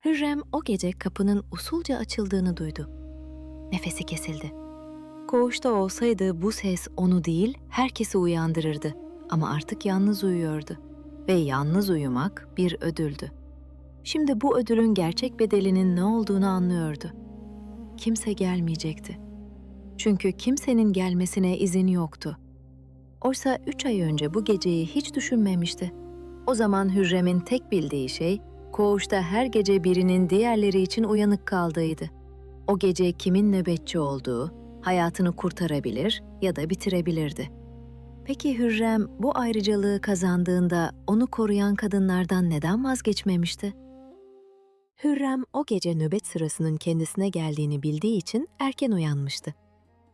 Hürrem o gece kapının usulca açıldığını duydu. Nefesi kesildi. Koğuşta olsaydı bu ses onu değil, herkesi uyandırırdı. Ama artık yalnız uyuyordu. Ve yalnız uyumak bir ödüldü. Şimdi bu ödülün gerçek bedelinin ne olduğunu anlıyordu. Kimse gelmeyecekti. Çünkü kimsenin gelmesine izin yoktu. Oysa 3 ay önce bu geceyi hiç düşünmemişti. O zaman Hürrem'in tek bildiği şey, koğuşta her gece birinin diğerleri için uyanık kaldığıydı. O gece kimin nöbetçi olduğu, hayatını kurtarabilir ya da bitirebilirdi. Peki Hürrem bu ayrıcalığı kazandığında onu koruyan kadınlardan neden vazgeçmemişti? Hürrem o gece nöbet sırasının kendisine geldiğini bildiği için erken uyanmıştı.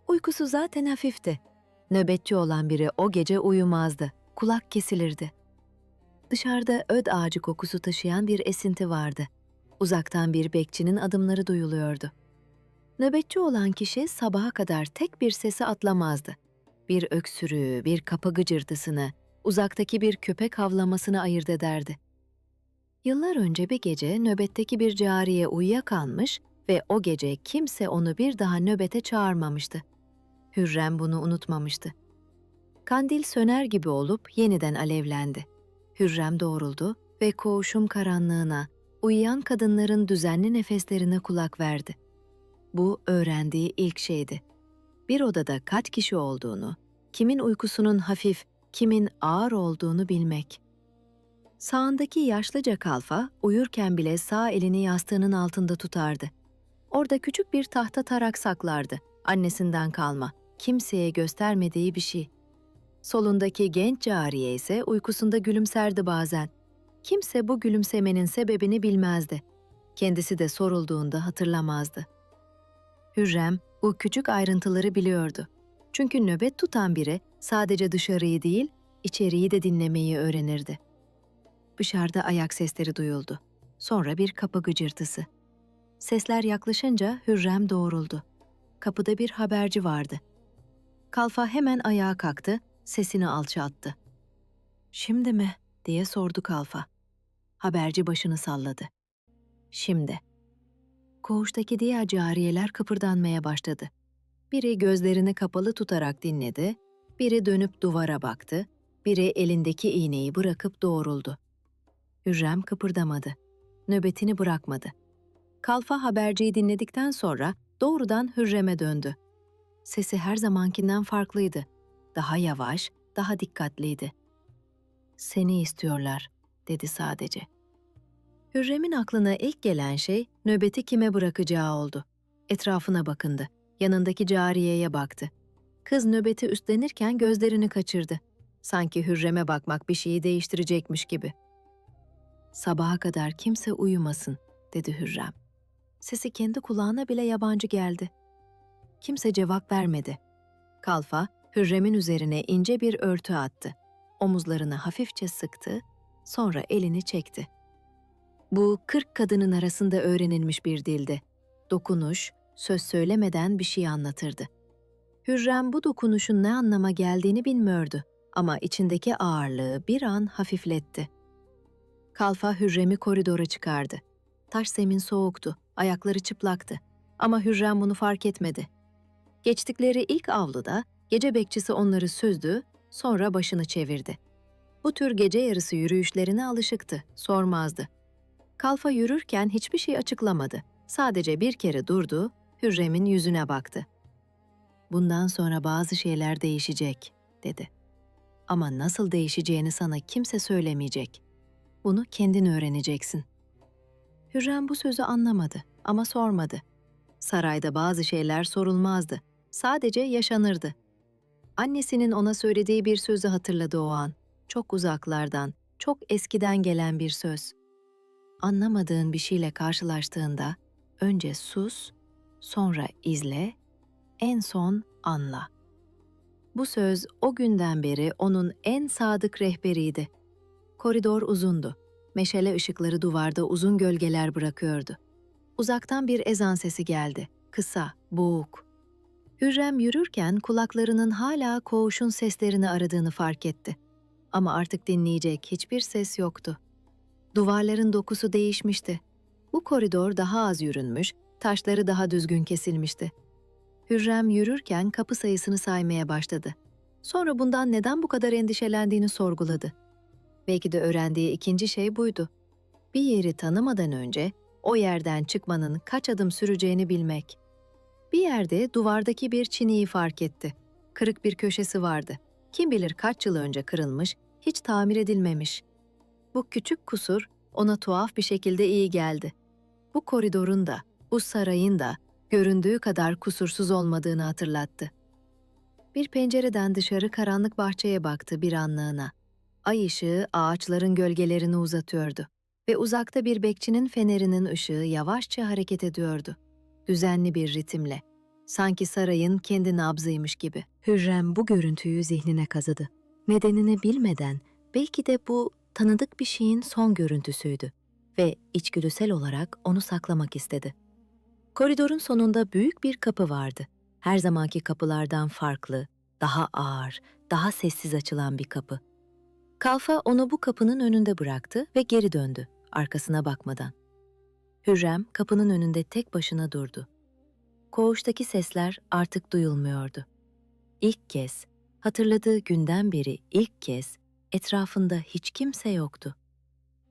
Uykusu zaten hafifti. Nöbetçi olan biri o gece uyumazdı, kulak kesilirdi. Dışarıda öd ağacı kokusu taşıyan bir esinti vardı. Uzaktan bir bekçinin adımları duyuluyordu. Nöbetçi olan kişi sabaha kadar tek bir sesi atlamazdı. Bir öksürüğü, bir kapı gıcırtısını, uzaktaki bir köpek havlamasını ayırt ederdi. Yıllar önce bir gece nöbetteki bir cariye uyuyakalmış ve o gece kimse onu bir daha nöbete çağırmamıştı. Hürrem bunu unutmamıştı. Kandil söner gibi olup yeniden alevlendi. Hürrem doğruldu ve koğuşun karanlığına, uyuyan kadınların düzenli nefeslerine kulak verdi. Bu öğrendiği ilk şeydi. Bir odada kaç kişi olduğunu, kimin uykusunun hafif, kimin ağır olduğunu bilmek. Sağındaki yaşlıca kalfa uyurken bile sağ elini yastığının altında tutardı. Orada küçük bir tahta tarak saklardı, annesinden kalma, kimseye göstermediği bir şey. Solundaki genç cariye ise uykusunda gülümserdi bazen. Kimse bu gülümsemenin sebebini bilmezdi. Kendisi de sorulduğunda hatırlamazdı. Hürrem bu küçük ayrıntıları biliyordu. Çünkü nöbet tutan biri sadece dışarıyı değil, içeriği de dinlemeyi öğrenirdi. Dışarıda ayak sesleri duyuldu. Sonra bir kapı gıcırtısı. Sesler yaklaşınca Hürrem doğruldu. Kapıda bir haberci vardı. Kalfa hemen ayağa kalktı, sesini alçalttı. "Şimdi mi?" diye sordu Kalfa. Haberci başını salladı. "Şimdi." Koğuştaki diğer cariyeler kıpırdanmaya başladı. Biri gözlerini kapalı tutarak dinledi, biri dönüp duvara baktı, biri elindeki iğneyi bırakıp doğruldu. Hürrem kıpırdamadı. Nöbetini bırakmadı. Kalfa haberciyi dinledikten sonra doğrudan Hürrem'e döndü. Sesi her zamankinden farklıydı. Daha yavaş, daha dikkatliydi. "Seni istiyorlar," dedi sadece. Hürrem'in aklına ilk gelen şey nöbeti kime bırakacağı oldu. Etrafına bakındı. Yanındaki cariyeye baktı. Kız nöbeti üstlenirken gözlerini kaçırdı. Sanki Hürrem'e bakmak bir şeyi değiştirecekmiş gibi. "Sabaha kadar kimse uyumasın," dedi Hürrem. Sesi kendi kulağına bile yabancı geldi. Kimse cevap vermedi. Kalfa, Hürrem'in üzerine ince bir örtü attı. Omuzlarını hafifçe sıktı, sonra elini çekti. Bu 40 kadının arasında öğrenilmiş bir dildi. Dokunuş, söz söylemeden bir şey anlatırdı. Hürrem bu dokunuşun ne anlama geldiğini bilmiyordu ama içindeki ağırlığı bir an hafifletti. Kalfa Hürrem'i koridora çıkardı. Taş zemin soğuktu, ayakları çıplaktı ama Hürrem bunu fark etmedi. Geçtikleri ilk avluda gece bekçisi onları süzdü, sonra başını çevirdi. Bu tür gece yarısı yürüyüşlerine alışıktı, sormazdı. Kalfa yürürken hiçbir şey açıklamadı. Sadece bir kere durdu, Hürrem'in yüzüne baktı. "Bundan sonra bazı şeyler değişecek," dedi. "Ama nasıl değişeceğini sana kimse söylemeyecek. Bunu kendin öğreneceksin." Hürrem bu sözü anlamadı ama sormadı. Sarayda bazı şeyler sorulmazdı, sadece yaşanırdı. Annesinin ona söylediği bir sözü hatırladı o an. Çok uzaklardan, çok eskiden gelen bir söz. Anlamadığın bir şeyle karşılaştığında önce sus, sonra izle, en son anla. Bu söz o günden beri onun en sadık rehberiydi. Koridor uzundu. Meşale ışıkları duvarda uzun gölgeler bırakıyordu. Uzaktan bir ezan sesi geldi. Kısa, boğuk. Hürrem yürürken kulaklarının hala koğuşun seslerini aradığını fark etti. Ama artık dinleyecek hiçbir ses yoktu. Duvarların dokusu değişmişti. Bu koridor daha az yürünmüş, taşları daha düzgün kesilmişti. Hürrem yürürken kapı sayısını saymaya başladı. Sonra bundan neden bu kadar endişelendiğini sorguladı. Belki de öğrendiği ikinci şey buydu. Bir yeri tanımadan önce o yerden çıkmanın kaç adım süreceğini bilmek. Bir yerde duvardaki bir çiniyi fark etti. Kırık bir köşesi vardı. Kim bilir kaç yıl önce kırılmış, hiç tamir edilmemiş. Bu küçük kusur ona tuhaf bir şekilde iyi geldi. Bu koridorun da, bu sarayın da göründüğü kadar kusursuz olmadığını hatırlattı. Bir pencereden dışarı karanlık bahçeye baktı bir anlığına. Ay ışığı ağaçların gölgelerini uzatıyordu ve uzakta bir bekçinin fenerinin ışığı yavaşça hareket ediyordu. Düzenli bir ritimle. Sanki sarayın kendi nabzıymış gibi. Hürrem bu görüntüyü zihnine kazıdı. Nedenini bilmeden belki de bu tanıdık bir şeyin son görüntüsüydü ve içgüdüsel olarak onu saklamak istedi. Koridorun sonunda büyük bir kapı vardı. Her zamanki kapılardan farklı, daha ağır, daha sessiz açılan bir kapı. Kalfa onu bu kapının önünde bıraktı ve geri döndü, arkasına bakmadan. Hürrem kapının önünde tek başına durdu. Koğuştaki sesler artık duyulmuyordu. İlk kez, hatırladığı günden beri ilk kez etrafında hiç kimse yoktu.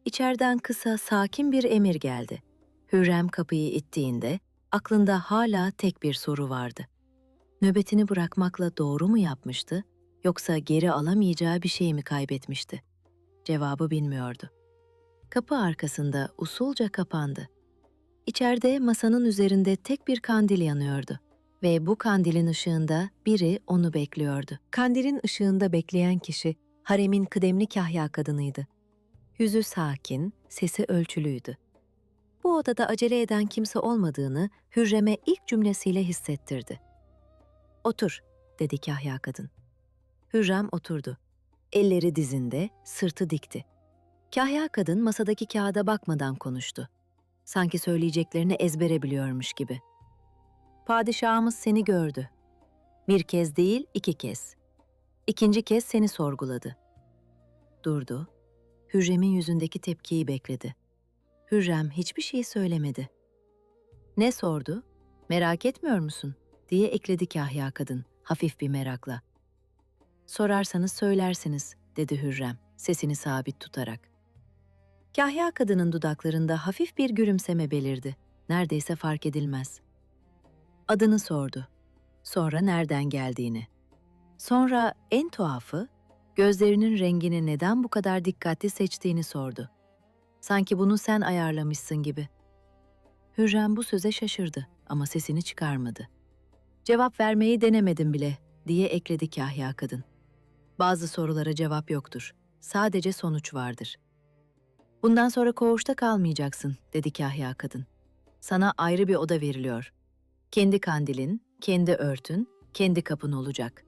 İçeriden kısa, sakin bir emir geldi. Hürrem kapıyı ittiğinde aklında hala tek bir soru vardı. Nöbetini bırakmakla doğru mu yapmıştı, yoksa geri alamayacağı bir şey mi kaybetmişti? Cevabı bilmiyordu. Kapı arkasında usulca kapandı. İçeride masanın üzerinde tek bir kandil yanıyordu ve bu kandilin ışığında biri onu bekliyordu. Kandilin ışığında bekleyen kişi haremin kıdemli kahya kadınıydı. Yüzü sakin, sesi ölçülüydü. Bu odada acele eden kimse olmadığını Hürrem'e ilk cümlesiyle hissettirdi. "Otur," dedi kahya kadın. Hürrem oturdu. Elleri dizinde, sırtı dikti. Kahya kadın masadaki kağıda bakmadan konuştu. Sanki söyleyeceklerini ezbere biliyormuş gibi. "Padişahımız seni gördü. Bir kez değil, 2 kez. İkinci kez seni sorguladı." Durdu. Hürrem'in yüzündeki tepkiyi bekledi. Hürrem hiçbir şey söylemedi. "Ne sordu? Merak etmiyor musun?" diye ekledi kahya kadın, hafif bir merakla. "Sorarsanız söylersiniz," dedi Hürrem, sesini sabit tutarak. Kahya kadının dudaklarında hafif bir gülümseme belirdi. Neredeyse fark edilmez. Adını sordu. Sonra nereden geldiğini. Sonra en tuhafı, gözlerinin rengini neden bu kadar dikkatli seçtiğini sordu. Sanki bunu sen ayarlamışsın gibi. Hürrem bu söze şaşırdı ama sesini çıkarmadı. "Cevap vermeyi denemedim bile," diye ekledi kahya kadın. "Bazı sorulara cevap yoktur. Sadece sonuç vardır." "Bundan sonra koğuşta kalmayacaksın," dedi kahya kadın. "Sana ayrı bir oda veriliyor. Kendi kandilin, kendi örtün, kendi kapın olacak."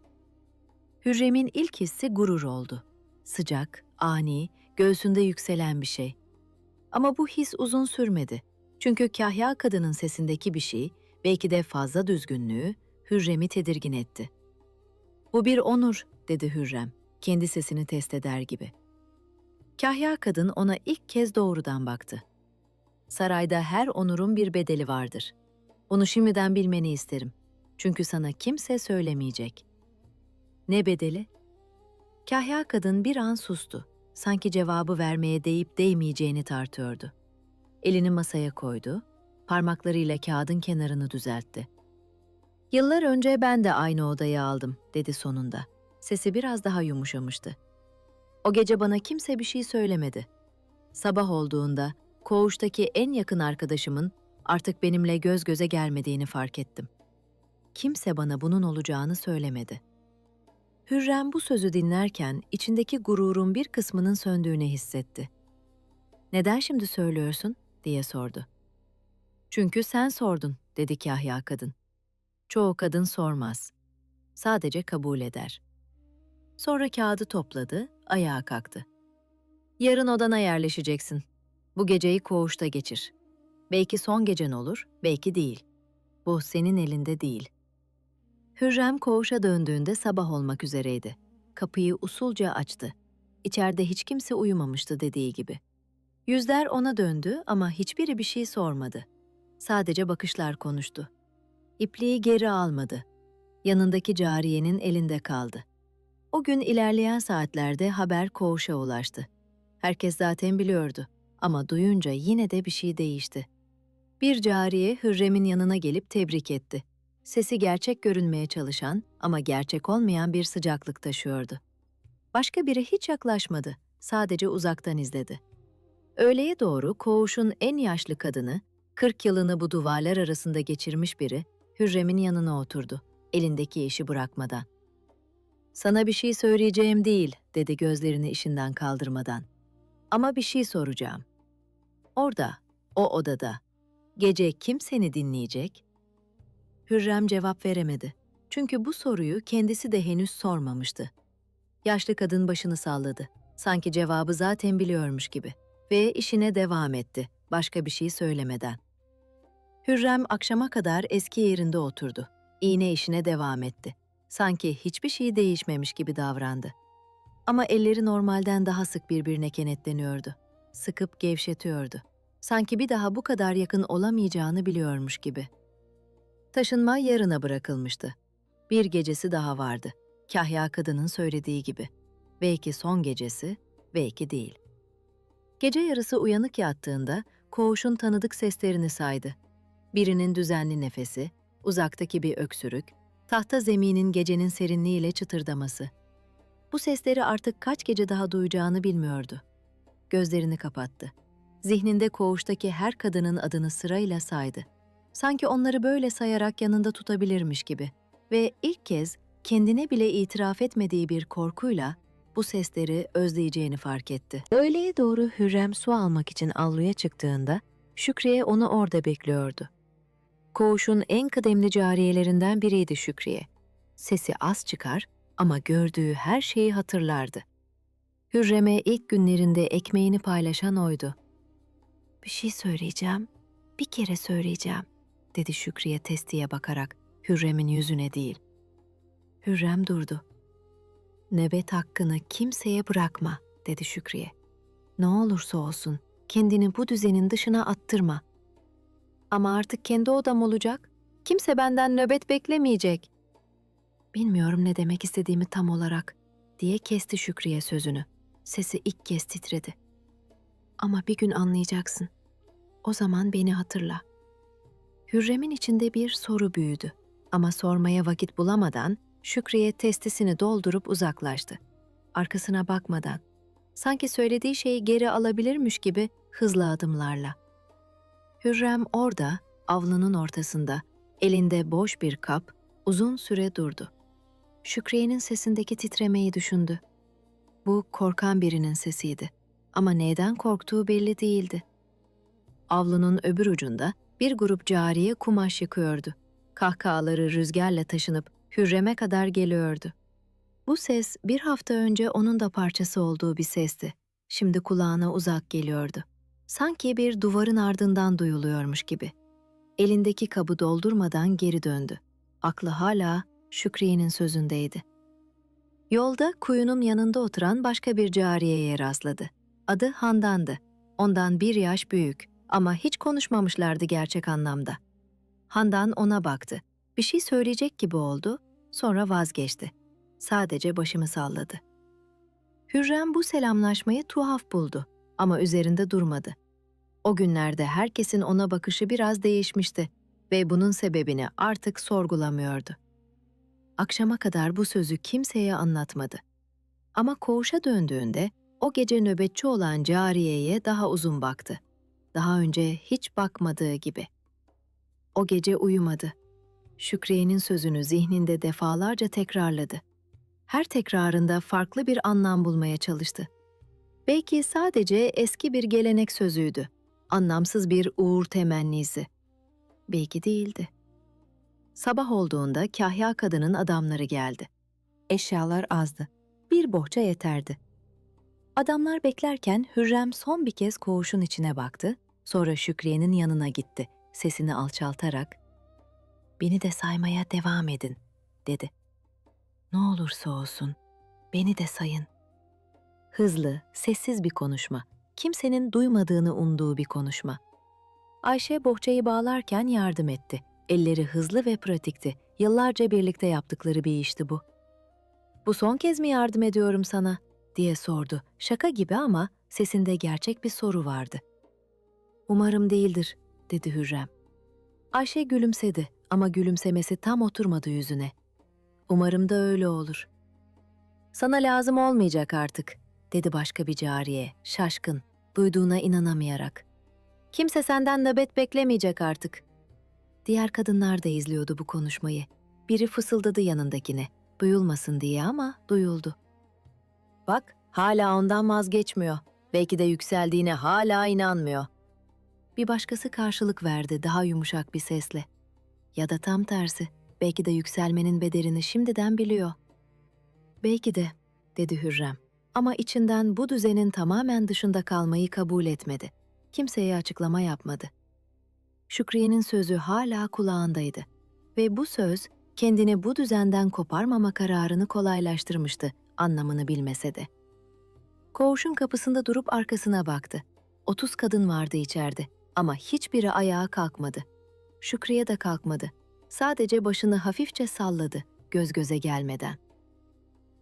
Hürrem'in ilk hissi gurur oldu. Sıcak, ani, göğsünde yükselen bir şey. Ama bu his uzun sürmedi. Çünkü kahya kadının sesindeki bir şey, belki de fazla düzgünlüğü, Hürrem'i tedirgin etti. "Bu bir onur," dedi Hürrem, kendi sesini test eder gibi. Kahya kadın ona ilk kez doğrudan baktı. "Sarayda her onurun bir bedeli vardır. Onu şimdiden bilmeni isterim. Çünkü sana kimse söylemeyecek." "Ne bedeli?" Kahya kadın bir an sustu. Sanki cevabı vermeye değip değmeyeceğini tartıyordu. Elini masaya koydu, parmaklarıyla kağıdın kenarını düzeltti. "Yıllar önce ben de aynı odayı aldım," dedi sonunda. Sesi biraz daha yumuşamıştı. "O gece bana kimse bir şey söylemedi. Sabah olduğunda koğuştaki en yakın arkadaşımın artık benimle göz göze gelmediğini fark ettim. Kimse bana bunun olacağını söylemedi." Hürrem bu sözü dinlerken içindeki gururun bir kısmının söndüğünü hissetti. "Neden şimdi söylüyorsun?" diye sordu. "Çünkü sen sordun," dedi kahya kadın. "Çoğu kadın sormaz. Sadece kabul eder." Sonra kağıdı topladı, ayağa kalktı. "Yarın odana yerleşeceksin. Bu geceyi koğuşta geçir. Belki son gecen olur, belki değil. Bu senin elinde değil." Hürrem koğuşa döndüğünde sabah olmak üzereydi. Kapıyı usulca açtı. İçeride hiç kimse uyumamıştı dediği gibi. Yüzler ona döndü ama hiçbiri bir şey sormadı. Sadece bakışlar konuştu. İpliği geri almadı. Yanındaki cariyenin elinde kaldı. O gün ilerleyen saatlerde haber koğuşa ulaştı. Herkes zaten biliyordu ama duyunca yine de bir şey değişti. Bir cariye Hürrem'in yanına gelip tebrik etti. Sesi gerçek görünmeye çalışan ama gerçek olmayan bir sıcaklık taşıyordu. Başka biri hiç yaklaşmadı, sadece uzaktan izledi. Öğleye doğru koğuşun en yaşlı kadını, 40 yılını bu duvarlar arasında geçirmiş biri, Hürrem'in yanına oturdu, elindeki işi bırakmadan. "Sana bir şey söyleyeceğim değil," dedi gözlerini işinden kaldırmadan. "Ama bir şey soracağım. Orada, o odada, gece kim seni dinleyecek?" Hürrem cevap veremedi. Çünkü bu soruyu kendisi de henüz sormamıştı. Yaşlı kadın başını salladı. Sanki cevabı zaten biliyormuş gibi. Ve işine devam etti, başka bir şey söylemeden. Hürrem akşama kadar eski yerinde oturdu. İğne işine devam etti. Sanki hiçbir şey değişmemiş gibi davrandı. Ama elleri normalden daha sık birbirine kenetleniyordu. Sıkıp gevşetiyordu. Sanki bir daha bu kadar yakın olamayacağını biliyormuş gibi. Taşınma yarına bırakılmıştı. Bir gecesi daha vardı. Kahya kadının söylediği gibi. Belki son gecesi, belki değil. Gece yarısı uyanık yattığında koğuşun tanıdık seslerini saydı. Birinin düzenli nefesi, uzaktaki bir öksürük, tahta zeminin gecenin serinliğiyle çıtırdaması. Bu sesleri artık kaç gece daha duyacağını bilmiyordu. Gözlerini kapattı. Zihninde koğuştaki her kadının adını sırayla saydı. Sanki onları böyle sayarak yanında tutabilirmiş gibi ve ilk kez kendine bile itiraf etmediği bir korkuyla bu sesleri özleyeceğini fark etti. Öğleye doğru Hürrem su almak için avluya çıktığında Şükriye onu orada bekliyordu. Koğuşun en kıdemli cariyelerinden biriydi Şükriye. Sesi az çıkar ama gördüğü her şeyi hatırlardı. Hürrem'e ilk günlerinde ekmeğini paylaşan oydu. "Bir şey söyleyeceğim, bir kere söyleyeceğim," dedi Şükriye testiye bakarak, Hürrem'in yüzüne değil. Hürrem durdu. "Nöbet hakkını kimseye bırakma," dedi Şükriye. "Ne olursa olsun kendini bu düzenin dışına attırma." "Ama artık kendi odam olacak. Kimse benden nöbet beklemeyecek." "Bilmiyorum ne demek istediğimi tam olarak," diye kesti Şükriye sözünü. Sesi ilk kez titredi. "Ama bir gün anlayacaksın. O zaman beni hatırla." Hürrem'in içinde bir soru büyüdü. Ama sormaya vakit bulamadan Şükriye testisini doldurup uzaklaştı. Arkasına bakmadan, sanki söylediği şeyi geri alabilirmiş gibi hızlı adımlarla. Hürrem orada, avlunun ortasında, elinde boş bir kap, uzun süre durdu. Şükriye'nin sesindeki titremeyi düşündü. Bu korkan birinin sesiydi. Ama neyden korktuğu belli değildi. Avlunun öbür ucunda bir grup cariye kumaş yıkıyordu. Kahkahaları rüzgarla taşınıp Hürrem'e kadar geliyordu. Bu ses bir hafta önce onun da parçası olduğu bir sesti. Şimdi kulağına uzak geliyordu. Sanki bir duvarın ardından duyuluyormuş gibi. Elindeki kabı doldurmadan geri döndü. Aklı hala Şükriye'nin sözündeydi. Yolda kuyunun yanında oturan başka bir cariyeye rastladı. Adı Handan'dı. Ondan bir yaş büyük ama hiç konuşmamışlardı gerçek anlamda. Handan ona baktı. Bir şey söyleyecek gibi oldu, sonra vazgeçti. Sadece başımı salladı. Hürrem bu selamlaşmayı tuhaf buldu ama üzerinde durmadı. O günlerde herkesin ona bakışı biraz değişmişti ve bunun sebebini artık sorgulamıyordu. Akşama kadar bu sözü kimseye anlatmadı. Ama koğuşa döndüğünde o gece nöbetçi olan cariyeye daha uzun baktı. Daha önce hiç bakmadığı gibi. O gece uyumadı. Şükriye'nin sözünü zihninde defalarca tekrarladı. Her tekrarında farklı bir anlam bulmaya çalıştı. Belki sadece eski bir gelenek sözüydü. Anlamsız bir uğur temennisi. Belki değildi. Sabah olduğunda kahya kadının adamları geldi. Eşyalar azdı. Bir bohça yeterdi. Adamlar beklerken Hürrem son bir kez koğuşun içine baktı, sonra Şükriye'nin yanına gitti, sesini alçaltarak, "Beni de saymaya devam edin," dedi. "Ne olursa olsun, beni de sayın." Hızlı, sessiz bir konuşma kimsenin duymadığını umduğu bir konuşma. Ayşe bohçayı bağlarken yardım etti. Elleri hızlı ve pratikti. Yıllarca birlikte yaptıkları bir işti bu. "Bu son kez mi yardım ediyorum sana?" diye sordu. Şaka gibi ama sesinde gerçek bir soru vardı. "Umarım değildir," dedi Hürrem. Ayşe gülümsedi ama gülümsemesi tam oturmadı yüzüne. "Umarım da öyle olur." "Sana lazım olmayacak artık," dedi başka bir cariye, şaşkın, duyduğuna inanamayarak. "Kimse senden nöbet beklemeyecek artık." Diğer kadınlar da izliyordu bu konuşmayı. Biri fısıldadı yanındakine, duyulmasın diye ama duyuldu. "Bak, hala ondan vazgeçmiyor. Belki de yükseldiğine hala inanmıyor." Bir başkası karşılık verdi daha yumuşak bir sesle. "Ya da tam tersi, belki de yükselmenin bedelini şimdiden biliyor." "Belki de," dedi Hürrem. Ama içinden bu düzenin tamamen dışında kalmayı kabul etmedi. Kimseye açıklama yapmadı. Şükriye'nin sözü hala kulağındaydı. Ve bu söz, kendini bu düzenden koparmama kararını kolaylaştırmıştı, anlamını bilmese de. Koğuşun kapısında durup arkasına baktı. 30 kadın vardı içeride ama hiçbiri ayağa kalkmadı. Şükriye de kalkmadı. Sadece başını hafifçe salladı, göz göze gelmeden.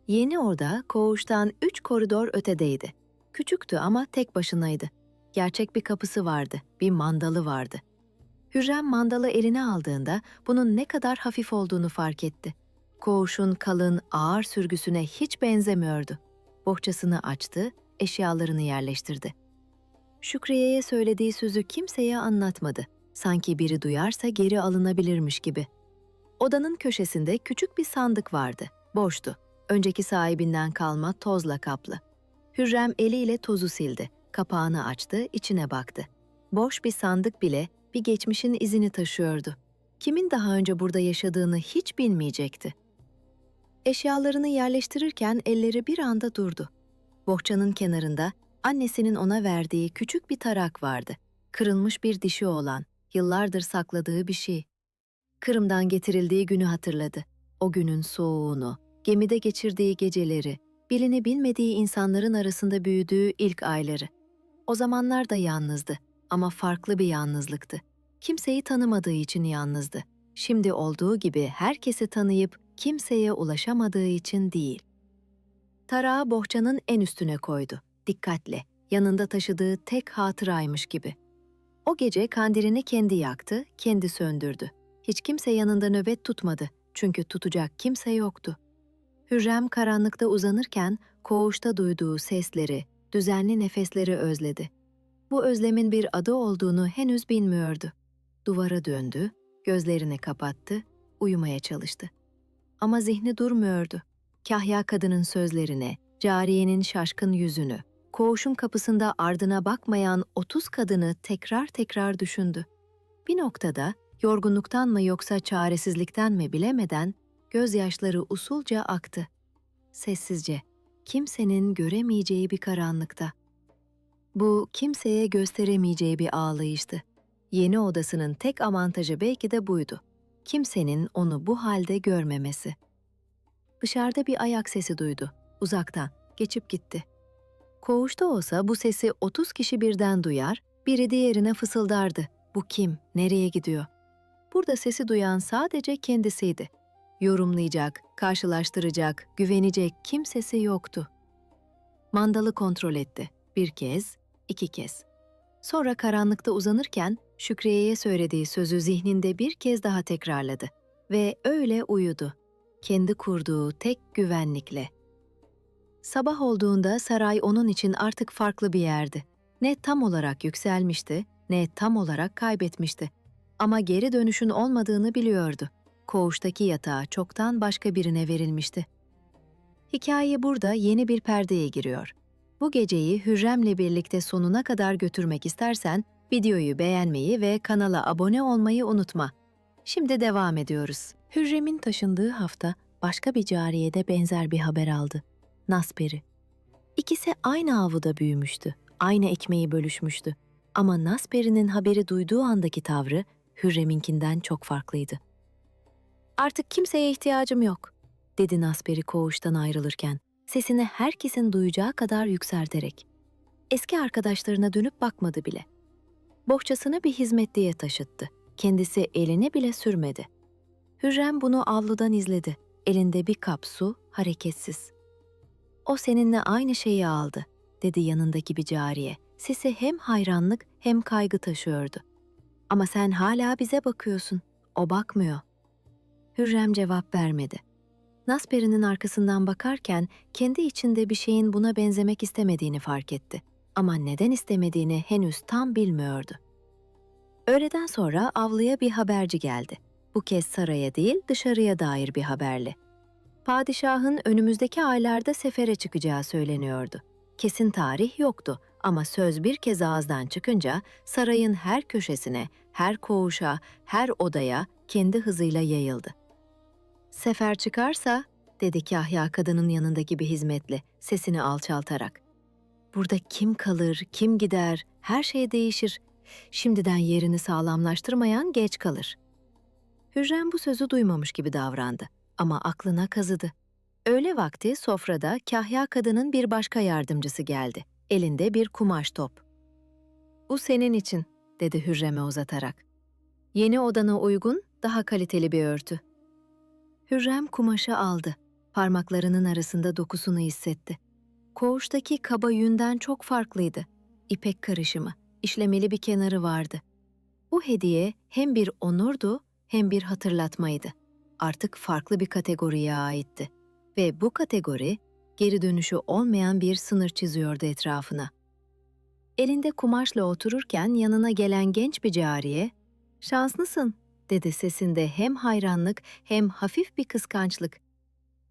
Yeni oda koğuştan 3 koridor ötedeydi. Küçüktü ama tek başınaydı. Gerçek bir kapısı vardı, bir mandalı vardı. Hürrem mandalı eline aldığında bunun ne kadar hafif olduğunu fark etti. Koğuşun kalın, ağır sürgüsüne hiç benzemiyordu. Bohçasını açtı, eşyalarını yerleştirdi. Şükriye'ye söylediği sözü kimseye anlatmadı. Sanki biri duyarsa geri alınabilirmiş gibi. Odanın köşesinde küçük bir sandık vardı. Boştu. Önceki sahibinden kalma tozla kaplı. Hürrem eliyle tozu sildi. Kapağını açtı, içine baktı. Boş bir sandık bile bir geçmişin izini taşıyordu. Kimin daha önce burada yaşadığını hiç bilmeyecekti. Eşyalarını yerleştirirken elleri bir anda durdu. Bohçanın kenarında annesinin ona verdiği küçük bir tarak vardı. Kırılmış bir dişi olan, yıllardır sakladığı bir şey. Kırım'dan getirildiği günü hatırladı. O günün soğuğunu, gemide geçirdiği geceleri, bilini bilmediği insanların arasında büyüdüğü ilk ayları. O zamanlar da yalnızdı ama farklı bir yalnızlıktı. Kimseyi tanımadığı için yalnızdı. Şimdi olduğu gibi herkesi tanıyıp kimseye ulaşamadığı için değil. Tarağı bohçanın en üstüne koydu. Dikkatle, yanında taşıdığı tek hatıraymış gibi. O gece kandilini kendi yaktı, kendi söndürdü. Hiç kimse yanında nöbet tutmadı çünkü tutacak kimse yoktu. Hürrem karanlıkta uzanırken koğuşta duyduğu sesleri, düzenli nefesleri özledi. Bu özlemin bir adı olduğunu henüz bilmiyordu. Duvara döndü, gözlerini kapattı, uyumaya çalıştı. Ama zihni durmuyordu. Kahya kadının sözlerine, cariyenin şaşkın yüzünü, koğuşun kapısında ardına bakmayan 30 kadını tekrar tekrar düşündü. Bir noktada yorgunluktan mı yoksa çaresizlikten mi bilemeden gözyaşları usulca aktı. Sessizce, kimsenin göremeyeceği bir karanlıkta. Bu kimseye gösteremeyeceği bir ağlayıştı. Yeni odasının tek avantajı belki de buydu. Kimsenin onu bu halde görmemesi. Dışarıda bir ayak sesi duydu. Uzaktan, geçip gitti. Koğuşta olsa bu sesi 30 kişi birden duyar, biri diğerine fısıldardı. Bu kim, nereye gidiyor? Burada sesi duyan sadece kendisiydi. Yorumlayacak, karşılaştıracak, güvenecek kimsesi yoktu. Mandalı kontrol etti. Bir kez, 2 kez. Sonra karanlıkta uzanırken Şükriye'ye söylediği sözü zihninde bir kez daha tekrarladı. Ve öyle uyudu. Kendi kurduğu tek güvenlikle. Sabah olduğunda saray onun için artık farklı bir yerdi. Ne tam olarak yükselmişti, ne tam olarak kaybetmişti. Ama geri dönüşün olmadığını biliyordu. Koğuştaki yatağı çoktan başka birine verilmişti. Hikaye burada yeni bir perdeye giriyor. Bu geceyi Hürrem'le birlikte sonuna kadar götürmek istersen videoyu beğenmeyi ve kanala abone olmayı unutma. Şimdi devam ediyoruz. Hürrem'in taşındığı hafta başka bir cariye de benzer bir haber aldı. Nasperi. İkisi aynı avuda büyümüştü, aynı ekmeği bölüşmüştü. Ama Nasperi'nin haberi duyduğu andaki tavrı Hürrem'inkinden çok farklıydı. "Artık kimseye ihtiyacım yok," dedi Nasperi koğuştan ayrılırken, sesini herkesin duyacağı kadar yükselterek. Eski arkadaşlarına dönüp bakmadı bile. Bohçasını bir hizmetliye taşıttı. Kendisi eline bile sürmedi. Hürrem bunu avludan izledi. Elinde bir kap su, hareketsiz. "O seninle aynı şeyi aldı," dedi yanındaki bir cariye. Sesi hem hayranlık hem kaygı taşıyordu. "Ama sen hala bize bakıyorsun. O bakmıyor." Hürrem cevap vermedi. Nasperi'nin arkasından bakarken kendi içinde bir şeyin buna benzemek istemediğini fark etti. Ama neden istemediğini henüz tam bilmiyordu. Öğleden sonra avluya bir haberci geldi. Bu kez saraya değil dışarıya dair bir haberle. Padişahın önümüzdeki aylarda sefere çıkacağı söyleniyordu. Kesin tarih yoktu ama söz bir kez ağızdan çıkınca sarayın her köşesine, her koğuşa, her odaya kendi hızıyla yayıldı. "Sefer çıkarsa," dedi Kahya kadının yanındaki bir hizmetli, sesini alçaltarak. "Burada kim kalır, kim gider, her şey değişir. Şimdiden yerini sağlamlaştırmayan geç kalır." Hürrem bu sözü duymamış gibi davrandı ama aklına kazıdı. Öğle vakti sofrada Kahya kadının bir başka yardımcısı geldi. Elinde bir kumaş top. "Bu senin için," dedi Hürrem'e uzatarak. "Yeni odana uygun, daha kaliteli bir örtü." Hürrem kumaşı aldı. Parmaklarının arasında dokusunu hissetti. Koğuştaki kaba yünden çok farklıydı. İpek karışımı, işlemeli bir kenarı vardı. Bu hediye hem bir onurdu hem bir hatırlatmaydı. Artık farklı bir kategoriye aitti. Ve bu kategori geri dönüşü olmayan bir sınır çiziyordu etrafına. Elinde kumaşla otururken yanına gelen genç bir cariye, "Şanslısın," dedi sesinde hem hayranlık hem hafif bir kıskançlık.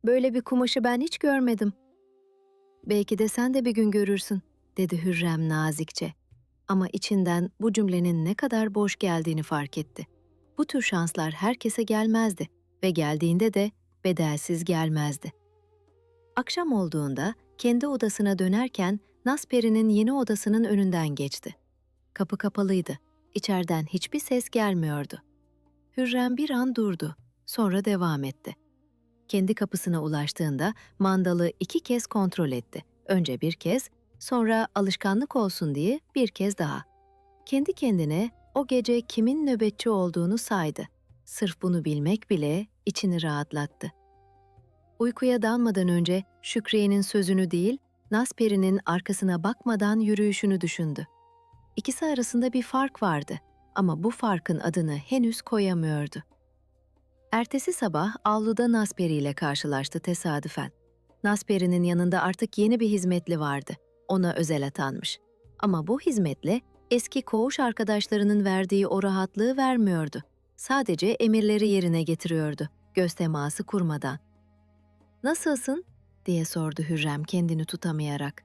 "Böyle bir kumaşı ben hiç görmedim." "Belki de sen de bir gün görürsün," dedi Hürrem nazikçe. Ama içinden bu cümlenin ne kadar boş geldiğini fark etti. Bu tür şanslar herkese gelmezdi ve geldiğinde de bedelsiz gelmezdi. Akşam olduğunda kendi odasına dönerken Nasperi'nin yeni odasının önünden geçti. Kapı kapalıydı. İçeriden hiçbir ses gelmiyordu. Hürrem bir an durdu, sonra devam etti. Kendi kapısına ulaştığında mandalı 2 kez kontrol etti. Önce bir kez, sonra alışkanlık olsun diye bir kez daha. Kendi kendine o gece kimin nöbetçi olduğunu saydı. Sırf bunu bilmek bile içini rahatlattı. Uykuya dalmadan önce Şükriye'nin sözünü değil, Nasperi'nin arkasına bakmadan yürüyüşünü düşündü. İkisi arasında bir fark vardı ama bu farkın adını henüz koyamıyordu. Ertesi sabah avluda Nasperi ile karşılaştı tesadüfen. Nasperi'nin yanında artık yeni bir hizmetli vardı. Ona özel atanmış. Ama bu hizmetli eski koğuş arkadaşlarının verdiği o rahatlığı vermiyordu. Sadece emirleri yerine getiriyordu, göz teması kurmadan. "Nasılsın?" diye sordu Hürrem kendini tutamayarak.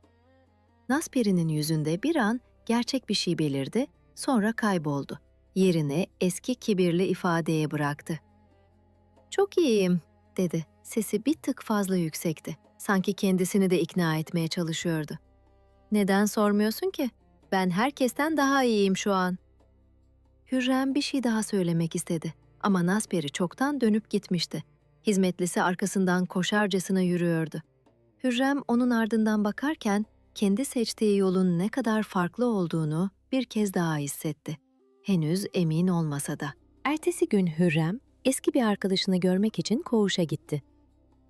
Nasperi'nin yüzünde bir an gerçek bir şey belirdi, sonra kayboldu. Yerine eski kibirli ifadeye bıraktı. "Çok iyiyim," dedi. Sesi bir tık fazla yüksekti. Sanki kendisini de ikna etmeye çalışıyordu. "Neden sormuyorsun ki? Ben herkesten daha iyiyim şu an." Hürrem bir şey daha söylemek istedi ama Nasperi çoktan dönüp gitmişti. Hizmetlisi arkasından koşarcasına yürüyordu. Hürrem onun ardından bakarken kendi seçtiği yolun ne kadar farklı olduğunu bir kez daha hissetti. Henüz emin olmasa da. Ertesi gün Hürrem eski bir arkadaşını görmek için koğuşa gitti.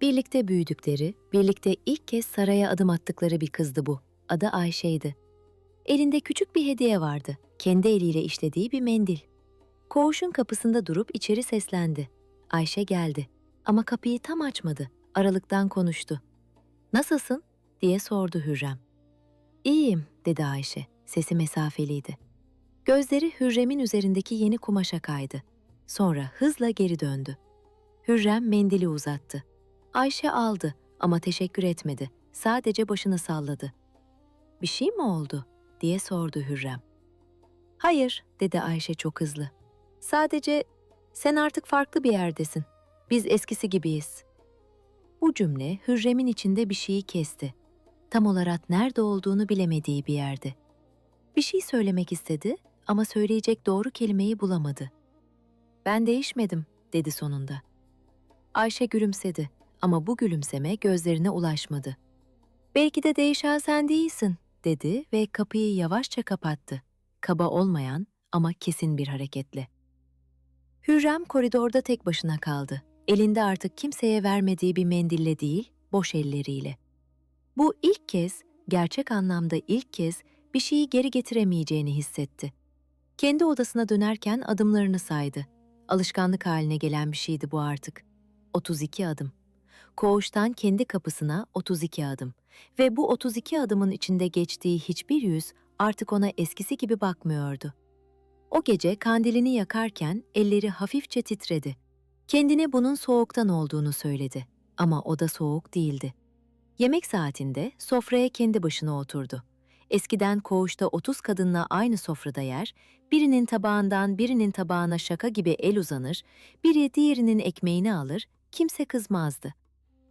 Birlikte büyüdükleri, birlikte ilk kez saraya adım attıkları bir kızdı bu. Adı Ayşe'ydi. Elinde küçük bir hediye vardı. Kendi eliyle işlediği bir mendil. Koğuşun kapısında durup içeri seslendi. Ayşe geldi ama kapıyı tam açmadı. Aralıktan konuştu. "Nasılsın?" diye sordu Hürrem. "İyiyim," dedi Ayşe. Sesi mesafeliydi. Gözleri Hürrem'in üzerindeki yeni kumaşa kaydı. Sonra hızla geri döndü. Hürrem mendili uzattı. Ayşe aldı ama teşekkür etmedi. Sadece başını salladı. "Bir şey mi oldu?" diye sordu Hürrem. "Hayır," dedi Ayşe çok hızlı. "Sadece sen artık farklı bir yerdesin. Biz eskisi gibiyiz." Bu cümle Hürrem'in içinde bir şeyi kesti. Tam olarak nerede olduğunu bilemediği bir yerde. Bir şey söylemek istedi ama söyleyecek doğru kelimeyi bulamadı. "Ben değişmedim," dedi sonunda. Ayşe gülümsedi ama bu gülümseme gözlerine ulaşmadı. "Belki de değişen sen değilsin," dedi ve kapıyı yavaşça kapattı. Kaba olmayan ama kesin bir hareketle. Hürrem koridorda tek başına kaldı. Elinde artık kimseye vermediği bir mendille değil, boş elleriyle. Bu ilk kez, gerçek anlamda ilk kez bir şeyi geri getiremeyeceğini hissetti. Kendi odasına dönerken adımlarını saydı. Alışkanlık haline gelen bir şeydi bu artık. 32 adım. Koğuştan kendi kapısına 32 adım. Ve bu 32 adımın içinde geçtiği hiçbir yüz artık ona eskisi gibi bakmıyordu. O gece kandilini yakarken elleri hafifçe titredi. Kendine bunun soğuktan olduğunu söyledi. Ama o da soğuk değildi. Yemek saatinde sofraya kendi başına oturdu. Eskiden koğuşta 30 kadınla aynı sofrada yer, birinin tabağından birinin tabağına şaka gibi el uzanır, biri diğerinin ekmeğini alır, kimse kızmazdı.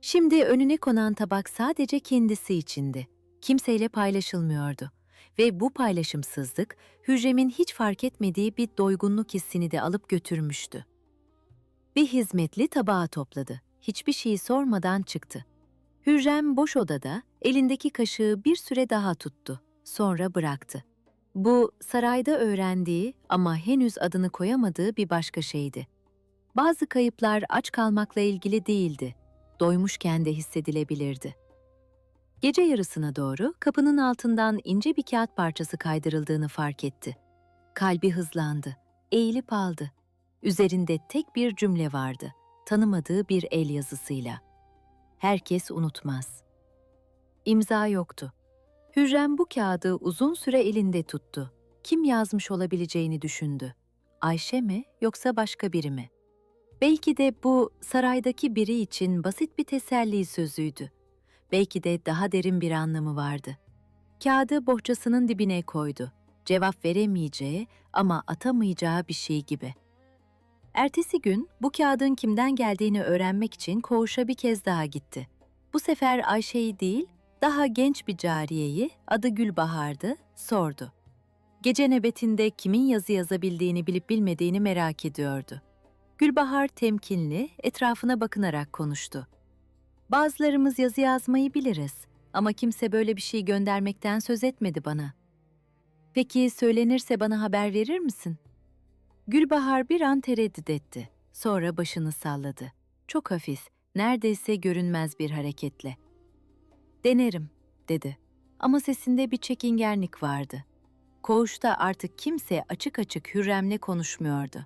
Şimdi önüne konan tabak sadece kendisi içindi. Kimseyle paylaşılmıyordu. Ve bu paylaşımsızlık, Hürrem'in hiç fark etmediği bir doygunluk hissini de alıp götürmüştü. Bir hizmetli tabağı topladı. Hiçbir şeyi sormadan çıktı. Hürrem boş odada elindeki kaşığı bir süre daha tuttu. Sonra bıraktı. Bu sarayda öğrendiği ama henüz adını koyamadığı bir başka şeydi. Bazı kayıplar aç kalmakla ilgili değildi. Doymuşken de hissedilebilirdi. Gece yarısına doğru kapının altından ince bir kağıt parçası kaydırıldığını fark etti. Kalbi hızlandı. Eğilip aldı. Üzerinde tek bir cümle vardı. Tanımadığı bir el yazısıyla. Herkes unutmaz. İmza yoktu. Hürrem bu kağıdı uzun süre elinde tuttu. Kim yazmış olabileceğini düşündü. Ayşe mi yoksa başka biri mi? Belki de bu saraydaki biri için basit bir teselli sözüydü. Belki de daha derin bir anlamı vardı. Kağıdı bohçasının dibine koydu. Cevap veremeyeceği ama atamayacağı bir şey gibi. Ertesi gün bu kağıdın kimden geldiğini öğrenmek için koğuşa bir kez daha gitti. Bu sefer Ayşe'yi değil, daha genç bir cariyeyi, adı Gülbahar'dı, sordu. Gece nöbetinde kimin yazı yazabildiğini bilip bilmediğini merak ediyordu. Gülbahar temkinli, etrafına bakınarak konuştu. Bazılarımız yazı yazmayı biliriz ama kimse böyle bir şey göndermekten söz etmedi bana. Peki söylenirse bana haber verir misin? Gülbahar bir an tereddüt etti. Sonra başını salladı. Çok hafif, neredeyse görünmez bir hareketle. Denerim, dedi. Ama sesinde bir çekingenlik vardı. Koğuşta artık kimse açık açık Hürrem'le konuşmuyordu.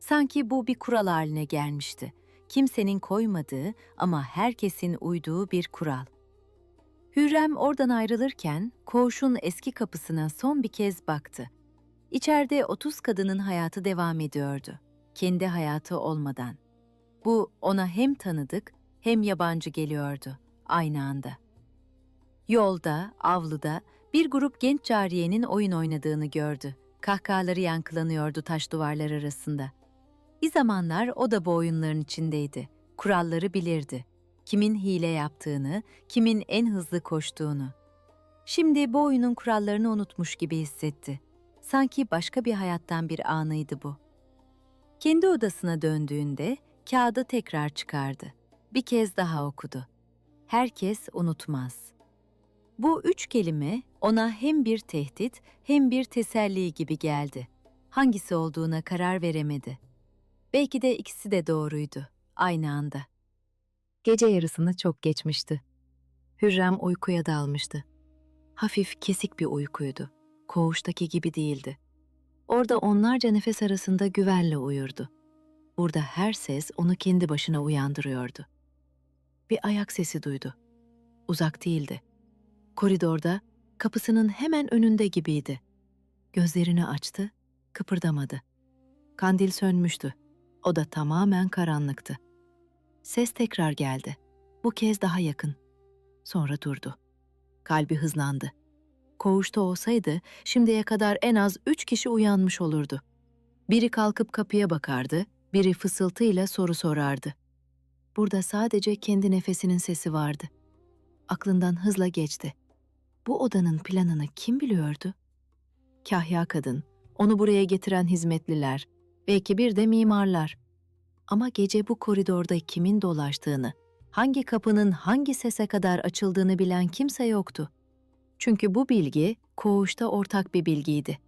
Sanki bu bir kural haline gelmişti. Kimsenin koymadığı ama herkesin uyduğu bir kural. Hürrem oradan ayrılırken koğuşun eski kapısına son bir kez baktı. İçeride 30 kadının hayatı devam ediyordu. Kendi hayatı olmadan. Bu ona hem tanıdık hem yabancı geliyordu aynı anda. Yolda, avluda bir grup genç cariyenin oyun oynadığını gördü. Kahkahaları yankılanıyordu taş duvarlar arasında. Bir zamanlar o da bu oyunların içindeydi. Kuralları bilirdi. Kimin hile yaptığını, kimin en hızlı koştuğunu. Şimdi bu oyunun kurallarını unutmuş gibi hissetti. Sanki başka bir hayattan bir anıydı bu. Kendi odasına döndüğünde kağıdı tekrar çıkardı. Bir kez daha okudu. Herkes unutmaz. Bu 3 kelime ona hem bir tehdit hem bir teselli gibi geldi. Hangisi olduğuna karar veremedi. Belki de ikisi de doğruydu, aynı anda. Gece yarısını çok geçmişti. Hürrem uykuya dalmıştı. Hafif, kesik bir uykuydu. Koğuştaki gibi değildi. Orada onlarca nefes arasında güvenle uyurdu. Burada her ses onu kendi başına uyandırıyordu. Bir ayak sesi duydu. Uzak değildi. Koridorda, kapısının hemen önünde gibiydi. Gözlerini açtı, kıpırdamadı. Kandil sönmüştü. O da tamamen karanlıktı. Ses tekrar geldi. Bu kez daha yakın. Sonra durdu. Kalbi hızlandı. Koğuşta olsaydı şimdiye kadar en az 3 kişi uyanmış olurdu. Biri kalkıp kapıya bakardı, biri fısıltıyla soru sorardı. Burada sadece kendi nefesinin sesi vardı. Aklından hızla geçti. Bu odanın planını kim biliyordu? Kahya kadın, onu buraya getiren hizmetliler, belki bir de mimarlar. Ama gece bu koridorda kimin dolaştığını, hangi kapının hangi sese kadar açıldığını bilen kimse yoktu. Çünkü bu bilgi koğuşta ortak bir bilgiydi.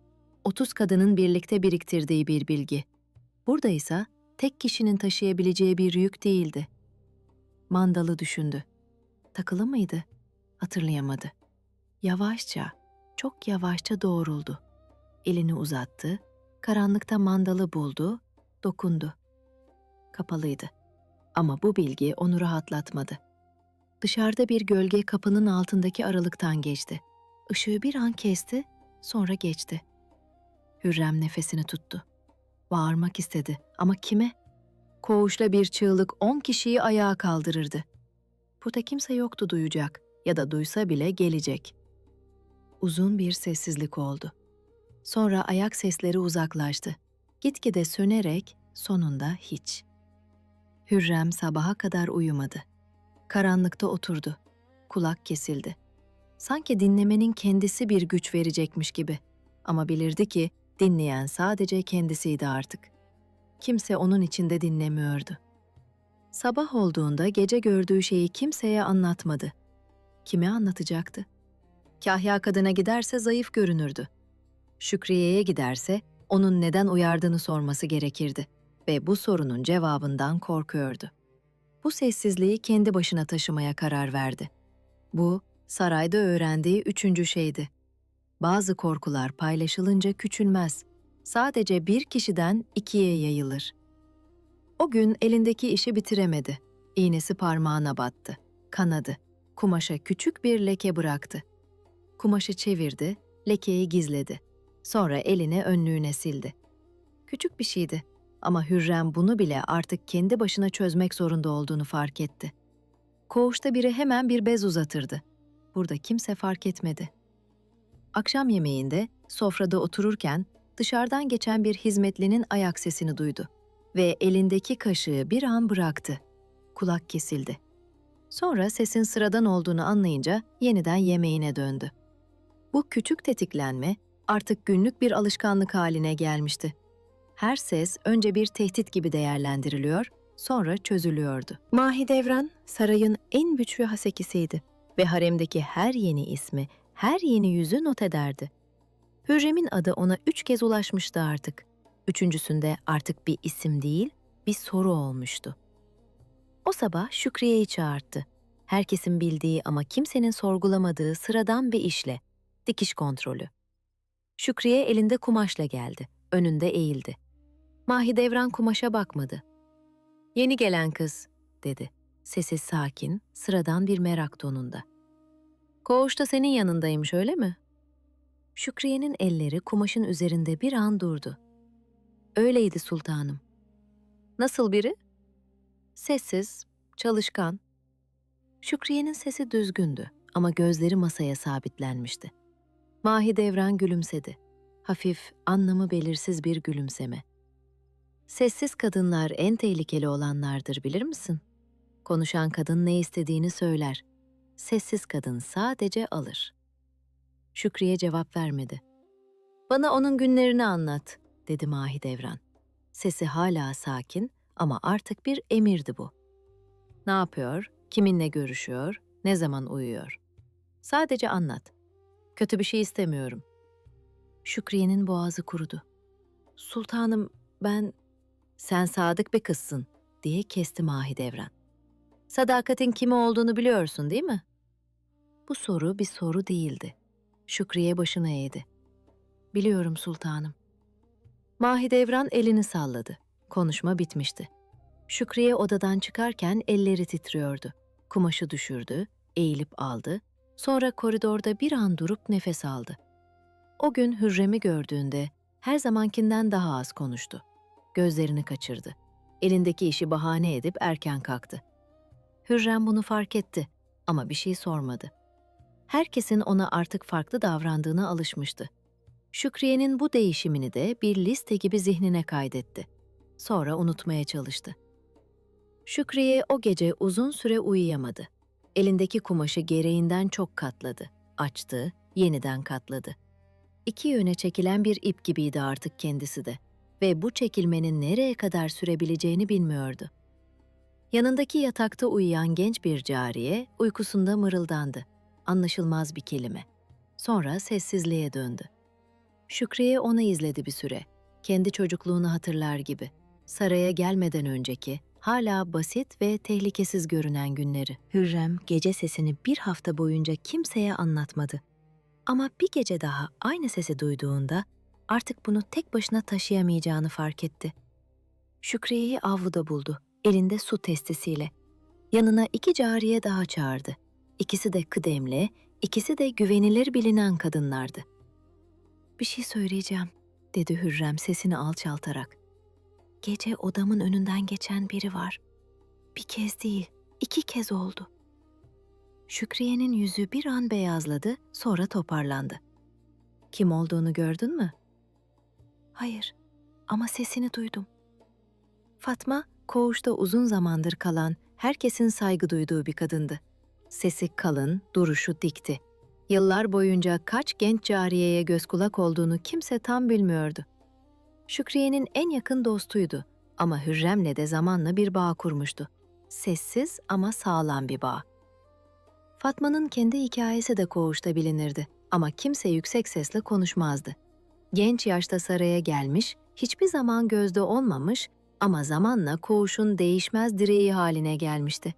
30 kadının birlikte biriktirdiği bir bilgi. Burada ise tek kişinin taşıyabileceği bir yük değildi. Mandalı düşündü. Takılı mıydı? Hatırlayamadı. Yavaşça, çok yavaşça doğruldu. Elini uzattı, karanlıkta mandalı buldu, dokundu. Kapalıydı. Ama bu bilgi onu rahatlatmadı. Dışarıda bir gölge kapının altındaki aralıktan geçti. Işığı bir an kesti, sonra geçti. Hürrem nefesini tuttu. Bağırmak istedi ama kime? Koğuşla bir çığlık 10 kişiyi ayağa kaldırırdı. Burada kimse yoktu duyacak ya da duysa bile gelecek. Uzun bir sessizlik oldu. Sonra ayak sesleri uzaklaştı. Gitgide sönerek sonunda hiç. Hürrem sabaha kadar uyumadı. Karanlıkta oturdu. Kulak kesildi. Sanki dinlemenin kendisi bir güç verecekmiş gibi. Ama bilirdi ki dinleyen sadece kendisiydi artık. Kimse onun içinde dinlemiyordu. Sabah olduğunda gece gördüğü şeyi kimseye anlatmadı. Kime anlatacaktı? Kahya kadına giderse zayıf görünürdü. Şükriye'ye giderse onun neden uyardığını sorması gerekirdi ve bu sorunun cevabından korkuyordu. Bu sessizliği kendi başına taşımaya karar verdi. Bu, sarayda öğrendiği 3. şeydi. Bazı korkular paylaşılınca küçülmez. Sadece bir kişiden 2'ye yayılır. O gün elindeki işi bitiremedi. İğnesi parmağına battı. Kanadı. Kumaşa küçük bir leke bıraktı. Kumaşı çevirdi, lekeyi gizledi. Sonra elini önlüğüne sildi. Küçük bir şeydi ama Hürrem bunu bile artık kendi başına çözmek zorunda olduğunu fark etti. Koğuşta biri hemen bir bez uzatırdı. Burada kimse fark etmedi. Akşam yemeğinde sofrada otururken dışarıdan geçen bir hizmetlinin ayak sesini duydu ve elindeki kaşığı bir an bıraktı. Kulak kesildi. Sonra sesin sıradan olduğunu anlayınca yeniden yemeğine döndü. Bu küçük tetiklenme artık günlük bir alışkanlık haline gelmişti. Her ses önce bir tehdit gibi değerlendiriliyor, sonra çözülüyordu. Mahidevran, sarayın en güçlü hasekisiydi ve haremdeki her yeni ismi, her yeni yüzü not ederdi. Hürrem'in adı ona 3 kez ulaşmıştı artık. Üçüncüsünde artık bir isim değil, bir soru olmuştu. O sabah Şükriye'yi çağırttı. Herkesin bildiği ama kimsenin sorgulamadığı sıradan bir işle, dikiş kontrolü. Şükriye elinde kumaşla geldi, önünde eğildi. Mahidevran kumaşa bakmadı. "Yeni gelen kız," dedi. Sesi sakin, sıradan bir merak tonunda. "Koğuşta senin yanındaymış, öyle mi?" Şükriye'nin elleri kumaşın üzerinde bir an durdu. "Öyleydi sultanım." "Nasıl biri?" "Sessiz, çalışkan." Şükriye'nin sesi düzgündü ama gözleri masaya sabitlenmişti. Mahidevran gülümsedi. Hafif, anlamı belirsiz bir gülümseme. "Sessiz kadınlar en tehlikeli olanlardır, bilir misin? Konuşan kadın ne istediğini söyler. Sessiz kadın sadece alır." Şükriye cevap vermedi. "Bana onun günlerini anlat," dedi Mahidevran. Sesi hala sakin ama artık bir emirdi bu. "Ne yapıyor, kiminle görüşüyor, ne zaman uyuyor? Sadece anlat. Kötü bir şey istemiyorum." Şükriye'nin boğazı kurudu. "Sultanım, ben..." "Sen sadık bir kızsın," diye kesti Mahidevran. "Sadakatin kimi olduğunu biliyorsun, değil mi?" Bu soru bir soru değildi. Şükriye başını eğdi. "Biliyorum sultanım." Mahidevran elini salladı. Konuşma bitmişti. Şükriye odadan çıkarken elleri titriyordu. Kumaşı düşürdü, eğilip aldı. Sonra koridorda bir an durup nefes aldı. O gün Hürrem'i gördüğünde her zamankinden daha az konuştu. Gözlerini kaçırdı. Elindeki işi bahane edip erken kalktı. Hürrem bunu fark etti ama bir şey sormadı. Herkesin ona artık farklı davrandığına alışmıştı. Şükriye'nin bu değişimini de bir liste gibi zihnine kaydetti. Sonra unutmaya çalıştı. Şükriye o gece uzun süre uyuyamadı. Elindeki kumaşı gereğinden çok katladı. Açtı, yeniden katladı. 2 yöne çekilen bir ip gibiydi artık kendisi de ve bu çekilmenin nereye kadar sürebileceğini bilmiyordu. Yanındaki yatakta uyuyan genç bir cariye uykusunda mırıldandı. Anlaşılmaz bir kelime. Sonra sessizliğe döndü. Şükriye onu izledi bir süre. Kendi çocukluğunu hatırlar gibi. Saraya gelmeden önceki, hala basit ve tehlikesiz görünen günleri. Hürrem gece sesini bir hafta boyunca kimseye anlatmadı. Ama bir gece daha aynı sesi duyduğunda artık bunu tek başına taşıyamayacağını fark etti. Şükriye'yi avluda buldu, elinde su testisiyle. Yanına 2 cariye daha çağırdı. İkisi de kıdemli, ikisi de güvenilir bilinen kadınlardı. "Bir şey söyleyeceğim," dedi Hürrem sesini alçaltarak. "Gece odamın önünden geçen biri var. Bir kez değil, 2 kez oldu." Şükriye'nin yüzü bir an beyazladı, sonra toparlandı. "Kim olduğunu gördün mü?" "Hayır, ama sesini duydum." Fatma, koğuşta uzun zamandır kalan, herkesin saygı duyduğu bir kadındı. Sesi kalın, duruşu dikti. Yıllar boyunca kaç genç cariyeye göz kulak olduğunu kimse tam bilmiyordu. Şükriye'nin en yakın dostuydu ama Hürrem'le de zamanla bir bağ kurmuştu. Sessiz ama sağlam bir bağ. Fatma'nın kendi hikayesi de koğuşta bilinirdi ama kimse yüksek sesle konuşmazdı. Genç yaşta saraya gelmiş, hiçbir zaman gözde olmamış ama zamanla koğuşun değişmez direği haline gelmişti.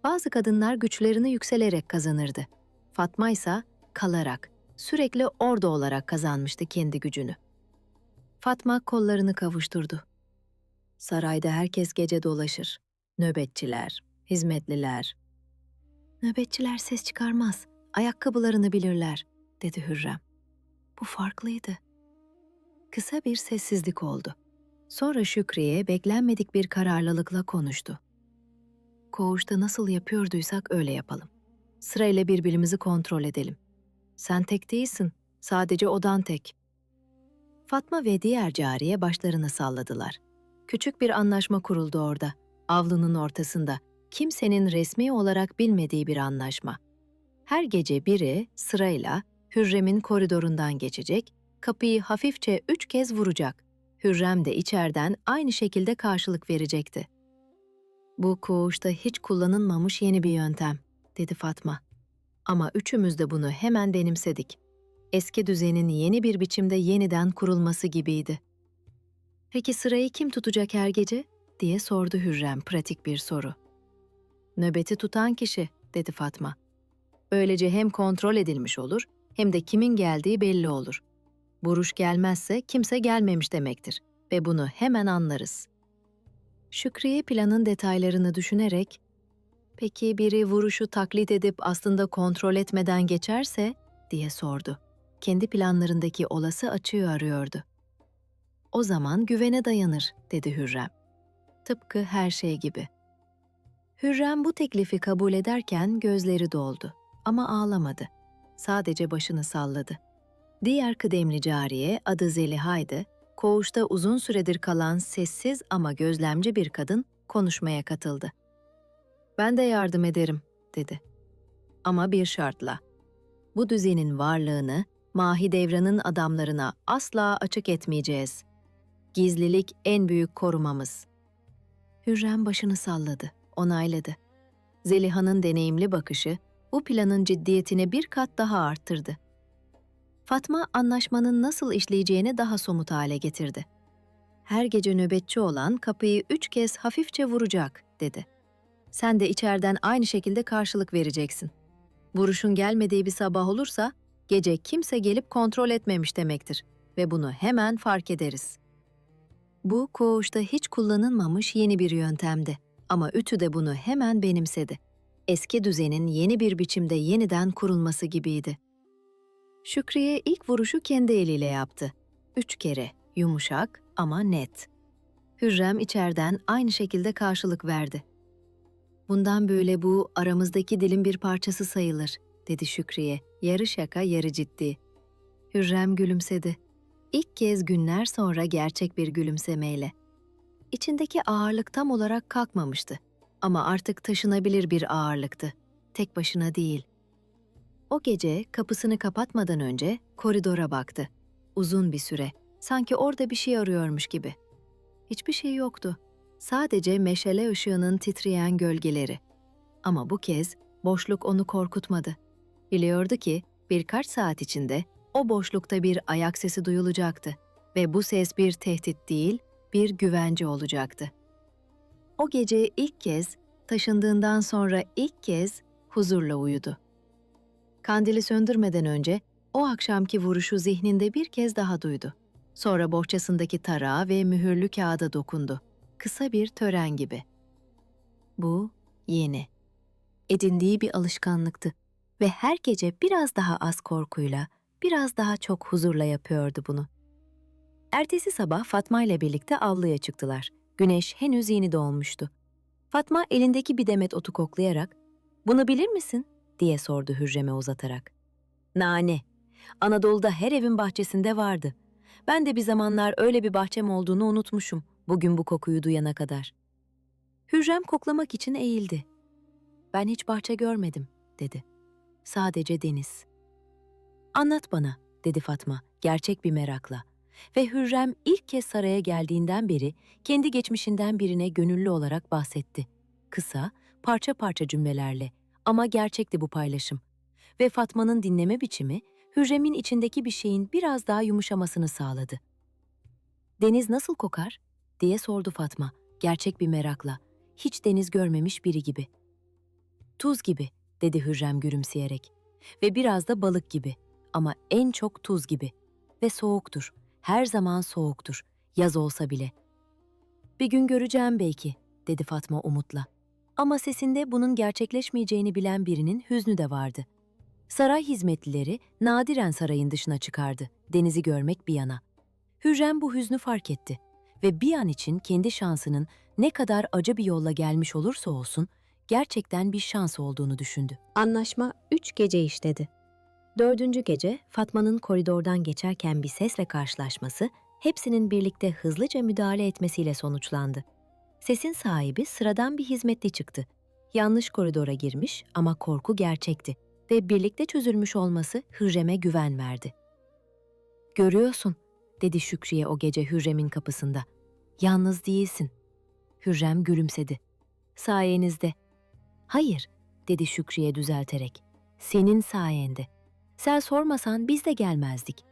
Bazı kadınlar güçlerini yükselerek kazanırdı. Fatma ise kalarak, sürekli orada olarak kazanmıştı kendi gücünü. Fatma kollarını kavuşturdu. "Sarayda herkes gece dolaşır. Nöbetçiler, hizmetliler." "Nöbetçiler ses çıkarmaz, ayakkabılarını bilirler," dedi Hürrem. Bu farklıydı. Kısa bir sessizlik oldu. Sonra Şükriye beklenmedik bir kararlılıkla konuştu. "Koğuşta nasıl yapıyorduysak öyle yapalım. Sırayla birbirimizi kontrol edelim. Sen tek değilsin, sadece odan tek." Fatma ve diğer cariye başlarını salladılar. Küçük bir anlaşma kuruldu orada, avlunun ortasında. Kimsenin resmi olarak bilmediği bir anlaşma. Her gece biri sırayla Hürrem'in koridorundan geçecek, kapıyı hafifçe 3 kez vuracak. Hürrem de içeriden aynı şekilde karşılık verecekti. "Bu koğuşta hiç kullanılmamış yeni bir yöntem," dedi Fatma. "Ama üçümüz de bunu hemen benimsedik. Eski düzenin yeni bir biçimde yeniden kurulması gibiydi." "Peki sırayı kim tutacak her gece?" diye sordu Hürrem, pratik bir soru. "Nöbeti tutan kişi," dedi Fatma. "Böylece hem kontrol edilmiş olur, hem de kimin geldiği belli olur. Buruş gelmezse kimse gelmemiş demektir ve bunu hemen anlarız." Şükriye planın detaylarını düşünerek, "Peki biri vuruşu taklit edip aslında kontrol etmeden geçerse?" diye sordu. Kendi planlarındaki olası açığı arıyordu. "O zaman güvene dayanır," dedi Hürrem. "Tıpkı her şey gibi." Hürrem bu teklifi kabul ederken gözleri doldu ama ağlamadı. Sadece başını salladı. Diğer kıdemli cariye adı Zeliha'ydı. Koğuşta uzun süredir kalan sessiz ama gözlemci bir kadın konuşmaya katıldı. "Ben de yardım ederim," dedi. "Ama bir şartla. Bu düzenin varlığını Mahidevran'ın adamlarına asla açık etmeyeceğiz. Gizlilik en büyük korumamız." Hürrem başını salladı, onayladı. Zeliha'nın deneyimli bakışı bu planın ciddiyetini bir kat daha arttırdı. Fatma anlaşmanın nasıl işleyeceğini daha somut hale getirdi. "Her gece nöbetçi olan kapıyı 3 kez hafifçe vuracak," dedi. "Sen de içeriden aynı şekilde karşılık vereceksin. Vuruşun gelmediği bir sabah olursa, gece kimse gelip kontrol etmemiş demektir ve bunu hemen fark ederiz." Bu koğuşta hiç kullanılmamış yeni bir yöntemdi ama Ütü de bunu hemen benimsedi. Eski düzenin yeni bir biçimde yeniden kurulması gibiydi. Şükriye ilk vuruşu kendi eliyle yaptı. 3 kere, yumuşak ama net. Hürrem içeriden aynı şekilde karşılık verdi. "Bundan böyle bu aramızdaki dilin bir parçası sayılır," dedi Şükriye, yarı şaka yarı ciddi. Hürrem gülümsedi. İlk kez günler sonra gerçek bir gülümsemeyle. İçindeki ağırlık tam olarak kalkmamıştı ama artık taşınabilir bir ağırlıktı. Tek başına değil. O gece kapısını kapatmadan önce koridora baktı. Uzun bir süre, sanki orada bir şey arıyormuş gibi. Hiçbir şey yoktu. Sadece meşale ışığının titreyen gölgeleri. Ama bu kez boşluk onu korkutmadı. Biliyordu ki Birkaç saat içinde o boşlukta bir ayak sesi duyulacaktı ve bu ses bir tehdit değil, bir güvence olacaktı. O gece ilk kez, taşındığından sonra ilk kez huzurla uyudu. Kandili söndürmeden önce o akşamki vuruşu zihninde bir kez daha duydu. Sonra bohçasındaki tarağa ve mühürlü kağıda dokundu. Kısa bir tören gibi. Bu yeni. Edindiği bir alışkanlıktı ve her gece biraz daha az korkuyla, biraz daha çok huzurla yapıyordu bunu. Ertesi sabah Fatma ile birlikte avluya çıktılar. Güneş henüz yeni doğmuştu. Fatma elindeki bir demet otu koklayarak, "Bunu bilir misin?" diye sordu Hürrem'e uzatarak. "Nane. Anadolu'da her evin bahçesinde vardı. Ben de bir zamanlar öyle bir bahçem olduğunu unutmuşum, bugün bu kokuyu duyana kadar." Hürrem koklamak için eğildi. "Ben hiç bahçe görmedim," dedi. "Sadece deniz." "Anlat bana," dedi Fatma, gerçek bir merakla. Ve Hürrem ilk kez saraya geldiğinden beri kendi geçmişinden birine gönüllü olarak bahsetti. Kısa, parça parça cümlelerle ama gerçekti bu paylaşım. Ve Fatma'nın dinleme biçimi, Hürrem'in içindeki bir şeyin biraz daha yumuşamasını sağladı. "Deniz nasıl kokar?" diye sordu Fatma, gerçek bir merakla. Hiç deniz görmemiş biri gibi. "Tuz gibi," dedi Hürrem gülümseyerek. "Ve biraz da balık gibi. Ama en çok tuz gibi. Ve soğuktur. Her zaman soğuktur. Yaz olsa bile." "Bir gün göreceğim belki," dedi Fatma umutla. Ama sesinde bunun gerçekleşmeyeceğini bilen birinin hüznü de vardı. Saray hizmetlileri nadiren sarayın dışına çıkardı, denizi görmek bir yana. Hürrem bu hüznü fark etti ve bir an için kendi şansının ne kadar acı bir yolla gelmiş olursa olsun, gerçekten bir şans olduğunu düşündü. Anlaşma 3 gece işledi. 4. gece Fatma'nın koridordan geçerken bir sesle karşılaşması, hepsinin birlikte hızlıca müdahale etmesiyle sonuçlandı. Sesin sahibi sıradan bir hizmetli çıktı. Yanlış koridora girmiş ama korku gerçekti ve birlikte çözülmüş olması Hürrem'e güven verdi. "Görüyorsun," dedi Şükriye o gece Hürrem'in kapısında. "Yalnız değilsin." Hürrem gülümsedi. "Sayenizde." "Hayır," dedi Şükriye düzelterek. "Senin sayende. Sen sormasan biz de gelmezdik.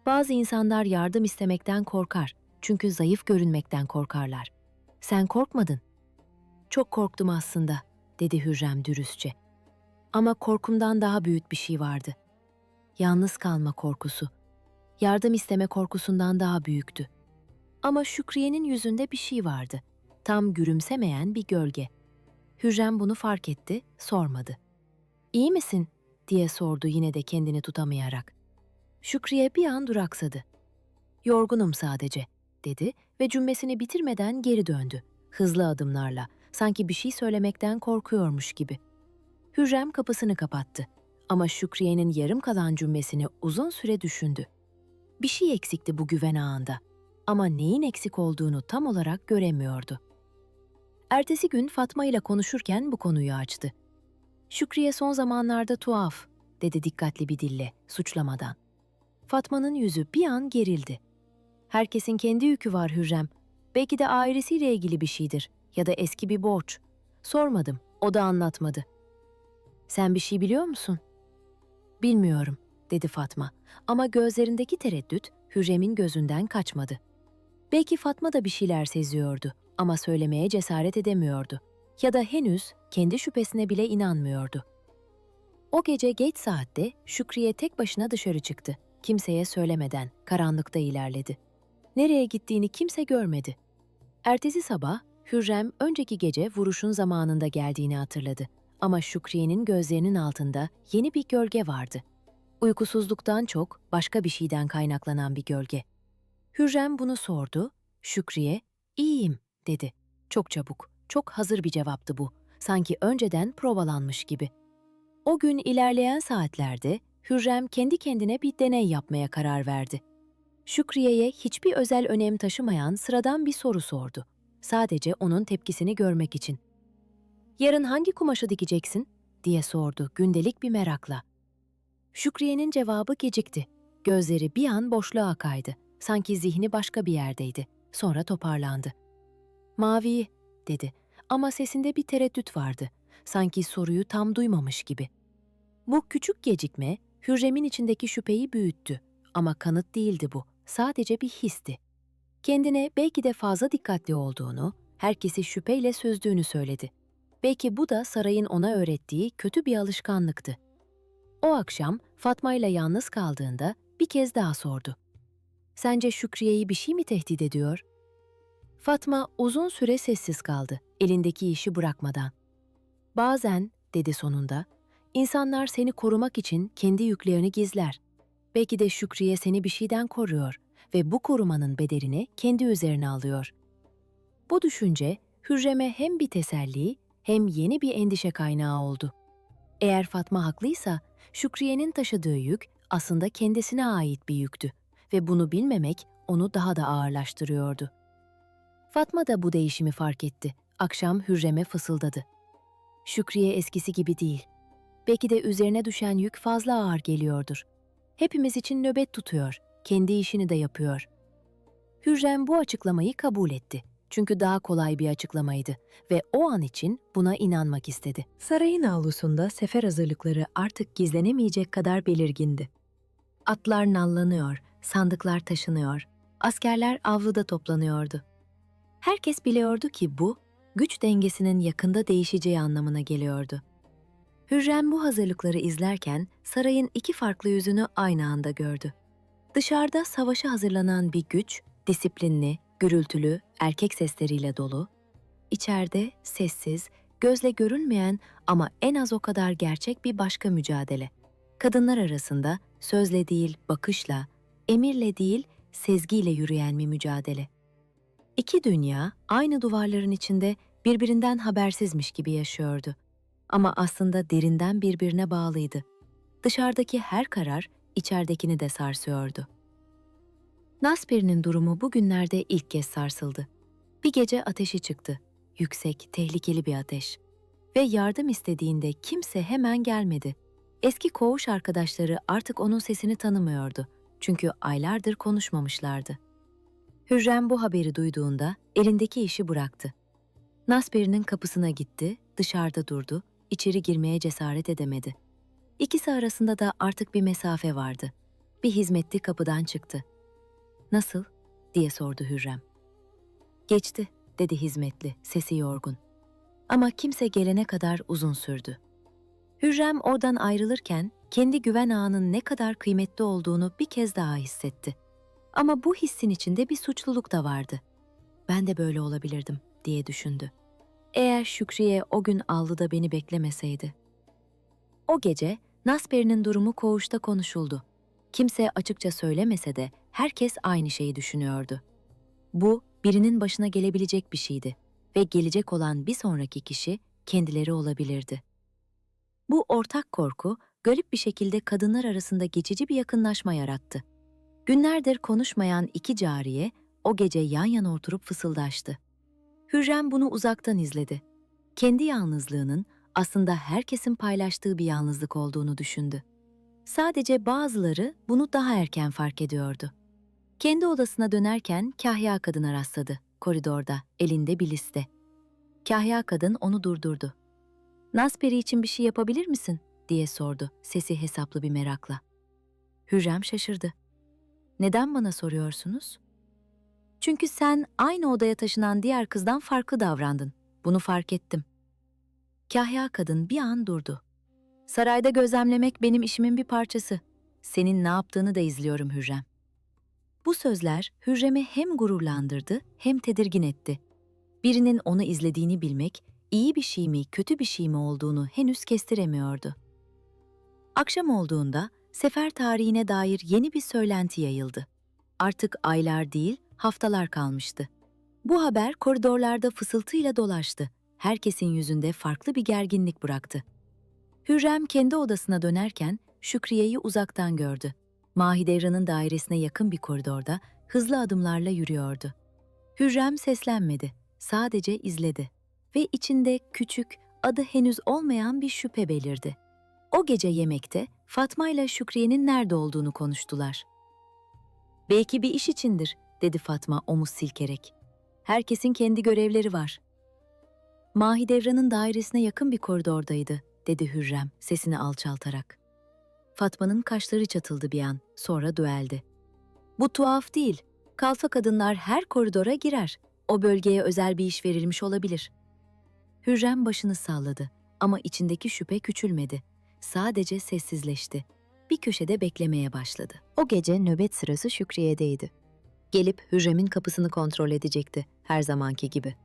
Bazı insanlar yardım istemekten korkar. Çünkü zayıf görünmekten korkarlar. Sen korkmadın." "Çok korktum aslında," dedi Hürrem dürüstçe. "Ama korkumdan daha büyük bir şey vardı. Yalnız kalma korkusu. Yardım isteme korkusundan daha büyüktü. Ama Şükriye'nin yüzünde bir şey vardı. Tam gülümsemeyen bir gölge. Hürrem bunu fark etti, sormadı. "İyi misin?" diye sordu yine de kendini tutamayarak. Şükriye bir an duraksadı. "Yorgunum sadece," dedi ve cümlesini bitirmeden geri döndü. Hızlı adımlarla, sanki bir şey söylemekten korkuyormuş gibi. Hürrem kapısını kapattı. Ama Şükriye'nin yarım kalan cümlesini uzun süre düşündü. Bir şey eksikti bu güven ağında. Ama neyin eksik olduğunu tam olarak göremiyordu. Ertesi gün Fatma ile konuşurken bu konuyu açtı. "Şükriye son zamanlarda tuhaf," dedi dikkatli bir dille, suçlamadan. Fatma'nın yüzü bir an gerildi. "Herkesin kendi yükü var Hürrem. Belki de ailesiyle ilgili bir şeydir ya da eski bir borç. Sormadım, o da anlatmadı." "Sen bir şey biliyor musun?" "Bilmiyorum," dedi Fatma ama gözlerindeki tereddüt Hürrem'in gözünden kaçmadı. Belki Fatma da bir şeyler seziyordu ama söylemeye cesaret edemiyordu. Ya da henüz kendi şüphesine bile inanmıyordu. O gece geç saatte Şükriye tek başına dışarı çıktı. Kimseye söylemeden karanlıkta ilerledi. Nereye gittiğini kimse görmedi. Ertesi sabah Hürrem önceki gece vuruşun zamanında geldiğini hatırladı. Ama Şükriye'nin gözlerinin altında yeni bir gölge vardı. Uykusuzluktan çok başka bir şeyden kaynaklanan bir gölge. Hürrem bunu sordu. Şükriye, "İyiyim," dedi. Çok çabuk, çok hazır bir cevaptı bu. Sanki önceden provalanmış gibi. O gün ilerleyen saatlerde Hürrem kendi kendine bir deney yapmaya karar verdi. Şükriye'ye hiçbir özel önem taşımayan sıradan bir soru sordu. Sadece onun tepkisini görmek için. "Yarın hangi kumaşı dikeceksin?" diye sordu gündelik bir merakla. Şükriye'nin cevabı gecikti. Gözleri bir an boşluğa kaydı. Sanki zihni başka bir yerdeydi. Sonra toparlandı. "Maviyi," dedi ama sesinde bir tereddüt vardı. Sanki soruyu tam duymamış gibi. Bu küçük gecikme Hürrem'in içindeki şüpheyi büyüttü. Ama kanıt değildi bu, sadece bir histi. Kendine belki de fazla dikkatli olduğunu, herkesi şüpheyle süzdüğünü söyledi. Belki bu da sarayın ona öğrettiği kötü bir alışkanlıktı. O akşam Fatma ile yalnız kaldığında bir kez daha sordu. "Sence Şükriye'yi bir şey mi tehdit ediyor?" Fatma uzun süre sessiz kaldı, elindeki işi bırakmadan. "Bazen," dedi sonunda, "insanlar seni korumak için kendi yüklerini gizler. Belki de Şükriye seni bir şeyden koruyor ve bu korumanın bedelini kendi üzerine alıyor." Bu düşünce Hürrem'e hem bir teselli hem yeni bir endişe kaynağı oldu. Eğer Fatma haklıysa, Şükriye'nin taşıdığı yük aslında kendisine ait bir yüktü ve bunu bilmemek onu daha da ağırlaştırıyordu. Fatma da bu değişimi fark etti. Akşam Hürrem'e fısıldadı. "Şükriye eskisi gibi değil. Belki de üzerine düşen yük fazla ağır geliyordur. Hepimiz için nöbet tutuyor, kendi işini de yapıyor." Hürrem bu açıklamayı kabul etti. Çünkü daha kolay bir açıklamaydı ve o an için buna inanmak istedi. Sarayın avlusunda sefer hazırlıkları artık gizlenemeyecek kadar belirgindi. Atlar nallanıyor, sandıklar taşınıyor, askerler avluda toplanıyordu. Herkes biliyordu ki bu, güç dengesinin yakında değişeceği anlamına geliyordu. Hürrem bu hazırlıkları izlerken sarayın iki farklı yüzünü aynı anda gördü. Dışarıda savaşa hazırlanan bir güç, disiplinli, gürültülü, erkek sesleriyle dolu. İçeride sessiz, gözle görünmeyen ama en az o kadar gerçek bir başka mücadele. Kadınlar arasında sözle değil bakışla, emirle değil sezgiyle yürüyen bir mücadele. İki dünya aynı duvarların içinde birbirinden habersizmiş gibi yaşıyordu. Ama aslında derinden birbirine bağlıydı. Dışarıdaki her karar içeridekini de sarsıyordu. Nasperi'nin durumu bugünlerde ilk kez sarsıldı. Bir gece ateşi çıktı. Yüksek, tehlikeli bir ateş. Ve yardım istediğinde kimse hemen gelmedi. Eski koğuş arkadaşları artık onun sesini tanımıyordu. Çünkü aylardır konuşmamışlardı. Hürrem bu haberi duyduğunda elindeki işi bıraktı. Nasperi'nin kapısına gitti, dışarıda durdu, içeri girmeye cesaret edemedi. İkisi arasında da artık bir mesafe vardı. Bir hizmetli kapıdan çıktı. "Nasıl?" diye sordu Hürrem. "Geçti," dedi hizmetli, sesi yorgun. Ama kimse gelene kadar uzun sürdü. Hürrem oradan ayrılırken kendi güven ağının ne kadar kıymetli olduğunu bir kez daha hissetti. Ama bu hissin içinde bir suçluluk da vardı. "Ben de böyle olabilirdim," diye düşündü. "Eğer Şükriye o gün avluda beni beklemeseydi." O gece Nasperi'nin durumu koğuşta konuşuldu. Kimse açıkça söylemese de herkes aynı şeyi düşünüyordu. Bu, birinin başına gelebilecek bir şeydi ve gelecek olan bir sonraki kişi kendileri olabilirdi. Bu ortak korku, garip bir şekilde kadınlar arasında geçici bir yakınlaşma yarattı. Günlerdir konuşmayan iki cariye o gece yan yana oturup fısıldaştı. Hürrem bunu uzaktan izledi. Kendi yalnızlığının aslında herkesin paylaştığı bir yalnızlık olduğunu düşündü. Sadece bazıları bunu daha erken fark ediyordu. Kendi odasına dönerken Kahya kadına rastladı, koridorda, elinde bir liste. Kahya kadın onu durdurdu. "Nasperi için bir şey yapabilir misin?" diye sordu, sesi hesaplı bir merakla. Hürrem şaşırdı. "Neden bana soruyorsunuz?" "Çünkü sen aynı odaya taşınan diğer kızdan farklı davrandın. Bunu fark ettim." Kahya kadın bir an durdu. "Sarayda gözlemlemek benim işimin bir parçası. Senin ne yaptığını da izliyorum Hürrem." Bu sözler Hürrem'i hem gururlandırdı hem tedirgin etti. Birinin onu izlediğini bilmek, iyi bir şey mi, kötü bir şey mi olduğunu henüz kestiremiyordu. Akşam olduğunda sefer tarihine dair yeni bir söylenti yayıldı. Artık aylar değil, haftalar kalmıştı. Bu haber koridorlarda fısıltıyla dolaştı. Herkesin yüzünde farklı bir gerginlik bıraktı. Hürrem kendi odasına dönerken Şükriye'yi uzaktan gördü. Mahidevran'ın dairesine yakın bir koridorda hızlı adımlarla yürüyordu. Hürrem seslenmedi, sadece izledi ve içinde küçük, adı henüz olmayan bir şüphe belirdi. O gece yemekte Fatma ile Şükriye'nin nerede olduğunu konuştular. "Belki bir iş içindir," dedi Fatma omuz silkerek. "Herkesin kendi görevleri var." "Mahidevran'ın dairesine yakın bir koridordaydı," dedi Hürrem sesini alçaltarak. Fatma'nın kaşları çatıldı bir an, sonra düeldi. Bu tuhaf değil. Kalfa kadınlar her koridora girer. O bölgeye özel bir iş verilmiş olabilir. Hürrem başını salladı ama içindeki şüphe küçülmedi. Sadece sessizleşti. Bir köşede beklemeye başladı. O gece nöbet sırası Şükriye'deydi. Gelip Hürrem'in kapısını kontrol edecekti, her zamanki gibi.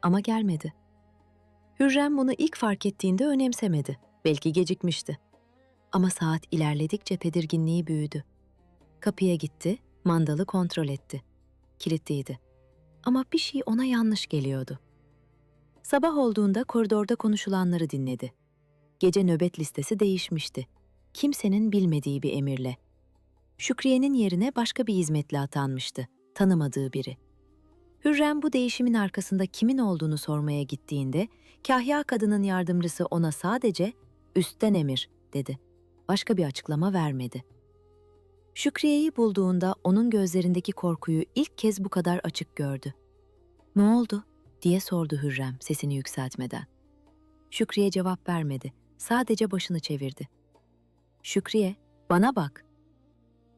Ama gelmedi. Hürrem bunu ilk fark ettiğinde önemsemedi. Belki gecikmişti. Ama saat ilerledikçe tedirginliği büyüdü. Kapıya gitti, mandalı kontrol etti. Kilitliydi. Ama bir şey ona yanlış geliyordu. Sabah olduğunda koridorda konuşulanları dinledi. Gece nöbet listesi değişmişti. Kimsenin bilmediği bir emirle. Şükriye'nin yerine başka bir hizmetli atanmıştı, tanımadığı biri. Hürrem bu değişimin arkasında kimin olduğunu sormaya gittiğinde, kahya kadının yardımcısı ona sadece "üstten emir" dedi. Başka bir açıklama vermedi. Şükriye'yi bulduğunda onun gözlerindeki korkuyu ilk kez bu kadar açık gördü. "Ne oldu?" diye sordu Hürrem sesini yükseltmeden. Şükriye cevap vermedi, sadece başını çevirdi. "Şükriye, bana bak."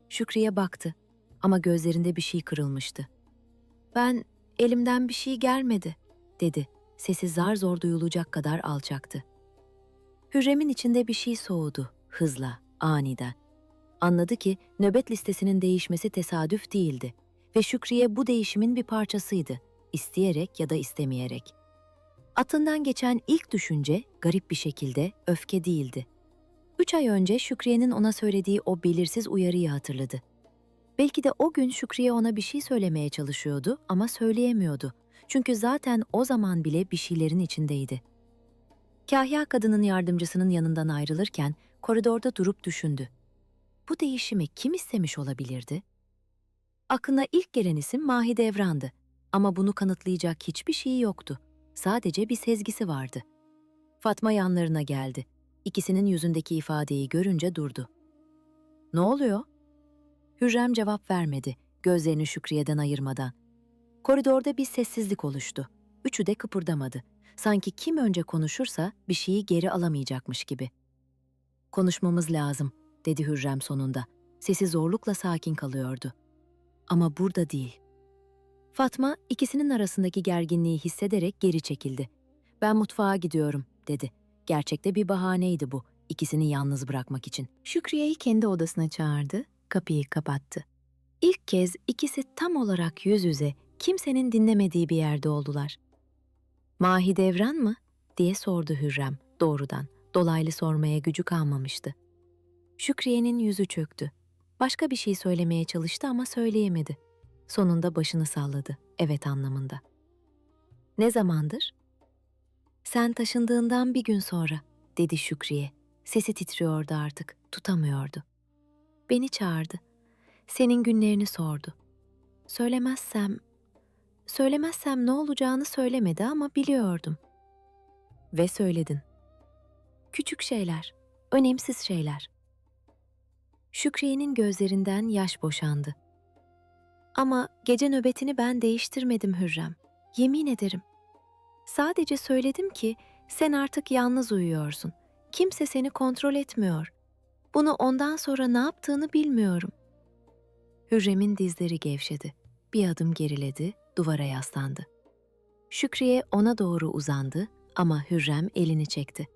Şükriye baktı ama gözlerinde bir şey kırılmıştı. Elimden bir şey gelmedi," dedi. Sesi zar zor duyulacak kadar alçaktı. Hürrem'in içinde bir şey soğudu, hızla, aniden. Anladı ki nöbet listesinin değişmesi tesadüf değildi ve Şükriye bu değişimin bir parçasıydı, isteyerek ya da istemeyerek. Aklından geçen ilk düşünce garip bir şekilde öfke değildi. 3 ay önce Şükriye'nin ona söylediği o belirsiz uyarıyı hatırladı. Belki de o gün Şükriye ona bir şey söylemeye çalışıyordu ama söyleyemiyordu. Çünkü zaten o zaman bile bir şeylerin içindeydi. Kahya kadının yardımcısının yanından ayrılırken koridorda durup düşündü. Bu değişimi kim istemiş olabilirdi? Aklına ilk gelen isim Mahidevran'dı. Ama bunu kanıtlayacak hiçbir şeyi yoktu. Sadece bir sezgisi vardı. Fatma yanlarına geldi. İkisinin yüzündeki ifadeyi görünce durdu. "Ne oluyor?" Hürrem cevap vermedi, gözlerini Şükriye'den ayırmadan. Koridorda bir sessizlik oluştu. Üçü de kıpırdamadı. Sanki kim önce konuşursa bir şeyi geri alamayacakmış gibi. "Konuşmamız lazım," dedi Hürrem sonunda. Sesi zorlukla sakin kalıyordu. "Ama burada değil." Fatma, ikisinin arasındaki gerginliği hissederek geri çekildi. "Ben mutfağa gidiyorum," dedi. Gerçekte bir bahaneydi bu, ikisini yalnız bırakmak için. Şükriye'yi kendi odasına çağırdı, kapıyı kapattı. İlk kez ikisi tam olarak yüz yüze, kimsenin dinlemediği bir yerde oldular. "Mahidevran mı?" diye sordu Hürrem doğrudan. Dolaylı sormaya gücü kalmamıştı. Şükriye'nin yüzü çöktü. Başka bir şey söylemeye çalıştı ama söyleyemedi. Sonunda başını salladı, evet anlamında. "Ne zamandır?" "Sen taşındığından bir gün sonra," dedi Şükriye. Sesi titriyordu artık, tutamıyordu. "Beni çağırdı. Senin günlerini sordu. Söylemezsem ne olacağını söylemedi ama biliyordum." "Ve söyledin." "Küçük şeyler, önemsiz şeyler." Şükriye'nin gözlerinden yaş boşandı. "Ama gece nöbetini ben değiştirmedim Hürrem. Yemin ederim. Sadece söyledim ki sen artık yalnız uyuyorsun. Kimse seni kontrol etmiyor. Bunu ondan sonra ne yaptığını bilmiyorum." Hürrem'in dizleri gevşedi. Bir adım geriledi, duvara yaslandı. Şükriye ona doğru uzandı ama Hürrem elini çekti.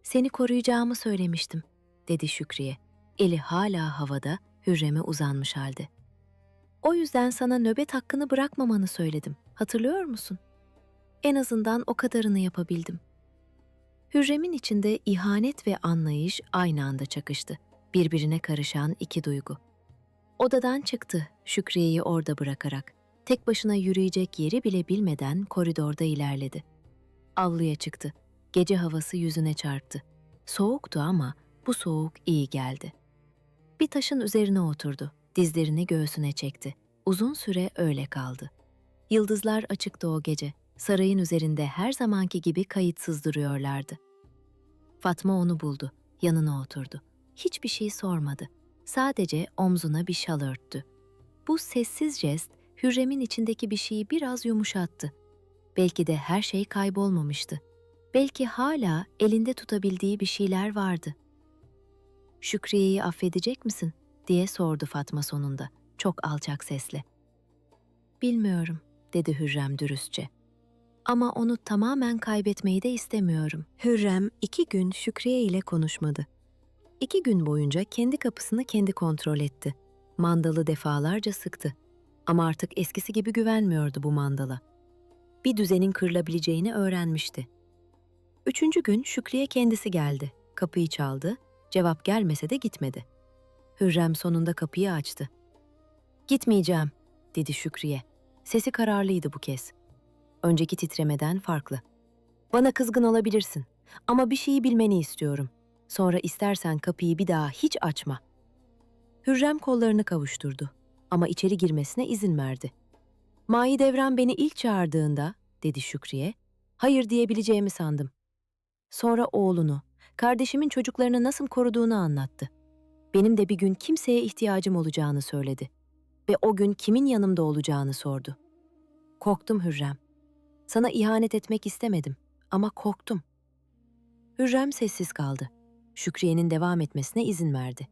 "Seni koruyacağımı söylemiştim," dedi Şükriye. Eli hala havada, Hürrem'e uzanmış halde. "O yüzden sana nöbet hakkını bırakmamanı söyledim. Hatırlıyor musun? En azından o kadarını yapabildim." Hürrem'in içinde ihanet ve anlayış aynı anda çakıştı. Birbirine karışan iki duygu. Odadan çıktı, Şükriye'yi orada bırakarak. Tek başına yürüyecek yeri bile bilmeden koridorda ilerledi. Avluya çıktı. Gece havası yüzüne çarptı. Soğuktu ama bu soğuk iyi geldi. Bir taşın üzerine oturdu. Dizlerini göğsüne çekti. Uzun süre öyle kaldı. Yıldızlar açıktı o gece. Sarayın üzerinde her zamanki gibi kayıtsız duruyorlardı. Fatma onu buldu. Yanına oturdu. Hiçbir şey sormadı. Sadece omzuna bir şal örttü. Bu sessiz jest Hürrem'in içindeki bir şeyi biraz yumuşattı. Belki de her şey kaybolmamıştı. Belki hala elinde tutabildiği bir şeyler vardı. "Şükriye'yi affedecek misin?" diye sordu Fatma sonunda, çok alçak sesle. "Bilmiyorum," dedi Hürrem dürüstçe. "Ama onu tamamen kaybetmeyi de istemiyorum." Hürrem 2 gün Şükriye ile konuşmadı. 2 gün boyunca kendi kapısını kendi kontrol etti. Mandalı defalarca sıktı. Ama artık eskisi gibi güvenmiyordu bu mandala. Bir düzenin kırılabileceğini öğrenmişti. 3. gün Şükriye kendisi geldi. Kapıyı çaldı. Cevap gelmese de gitmedi. Hürrem sonunda kapıyı açtı. "Gitmeyeceğim," dedi Şükriye. Sesi kararlıydı bu kez. Önceki titremeden farklı. "Bana kızgın olabilirsin ama bir şeyi bilmeni istiyorum. Sonra istersen kapıyı bir daha hiç açma." Hürrem kollarını kavuşturdu ama içeri girmesine izin verdi. "Mahidevran beni ilk çağırdığında," dedi Şükriye, "hayır diyebileceğimi sandım. Sonra oğlunu, kardeşimin çocuklarını nasıl koruduğunu anlattı. Benim de bir gün kimseye ihtiyacım olacağını söyledi ve o gün kimin yanımda olacağını sordu. Korktum Hürrem. Sana ihanet etmek istemedim ama korktum." Hürrem sessiz kaldı. Şükriye'nin devam etmesine izin verdi.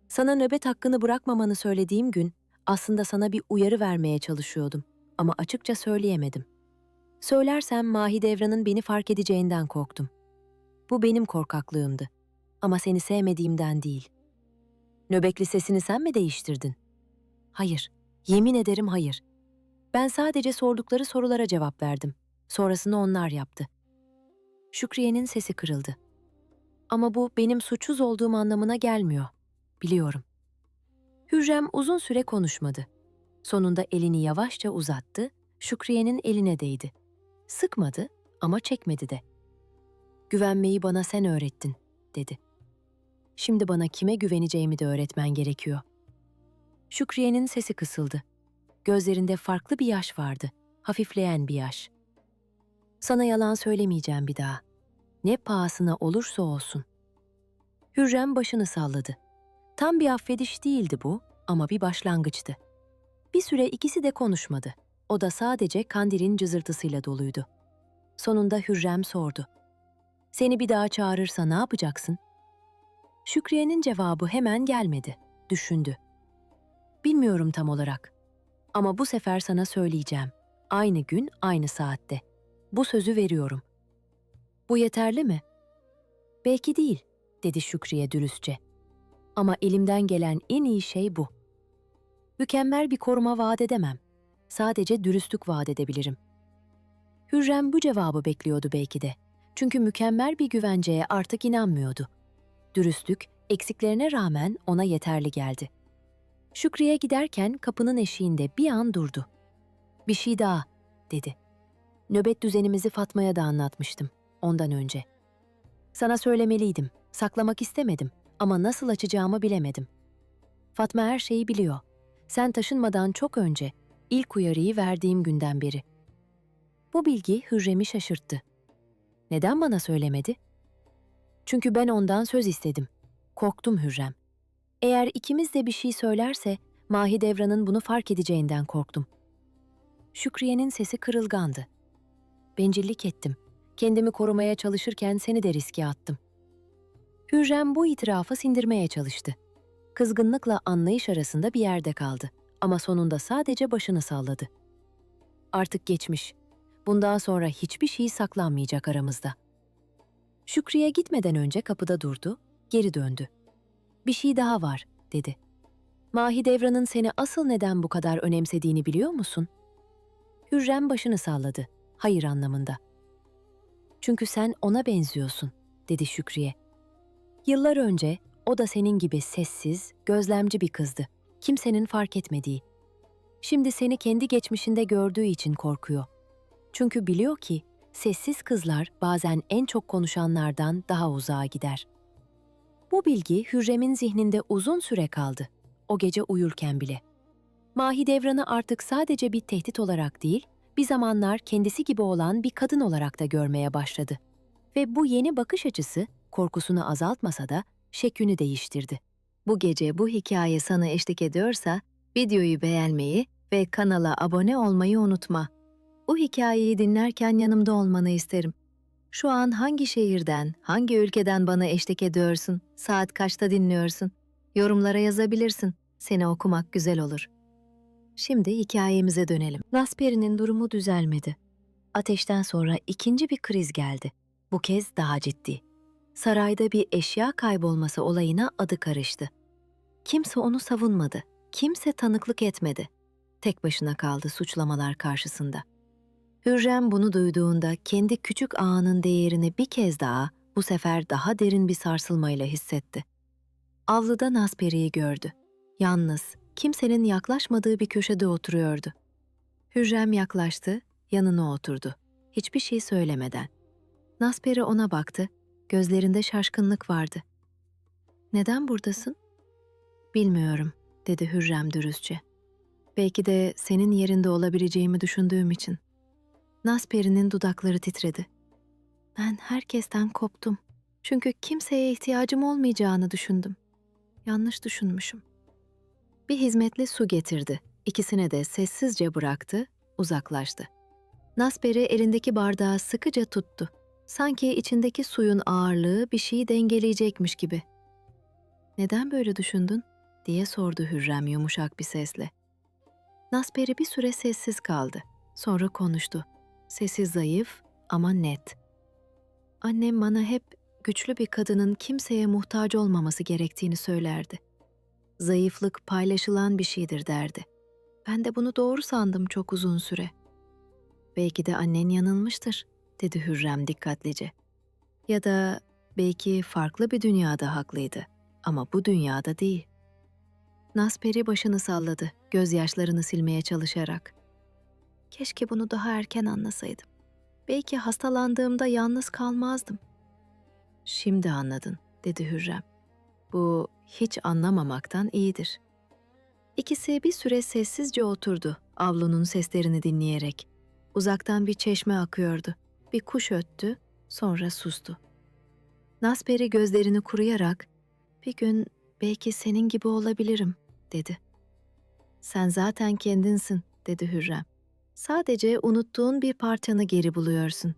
"Sana nöbet hakkını bırakmamanı söylediğim gün aslında sana bir uyarı vermeye çalışıyordum ama açıkça söyleyemedim. Söylersem Mahidevran'ın beni fark edeceğinden korktum. Bu benim korkaklığımdı ama seni sevmediğimden değil." "Nöbetli sesini sen mi değiştirdin?" "Hayır, yemin ederim hayır. Ben sadece sordukları sorulara cevap verdim. Sonrasını onlar yaptı." Şükriye'nin sesi kırıldı. "Ama bu benim suçsuz olduğum anlamına gelmiyor. Biliyorum." Hürrem uzun süre konuşmadı. Sonunda elini yavaşça uzattı, Şükriye'nin eline değdi. Sıkmadı ama çekmedi de. "Güvenmeyi bana sen öğrettin," dedi. "Şimdi bana kime güveneceğimi de öğretmen gerekiyor." Şükriye'nin sesi kısıldı. Gözlerinde farklı bir yaş vardı, hafifleyen bir yaş. "Sana yalan söylemeyeceğim bir daha. Ne pahasına olursa olsun." Hürrem başını salladı. Tam bir affediş değildi bu ama bir başlangıçtı. Bir süre ikisi de konuşmadı. O da sadece kandilin cızırtısıyla doluydu. Sonunda Hürrem sordu. "Seni bir daha çağırırsa ne yapacaksın?" Şükriye'nin cevabı hemen gelmedi. Düşündü. "Bilmiyorum tam olarak. Ama bu sefer sana söyleyeceğim. Aynı gün, aynı saatte. Bu sözü veriyorum." "Bu yeterli mi?" "Belki değil," dedi Şükriye dürüstçe. "Ama elimden gelen en iyi şey bu. Mükemmel bir koruma vaat edemem. Sadece dürüstlük vaat edebilirim." Hürrem bu cevabı bekliyordu belki de. Çünkü mükemmel bir güvenceye artık inanmıyordu. Dürüstlük, eksiklerine rağmen ona yeterli geldi. Şükriye giderken kapının eşiğinde bir an durdu. "Bir şey daha," dedi. "Nöbet düzenimizi Fatma'ya da anlatmıştım, ondan önce. Sana söylemeliydim, saklamak istemedim ama nasıl açacağımı bilemedim. Fatma her şeyi biliyor. Sen taşınmadan çok önce, ilk uyarıyı verdiğim günden beri." Bu bilgi Hürrem'i şaşırttı. "Neden bana söylemedi?" "Çünkü ben ondan söz istedim. Korktum Hürrem. Eğer ikimiz de bir şey söylerse, Mahidevran'ın bunu fark edeceğinden korktum." Şükriye'nin sesi kırılgandı. "Bencillik ettim. Kendimi korumaya çalışırken seni de riske attım." Hürrem bu itirafı sindirmeye çalıştı. Kızgınlıkla anlayış arasında bir yerde kaldı. Ama sonunda sadece başını salladı. "Artık geçmiş. Bundan sonra hiçbir şey saklanmayacak aramızda." Şükriye gitmeden önce kapıda durdu, geri döndü. "Bir şey daha var," dedi. "Mahidevran'ın seni asıl neden bu kadar önemsediğini biliyor musun?" Hürrem başını salladı, hayır anlamında. "Çünkü sen ona benziyorsun," dedi Şükriye. "Yıllar önce o da senin gibi sessiz, gözlemci bir kızdı. Kimsenin fark etmediği. Şimdi seni kendi geçmişinde gördüğü için korkuyor. Çünkü biliyor ki sessiz kızlar bazen en çok konuşanlardan daha uzağa gider." Bu bilgi Hürrem'in zihninde uzun süre kaldı. O gece uyurken bile. Mahidevran'ı artık sadece bir tehdit olarak değil, bir zamanlar kendisi gibi olan bir kadın olarak da görmeye başladı. Ve bu yeni bakış açısı korkusunu azaltmasa da şeklini değiştirdi. Bu gece bu hikaye sana eşlik ediyorsa videoyu beğenmeyi ve kanala abone olmayı unutma. Bu hikayeyi dinlerken yanımda olmanı isterim. Şu an hangi şehirden, hangi ülkeden bana eşlik ediyorsun? Saat kaçta dinliyorsun? Yorumlara yazabilirsin. Seni okumak güzel olur. Şimdi hikayemize dönelim. Nasperi'nin durumu düzelmedi. Ateşten sonra ikinci bir kriz geldi. Bu kez daha ciddi. Sarayda bir eşya kaybolması olayına adı karıştı. Kimse onu savunmadı. Kimse tanıklık etmedi. Tek başına kaldı suçlamalar karşısında. Hürrem bunu duyduğunda kendi küçük ağanın değerini bir kez daha, bu sefer daha derin bir sarsılmayla hissetti. Avluda Nasperi'yi gördü. Yalnız, kimsenin yaklaşmadığı bir köşede oturuyordu. Hürrem yaklaştı, yanına oturdu. Hiçbir şey söylemeden. Nasperi ona baktı, gözlerinde şaşkınlık vardı. "Neden buradasın?" "Bilmiyorum," dedi Hürrem dürüstçe. "Belki de senin yerinde olabileceğimi düşündüğüm için." Nasperi'nin dudakları titredi. "Ben herkesten koptum. Çünkü kimseye ihtiyacım olmayacağını düşündüm. Yanlış düşünmüşüm." Bir hizmetli su getirdi. İkisine de sessizce bıraktı, uzaklaştı. Nasperi elindeki bardağı sıkıca tuttu. Sanki içindeki suyun ağırlığı bir şeyi dengeleyecekmiş gibi. "Neden böyle düşündün?" diye sordu Hürrem yumuşak bir sesle. Nasperi bir süre sessiz kaldı. Sonra konuştu. Sesi zayıf ama net. "Annem bana hep güçlü bir kadının kimseye muhtaç olmaması gerektiğini söylerdi. Zayıflık paylaşılan bir şeydir derdi. Ben de bunu doğru sandım çok uzun süre." "Belki de annen yanılmıştır," dedi Hürrem dikkatlice. "Ya da belki farklı bir dünyada haklıydı ama bu dünyada değil." Nasperi başını salladı, gözyaşlarını silmeye çalışarak. "Keşke bunu daha erken anlasaydım. Belki hastalandığımda yalnız kalmazdım." "Şimdi anladın," dedi Hürrem. "Bu hiç anlamamaktan iyidir." İkisi bir süre sessizce oturdu, avlunun seslerini dinleyerek. Uzaktan bir çeşme akıyordu. Bir kuş öttü, sonra sustu. Nasperi gözlerini kuruyarak, "Bir gün belki senin gibi olabilirim," dedi. "Sen zaten kendinsin," dedi Hürrem. "Sadece unuttuğun bir parçanı geri buluyorsun."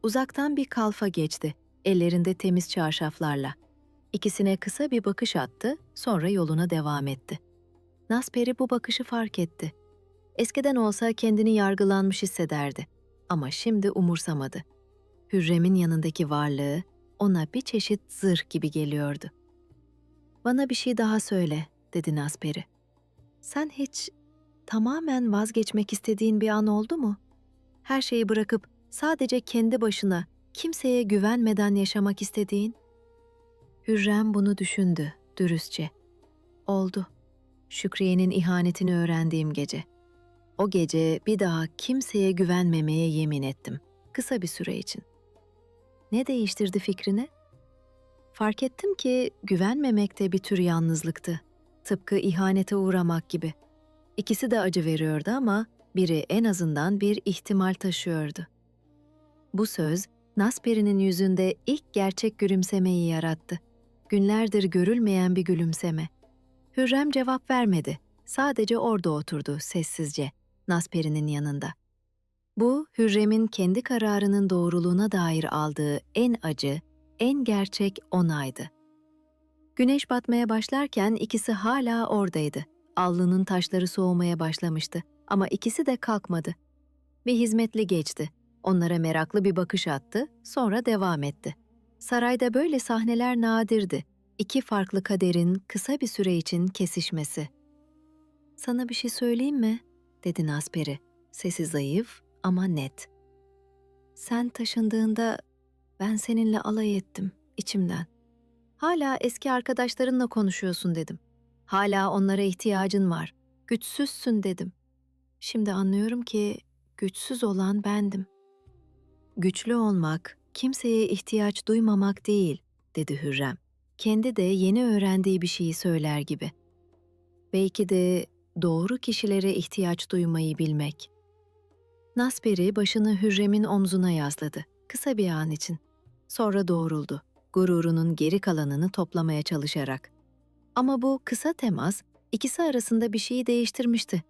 Uzaktan bir kalfa geçti, ellerinde temiz çarşaflarla. İkisine kısa bir bakış attı, sonra yoluna devam etti. Nasperi bu bakışı fark etti. Eskiden olsa kendini yargılanmış hissederdi. Ama şimdi umursamadı. Hürrem'in yanındaki varlığı ona bir çeşit zırh gibi geliyordu. "Bana bir şey daha söyle," dedi Nasperi. "Sen hiç tamamen vazgeçmek istediğin bir an oldu mu? Her şeyi bırakıp sadece kendi başına, kimseye güvenmeden yaşamak istediğin?" Hürrem bunu düşündü dürüstçe. "Oldu. Şükriye'nin ihanetini öğrendiğim gece. O gece bir daha kimseye güvenmemeye yemin ettim. Kısa bir süre için." "Ne değiştirdi fikrini?" "Fark ettim ki güvenmemek de bir tür yalnızlıktı. Tıpkı ihanete uğramak gibi. İkisi de acı veriyordu ama biri en azından bir ihtimal taşıyordu." Bu söz, Nasperi'nin yüzünde ilk gerçek gülümsemeyi yarattı. Günlerdir görülmeyen bir gülümseme. Hürrem cevap vermedi. Sadece orada oturdu sessizce, Nasperi'nin yanında. Bu, Hürrem'in kendi kararının doğruluğuna dair aldığı en acı, en gerçek onaydı. Güneş batmaya başlarken ikisi hala oradaydı. Avlunun taşları soğumaya başlamıştı ama ikisi de kalkmadı. Bir hizmetli geçti. Onlara meraklı bir bakış attı, sonra devam etti. Sarayda böyle sahneler nadirdi. İki farklı kaderin kısa bir süre için kesişmesi. "Sana bir şey söyleyeyim mi?" dedi Nasperi. Sesi zayıf ama net. "Sen taşındığında ben seninle alay ettim içimden. Hala eski arkadaşlarınla konuşuyorsun dedim. Hala onlara ihtiyacın var. Güçsüzsün dedim. Şimdi anlıyorum ki güçsüz olan bendim." "Güçlü olmak, kimseye ihtiyaç duymamak değil," dedi Hürrem. Kendi de yeni öğrendiği bir şeyi söyler gibi. "Belki de doğru kişilere ihtiyaç duymayı bilmek." Nasperi başını Hürrem'in omzuna yasladı, kısa bir an için. Sonra doğruldu, gururunun geri kalanını toplamaya çalışarak. Ama bu kısa temas, ikisi arasında bir şeyi değiştirmişti.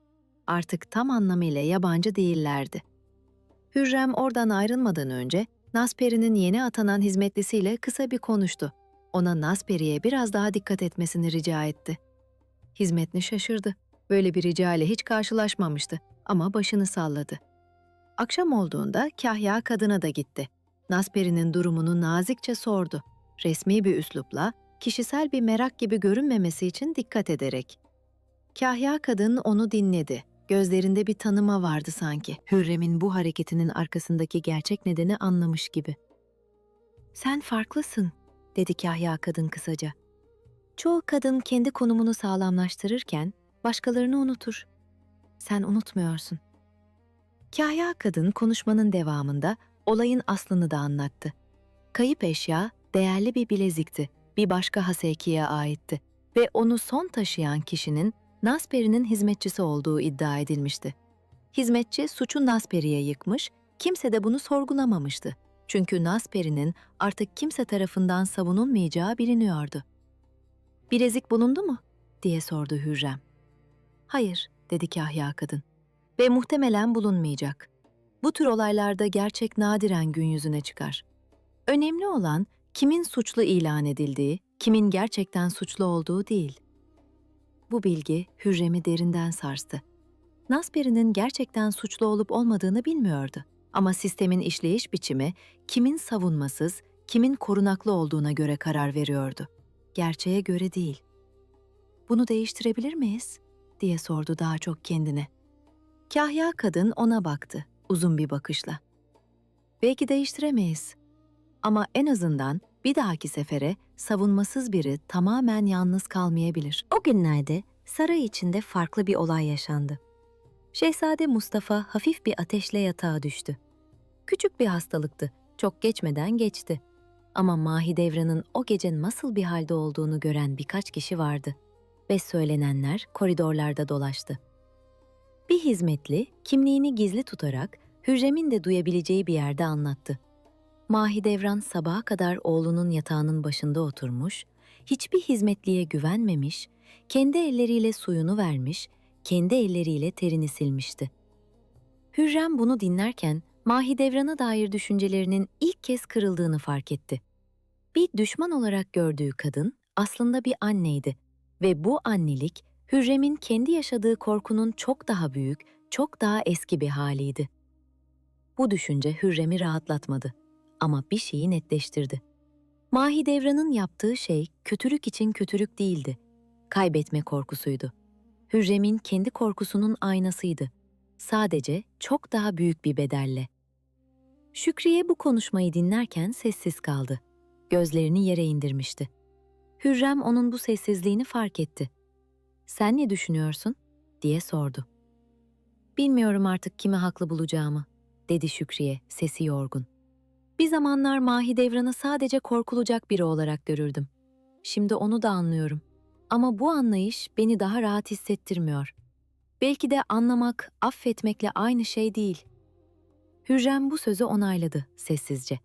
Artık tam anlamıyla yabancı değillerdi. Hürrem oradan ayrılmadan önce Nasperi'nin yeni atanan hizmetlisiyle kısa bir konuştu. Ona Nasperi'ye biraz daha dikkat etmesini rica etti. Hizmetli şaşırdı. Böyle bir rica ile hiç karşılaşmamıştı ama başını salladı. Akşam olduğunda Kahya kadına da gitti. Nasperi'nin durumunu nazikçe sordu. Resmi bir üslupla, kişisel bir merak gibi görünmemesi için dikkat ederek. Kahya kadın onu dinledi. Gözlerinde bir tanıma vardı sanki. Hürrem'in bu hareketinin arkasındaki gerçek nedeni anlamış gibi. "Sen farklısın," dedi Kahya kadın kısaca. "Çoğu kadın kendi konumunu sağlamlaştırırken başkalarını unutur. Sen unutmuyorsun." Kahya kadın konuşmanın devamında olayın aslını da anlattı. Kayıp eşya değerli bir bilezikti, bir başka Haseki'ye aitti ve onu son taşıyan kişinin Nasperi'nin hizmetçisi olduğu iddia edilmişti. Hizmetçi suçu Nasperi'ye yıkmış, kimse de bunu sorgulamamıştı. Çünkü Nasperi'nin artık kimse tarafından savunulmayacağı biliniyordu. "Bilezik bulundu mu?" diye sordu Hürrem. "Hayır," dedi Kahya kadın. "Ve muhtemelen bulunmayacak. Bu tür olaylarda gerçek nadiren gün yüzüne çıkar. Önemli olan kimin suçlu ilan edildiği, kimin gerçekten suçlu olduğu değil." Bu bilgi Hürrem'i derinden sarstı. Nasperi'nin gerçekten suçlu olup olmadığını bilmiyordu. Ama sistemin işleyiş biçimi kimin savunmasız, kimin korunaklı olduğuna göre karar veriyordu. Gerçeğe göre değil. "Bunu değiştirebilir miyiz?" diye sordu daha çok kendine. Kahya kadın ona baktı, uzun bir bakışla. "Belki değiştiremeyiz. Ama en azından bir dahaki sefere savunmasız biri tamamen yalnız kalmayabilir." O günlerde saray içinde farklı bir olay yaşandı. Şehzade Mustafa hafif bir ateşle yatağa düştü. Küçük bir hastalıktı, çok geçmeden geçti. Ama Mahidevran'ın o gece nasıl bir halde olduğunu gören birkaç kişi vardı ve söylenenler koridorlarda dolaştı. Bir hizmetli kimliğini gizli tutarak Hürrem'in de duyabileceği bir yerde anlattı. Mahidevran sabaha kadar oğlunun yatağının başında oturmuş, hiçbir hizmetliye güvenmemiş, kendi elleriyle suyunu vermiş, kendi elleriyle terini silmişti. Hürrem bunu dinlerken Mahidevran'a dair düşüncelerinin ilk kez kırıldığını fark etti. Bir düşman olarak gördüğü kadın aslında bir anneydi ve bu annelik Hürrem'in kendi yaşadığı korkunun çok daha büyük, çok daha eski bir haliydi. Bu düşünce Hürrem'i rahatlatmadı ama bir şeyi netleştirdi. Mahidevran'ın yaptığı şey kötülük için kötülük değildi. Kaybetme korkusuydu. Hürrem'in kendi korkusunun aynasıydı. Sadece çok daha büyük bir bedelle. Şükriye bu konuşmayı dinlerken sessiz kaldı. Gözlerini yere indirmişti. Hürrem onun bu sessizliğini fark etti. "Sen ne düşünüyorsun?" diye sordu. "Bilmiyorum artık kimi haklı bulacağımı," dedi Şükriye, sesi yorgun. "Bir zamanlar Mahidevran'ı sadece korkulacak biri olarak görürdüm. Şimdi onu da anlıyorum. Ama bu anlayış beni daha rahat hissettirmiyor. Belki de anlamak, affetmekle aynı şey değil." Hürrem bu sözü onayladı sessizce.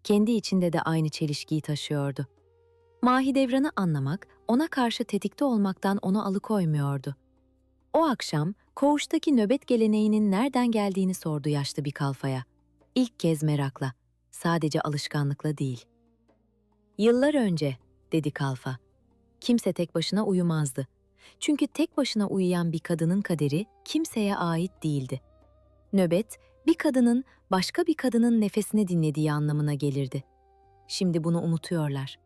Kendi içinde de aynı çelişkiyi taşıyordu. Mahidevran'ı anlamak, ona karşı tetikte olmaktan onu alıkoymuyordu. O akşam koğuştaki nöbet geleneğinin nereden geldiğini sordu yaşlı bir kalfaya. İlk kez merakla, sadece alışkanlıkla değil. "Yıllar önce," dedi kalfa. "Kimse tek başına uyumazdı. Çünkü tek başına uyuyan bir kadının kaderi kimseye ait değildi. Nöbet, bir kadının başka bir kadının nefesini dinlediği anlamına gelirdi. Şimdi bunu unutuyorlar."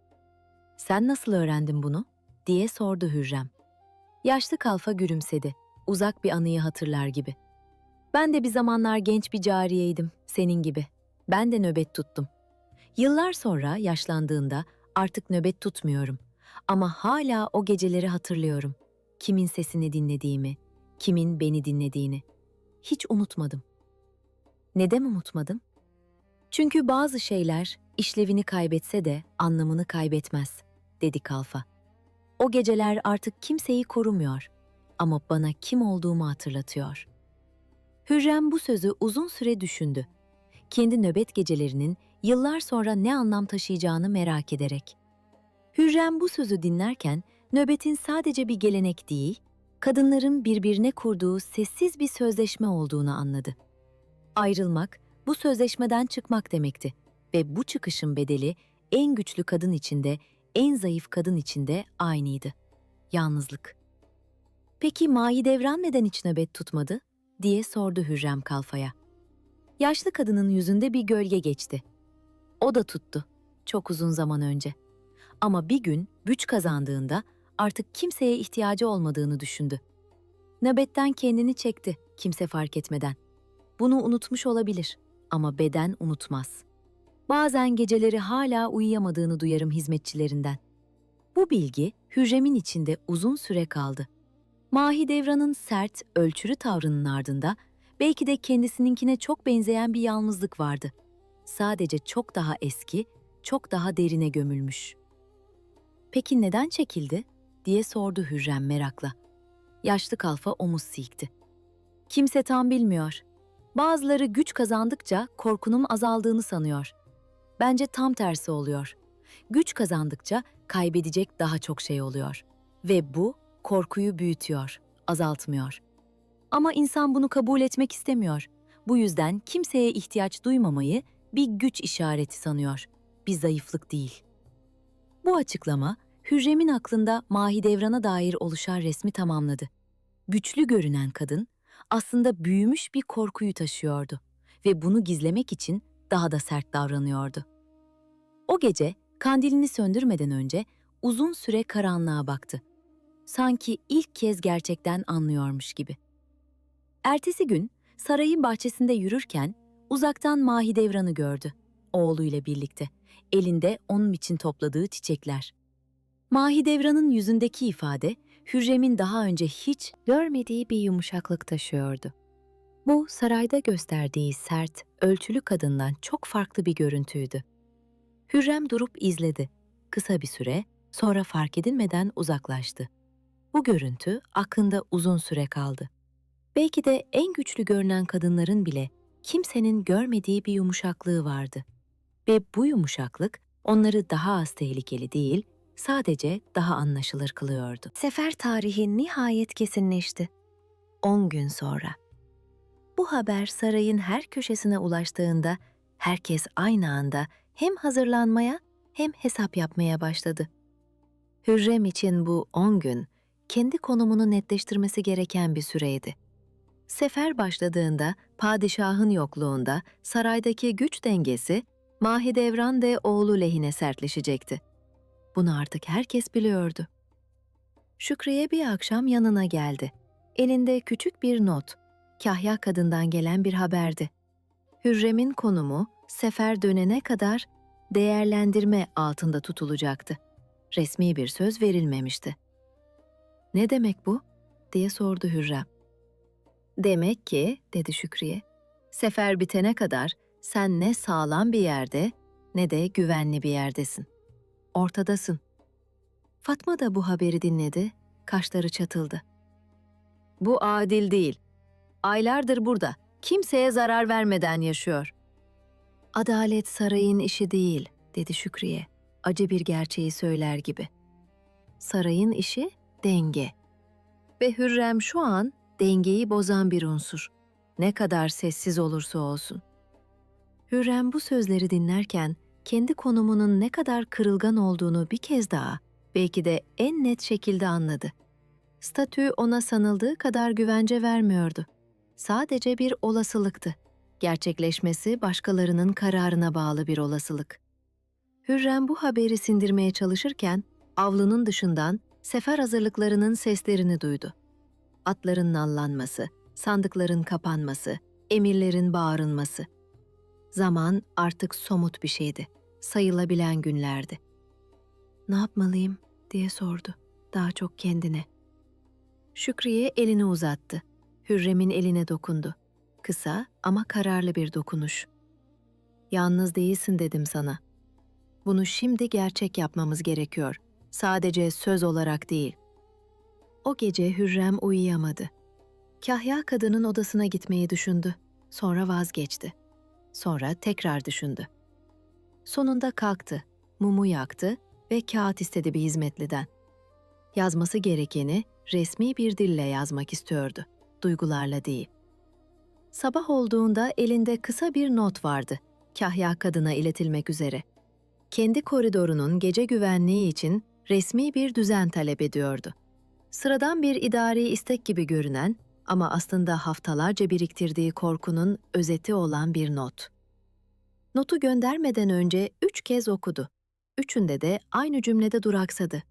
"Sen nasıl öğrendin bunu?" diye sordu Hürrem. Yaşlı kalfa gülümsedi, uzak bir anıyı hatırlar gibi. "Ben de bir zamanlar genç bir cariyeydim, senin gibi. Ben de nöbet tuttum. Yıllar sonra yaşlandığında artık nöbet tutmuyorum. Ama hala o geceleri hatırlıyorum. Kimin sesini dinlediğimi, kimin beni dinlediğini. Hiç unutmadım." "Neden unutmadım?" "Çünkü bazı şeyler işlevini kaybetse de anlamını kaybetmez," dedi kalfa. "O geceler artık kimseyi korumuyor ama bana kim olduğumu hatırlatıyor." Hürrem bu sözü uzun süre düşündü. Kendi nöbet gecelerinin yıllar sonra ne anlam taşıyacağını merak ederek. Hürrem bu sözü dinlerken nöbetin sadece bir gelenek değil, kadınların birbirine kurduğu sessiz bir sözleşme olduğunu anladı. Ayrılmak, bu sözleşmeden çıkmak demekti Ve bu çıkışın bedeli en güçlü kadın içinde, en zayıf kadın içinde aynıydı. Yalnızlık. "Peki Mahidevran neden hiç nöbet tutmadı?" diye sordu Hürrem Kalfa'ya. Yaşlı kadının yüzünde bir gölge geçti. O da tuttu, çok uzun zaman önce. Ama bir gün güç kazandığında artık kimseye ihtiyacı olmadığını düşündü. Nöbetten kendini çekti, kimse fark etmeden. Bunu unutmuş olabilir ama beden unutmaz. Bazen geceleri hala uyuyamadığını duyarım hizmetçilerinden. Bu bilgi Hürrem'in içinde uzun süre kaldı. Mahidevran'ın sert, ölçülü tavrının ardında belki de kendisininkine çok benzeyen bir yalnızlık vardı. Sadece çok daha eski, çok daha derine gömülmüş. "Peki neden çekildi?" diye sordu Hürrem merakla. Yaşlı kalfa omuz silkti. "Kimse tam bilmiyor. Bazıları güç kazandıkça korkunun azaldığını sanıyor. Bence tam tersi oluyor. Güç kazandıkça kaybedecek daha çok şey oluyor. Ve bu korkuyu büyütüyor, azaltmıyor. Ama insan bunu kabul etmek istemiyor. Bu yüzden kimseye ihtiyaç duymamayı bir güç işareti sanıyor, bir zayıflık değil." Bu açıklama Hürrem'in aklında Mahidevran'a dair oluşan resmi tamamladı. Güçlü görünen kadın aslında büyümüş bir korkuyu taşıyordu ve bunu gizlemek için daha da sert davranıyordu. O gece kandilini söndürmeden önce uzun süre karanlığa baktı. Sanki ilk kez gerçekten anlıyormuş gibi. Ertesi gün sarayın bahçesinde yürürken uzaktan Mahidevran'ı gördü. Oğluyla birlikte, elinde onun için topladığı çiçekler. Mahidevran'ın yüzündeki ifade Hürrem'in daha önce hiç görmediği bir yumuşaklık taşıyordu. Bu sarayda gösterdiği sert, ölçülü kadından çok farklı bir görüntüydü. Hürrem durup izledi. Kısa bir süre, sonra fark edilmeden uzaklaştı. Bu görüntü aklında uzun süre kaldı. Belki de en güçlü görünen kadınların bile kimsenin görmediği bir yumuşaklığı vardı. Ve bu yumuşaklık onları daha az tehlikeli değil, sadece daha anlaşılır kılıyordu. Sefer tarihi nihayet kesinleşti. 10 gün sonra. Bu haber sarayın her köşesine ulaştığında herkes aynı anda hem hazırlanmaya hem hesap yapmaya başladı. Hürrem için bu 10 gün kendi konumunu netleştirmesi gereken bir süreydi. Sefer başladığında padişahın yokluğunda saraydaki güç dengesi Mahidevran ve oğlu lehine sertleşecekti. Bunu artık herkes biliyordu. Şükriye bir akşam yanına geldi. Elinde küçük bir not, kahya kadından gelen bir haberdi. Hürrem'in konumu sefer dönene kadar değerlendirme altında tutulacaktı. Resmi bir söz verilmemişti. "Ne demek bu?" diye sordu Hürrem. "Demek ki," dedi Şükriye, "sefer bitene kadar sen ne sağlam bir yerde ne de güvenli bir yerdesin. Ortadasın." Fatma da bu haberi dinledi, kaşları çatıldı. "Bu adil değil. Aylardır burada, kimseye zarar vermeden yaşıyor." "Adalet sarayın işi değil," dedi Şükriye, acı bir gerçeği söyler gibi. "Sarayın işi denge. Ve Hürrem şu an dengeyi bozan bir unsur. Ne kadar sessiz olursa olsun." Hürrem bu sözleri dinlerken kendi konumunun ne kadar kırılgan olduğunu bir kez daha, belki de en net şekilde anladı. Statü ona sanıldığı kadar güvence vermiyordu. Sadece bir olasılıktı. Gerçekleşmesi başkalarının kararına bağlı bir olasılık. Hürrem bu haberi sindirmeye çalışırken avlunun dışından sefer hazırlıklarının seslerini duydu. Atların nallanması, sandıkların kapanması, emirlerin bağırılması. Zaman artık somut bir şeydi, sayılabilen günlerdi. "Ne yapmalıyım?" diye sordu, daha çok kendine. Şükriye elini uzattı. Hürrem'in eline dokundu. Kısa ama kararlı bir dokunuş. "Yalnız değilsin dedim sana. Bunu şimdi gerçek yapmamız gerekiyor. Sadece söz olarak değil." O gece Hürrem uyuyamadı. Kahya kadının odasına gitmeyi düşündü. Sonra vazgeçti. Sonra tekrar düşündü. Sonunda kalktı, mumu yaktı ve kağıt istedi bir hizmetliden. Yazması gerekeni resmi bir dille yazmak istiyordu, duygularla değil. Sabah olduğunda elinde kısa bir not vardı. Kahya kadına iletilmek üzere. Kendi koridorunun gece güvenliği için resmi bir düzen talep ediyordu. Sıradan bir idari istek gibi görünen ama aslında haftalarca biriktirdiği korkunun özeti olan bir not. Notu göndermeden önce 3 kez okudu. Üçünde de aynı cümlede duraksadı.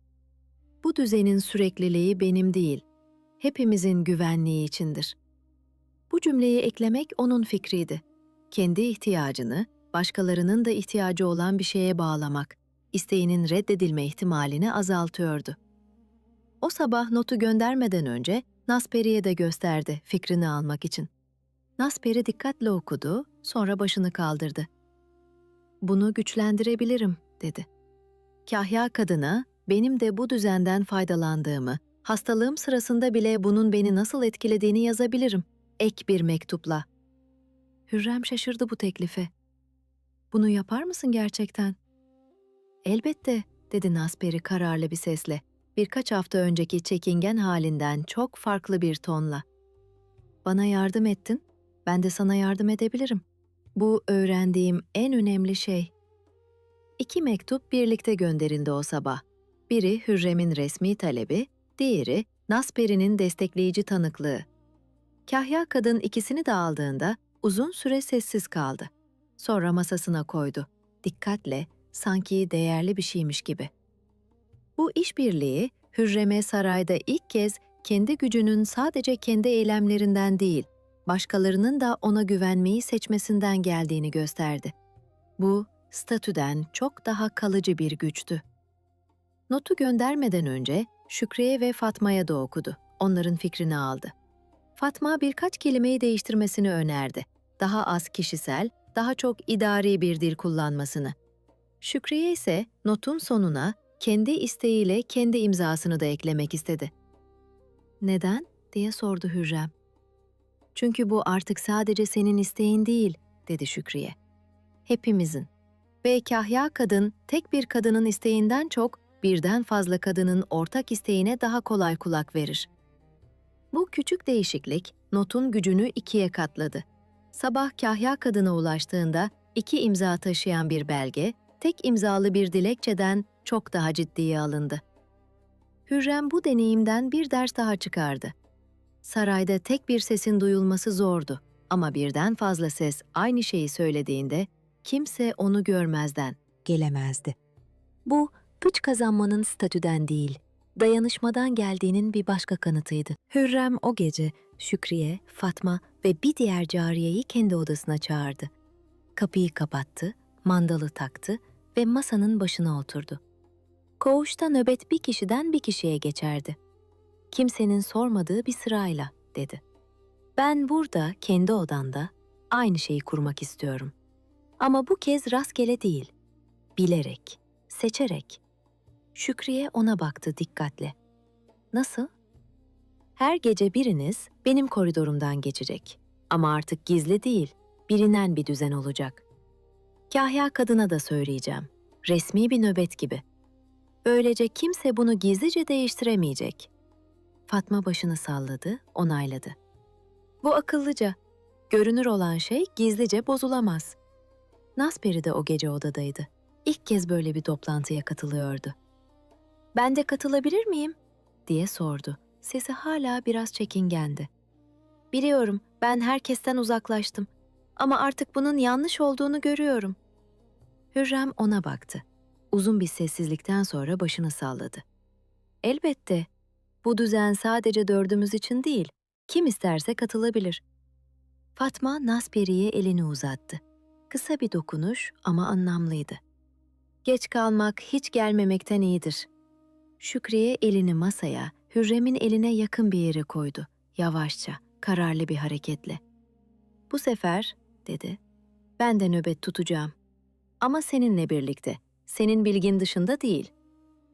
Bu düzenin sürekliliği benim değil, hepimizin güvenliği içindir. Bu cümleyi eklemek onun fikriydi. Kendi ihtiyacını, başkalarının da ihtiyacı olan bir şeye bağlamak, isteğinin reddedilme ihtimalini azaltıyordu. O sabah notu göndermeden önce Nasperi'ye de gösterdi fikrini almak için. Nasperi dikkatle okudu, sonra başını kaldırdı. "Bunu güçlendirebilirim," dedi. Kahya kadına, benim de bu düzenden faydalandığımı, hastalığım sırasında bile bunun beni nasıl etkilediğini yazabilirim. Ek bir mektupla. Hürrem şaşırdı bu teklife. "Bunu yapar mısın gerçekten?" "Elbette," dedi Nasperi kararlı bir sesle. Birkaç hafta önceki çekingen halinden çok farklı bir tonla. "Bana yardım ettin, ben de sana yardım edebilirim. Bu öğrendiğim en önemli şey." 2 mektup birlikte gönderildi o sabah. Biri Hürrem'in resmi talebi, diğeri Nasperi'nin destekleyici tanıklığı. Kahya kadın ikisini de aldığında uzun süre sessiz kaldı. Sonra masasına koydu. Dikkatle, sanki değerli bir şeymiş gibi. Bu işbirliği Hürrem'e sarayda ilk kez kendi gücünün sadece kendi eylemlerinden değil, başkalarının da ona güvenmeyi seçmesinden geldiğini gösterdi. Bu, statüden çok daha kalıcı bir güçtü. Notu göndermeden önce Şükriye ve Fatma'ya da okudu. Onların fikrini aldı. Fatma birkaç kelimeyi değiştirmesini önerdi. Daha az kişisel, daha çok idari bir dil kullanmasını. Şükriye ise notun sonuna kendi isteğiyle kendi imzasını da eklemek istedi. "Neden?" diye sordu Hürrem. "Çünkü bu artık sadece senin isteğin değil," dedi Şükriye. "Hepimizin. Ve kahya kadın tek bir kadının isteğinden çok birden fazla kadının ortak isteğine daha kolay kulak verir." Bu küçük değişiklik notun gücünü 2'ye katladı. Sabah kahya kadına ulaştığında 2 imza taşıyan bir belge, tek imzalı bir dilekçeden çok daha ciddiye alındı. Hürrem bu deneyimden bir ders daha çıkardı. Sarayda tek bir sesin duyulması zordu ama birden fazla ses aynı şeyi söylediğinde kimse onu görmezden gelemezdi. Bu, güç kazanmanın statüden değil, dayanışmadan geldiğinin bir başka kanıtıydı. Hürrem o gece Şükriye, Fatma ve bir diğer cariyeyi kendi odasına çağırdı. Kapıyı kapattı, mandalı taktı ve masanın başına oturdu. Koğuşta nöbet bir kişiden bir kişiye geçerdi. Kimsenin sormadığı bir sırayla, dedi. "Ben burada, kendi odanda, aynı şeyi kurmak istiyorum. Ama bu kez rastgele değil, bilerek, seçerek." Şükriye ona baktı dikkatle. "Nasıl?" "Her gece biriniz benim koridorumdan geçecek. Ama artık gizli değil, bilinen bir düzen olacak. Kahya kadına da söyleyeceğim. Resmi bir nöbet gibi. Böylece kimse bunu gizlice değiştiremeyecek." Fatma başını salladı, onayladı. "Bu akıllıca. Görünür olan şey gizlice bozulamaz." Nasperi de o gece odadaydı. İlk kez böyle bir toplantıya katılıyordu. "Ben de katılabilir miyim?" diye sordu. Sesi hala biraz çekingendi. "Biliyorum, ben herkesten uzaklaştım. Ama artık bunun yanlış olduğunu görüyorum." Hürrem ona baktı. Uzun bir sessizlikten sonra başını salladı. "Elbette. Bu düzen sadece 4'ümüz için değil, kim isterse katılabilir." Fatma Nasperi'ye elini uzattı. Kısa bir dokunuş ama anlamlıydı. "Geç kalmak hiç gelmemekten iyidir." Şükriye elini masaya, Hürrem'in eline yakın bir yere koydu. Yavaşça, kararlı bir hareketle. "Bu sefer," dedi, "ben de nöbet tutacağım. Ama seninle birlikte, senin bilgin dışında değil."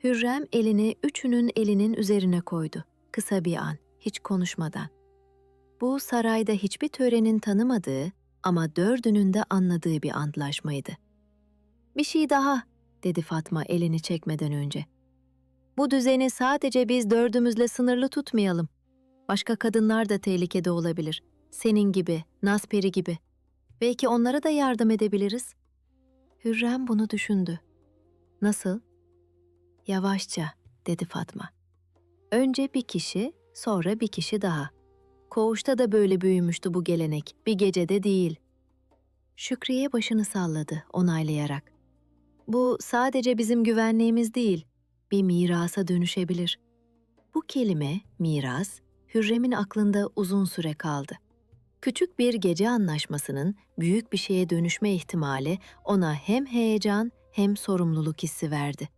Hürrem elini üçünün elinin üzerine koydu. Kısa bir an, hiç konuşmadan. Bu sarayda hiçbir törenin tanımadığı ama 4'ünün de anladığı bir antlaşmaydı. "Bir şey daha," dedi Fatma elini çekmeden önce. "Bu düzeni sadece biz 4'ümüzle sınırlı tutmayalım. Başka kadınlar da tehlikede olabilir. Senin gibi, Nasperi gibi. Belki onlara da yardım edebiliriz." Hürrem bunu düşündü. Nasıl? Yavaşça, dedi Fatma. Önce bir kişi, sonra bir kişi daha. Koğuşta da böyle büyümüştü bu gelenek, bir gecede değil. Şükriye başını salladı, onaylayarak. Bu sadece bizim güvenliğimiz değil, bir mirasa dönüşebilir. Bu kelime, miras, Hürrem'in aklında uzun süre kaldı. Küçük bir gece anlaşmasının büyük bir şeye dönüşme ihtimali ona hem heyecan hem sorumluluk hissi verdi.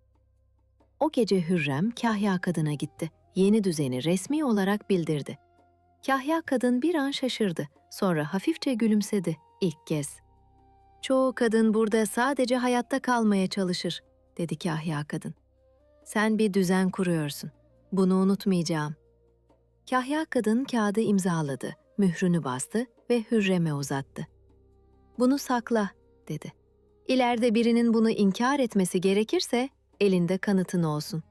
O gece Hürrem Kahya Kadın'a gitti. Yeni düzeni resmi olarak bildirdi. Kahya Kadın bir an şaşırdı. Sonra hafifçe gülümsedi ilk kez. Çoğu kadın burada sadece hayatta kalmaya çalışır, dedi Kahya Kadın. Sen bir düzen kuruyorsun. Bunu unutmayacağım. Kahya Kadın kağıdı imzaladı, mührünü bastı ve Hürrem'e uzattı. Bunu sakla, dedi. İleride birinin bunu inkar etmesi gerekirse elinde kanıtın olsun.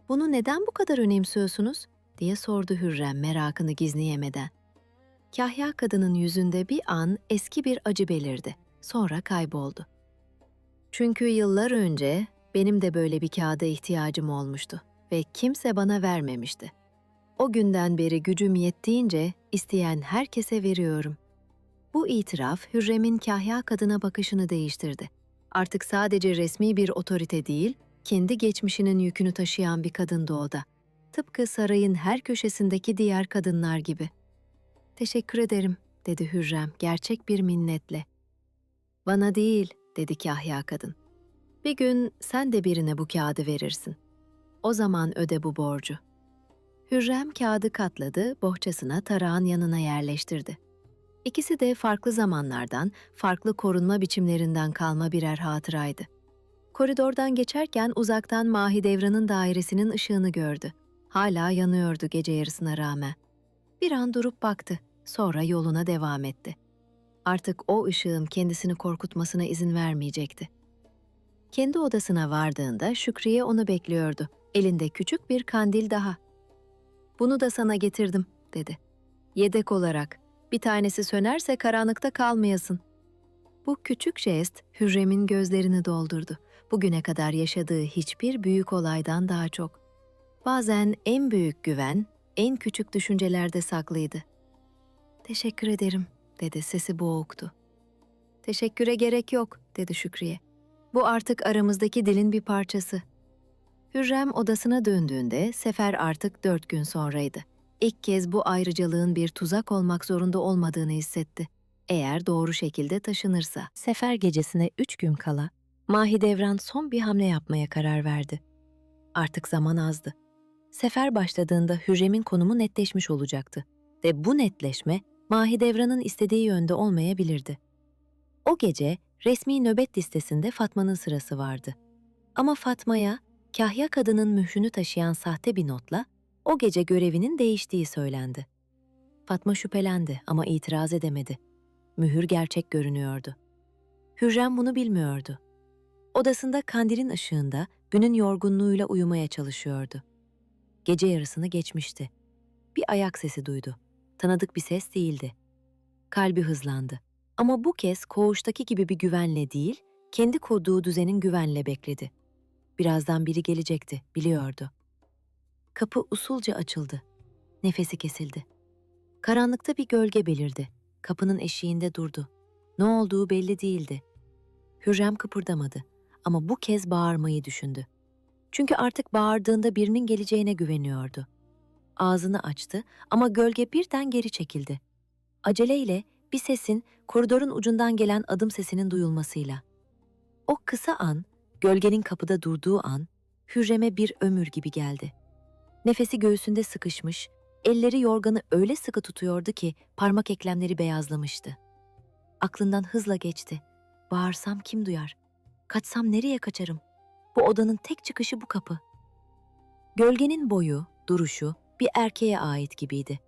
Bunu neden bu kadar önemsiyorsunuz? Diye sordu Hürrem merakını gizleyemeden. Kahya Kadının yüzünde bir an eski bir acı belirdi. Sonra kayboldu. Çünkü yıllar önce benim de böyle bir kağıda ihtiyacım olmuştu ve kimse bana vermemişti. O günden beri gücüm yettiğince isteyen herkese veriyorum. Bu itiraf Hürrem'in Kahya Kadın'a bakışını değiştirdi. Artık sadece resmi bir otorite değil, kendi geçmişinin yükünü taşıyan bir kadındı o da. Tıpkı sarayın her köşesindeki diğer kadınlar gibi. Teşekkür ederim, dedi Hürrem gerçek bir minnetle. Bana değil, dedi Kahya Kadın. Bir gün sen de birine bu kağıdı verirsin. O zaman öde bu borcu. Hürrem kağıdı katladı, bohçasına tarağın yanına yerleştirdi. İkisi de farklı zamanlardan, farklı korunma biçimlerinden kalma birer hatıraydı. Koridordan geçerken uzaktan Mahidevran'ın dairesinin ışığını gördü. Hala yanıyordu gece yarısına rağmen. Bir an durup baktı, sonra yoluna devam etti. Artık o ışığın kendisini korkutmasına izin vermeyecekti. Kendi odasına vardığında Şükriye onu bekliyordu. Elinde küçük bir kandil daha. Bunu da sana getirdim, dedi. Yedek olarak, bir tanesi sönerse karanlıkta kalmayasın. Bu küçük jest Hürrem'in gözlerini doldurdu. Bugüne kadar yaşadığı hiçbir büyük olaydan daha çok. Bazen en büyük güven, en küçük düşüncelerde saklıydı. Teşekkür ederim, dedi sesi boğuktu. Teşekküre gerek yok, dedi Şükriye. Bu artık aramızdaki dilin bir parçası. Hürrem odasına döndüğünde sefer artık 4 gün sonraydı. İlk kez bu ayrıcalığın bir tuzak olmak zorunda olmadığını hissetti. Eğer doğru şekilde taşınırsa. Sefer gecesine 3 gün kala Mahidevran son bir hamle yapmaya karar verdi. Artık zaman azdı. Sefer başladığında Hürrem'in konumu netleşmiş olacaktı ve bu netleşme Mahidevran'ın istediği yönde olmayabilirdi. O gece resmi nöbet listesinde Fatma'nın sırası vardı. Ama Fatma'ya Kahya Kadının mührünü taşıyan sahte bir notla o gece görevinin değiştiği söylendi. Fatma şüphelendi ama itiraz edemedi. Mühür gerçek görünüyordu. Hürrem bunu bilmiyordu. Odasında kandilin ışığında günün yorgunluğuyla uyumaya çalışıyordu. Gece yarısını geçmişti. Bir ayak sesi duydu. Tanıdık bir ses değildi. Kalbi hızlandı. Ama bu kez koğuştaki gibi bir güvenle değil, kendi kurduğu düzenin güvenle bekledi. Birazdan biri gelecekti, biliyordu. Kapı usulca açıldı. Nefesi kesildi. Karanlıkta bir gölge belirdi. Kapının eşiğinde durdu. Ne olduğu belli değildi. Hürrem kıpırdamadı ama bu kez bağırmayı düşündü. Çünkü artık bağırdığında birinin geleceğine güveniyordu. Ağzını açtı ama gölge birden geri çekildi. Aceleyle bir sesin koridorun ucundan gelen adım sesinin duyulmasıyla. O kısa an, gölgenin kapıda durduğu an, Hürrem'e bir ömür gibi geldi. Nefesi göğsünde sıkışmış, elleri yorganı öyle sıkı tutuyordu ki parmak eklemleri beyazlamıştı. Aklından hızla geçti. Bağırsam kim duyar? Kaçsam nereye kaçarım? Bu odanın tek çıkışı bu kapı. Gölgenin boyu, duruşu bir erkeğe ait gibiydi.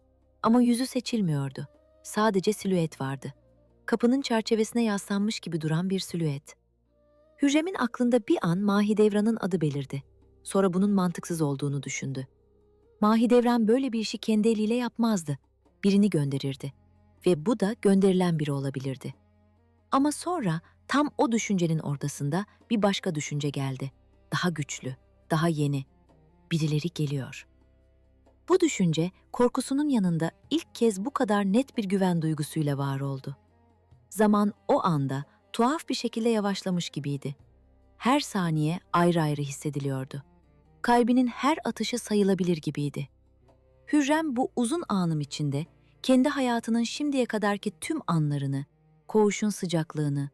Ama yüzü seçilmiyordu. Sadece silüet vardı. Kapının çerçevesine yaslanmış gibi duran bir silüet. Hürrem'in aklında bir an Mahidevran'ın adı belirdi. Sonra bunun mantıksız olduğunu düşündü. Mahidevran böyle bir işi kendi eliyle yapmazdı. Birini gönderirdi. Ve bu da gönderilen biri olabilirdi. Ama sonra Tam o düşüncenin ortasında bir başka düşünce geldi. Daha güçlü, daha yeni. Birileri geliyor. Bu düşünce korkusunun yanında ilk kez bu kadar net bir güven duygusuyla var oldu. Zaman o anda tuhaf bir şekilde yavaşlamış gibiydi. Her saniye ayrı ayrı hissediliyordu. Kalbinin her atışı sayılabilir gibiydi. Hürrem bu uzun anım içinde kendi hayatının şimdiye kadarki tüm anlarını, koğuşun sıcaklığını,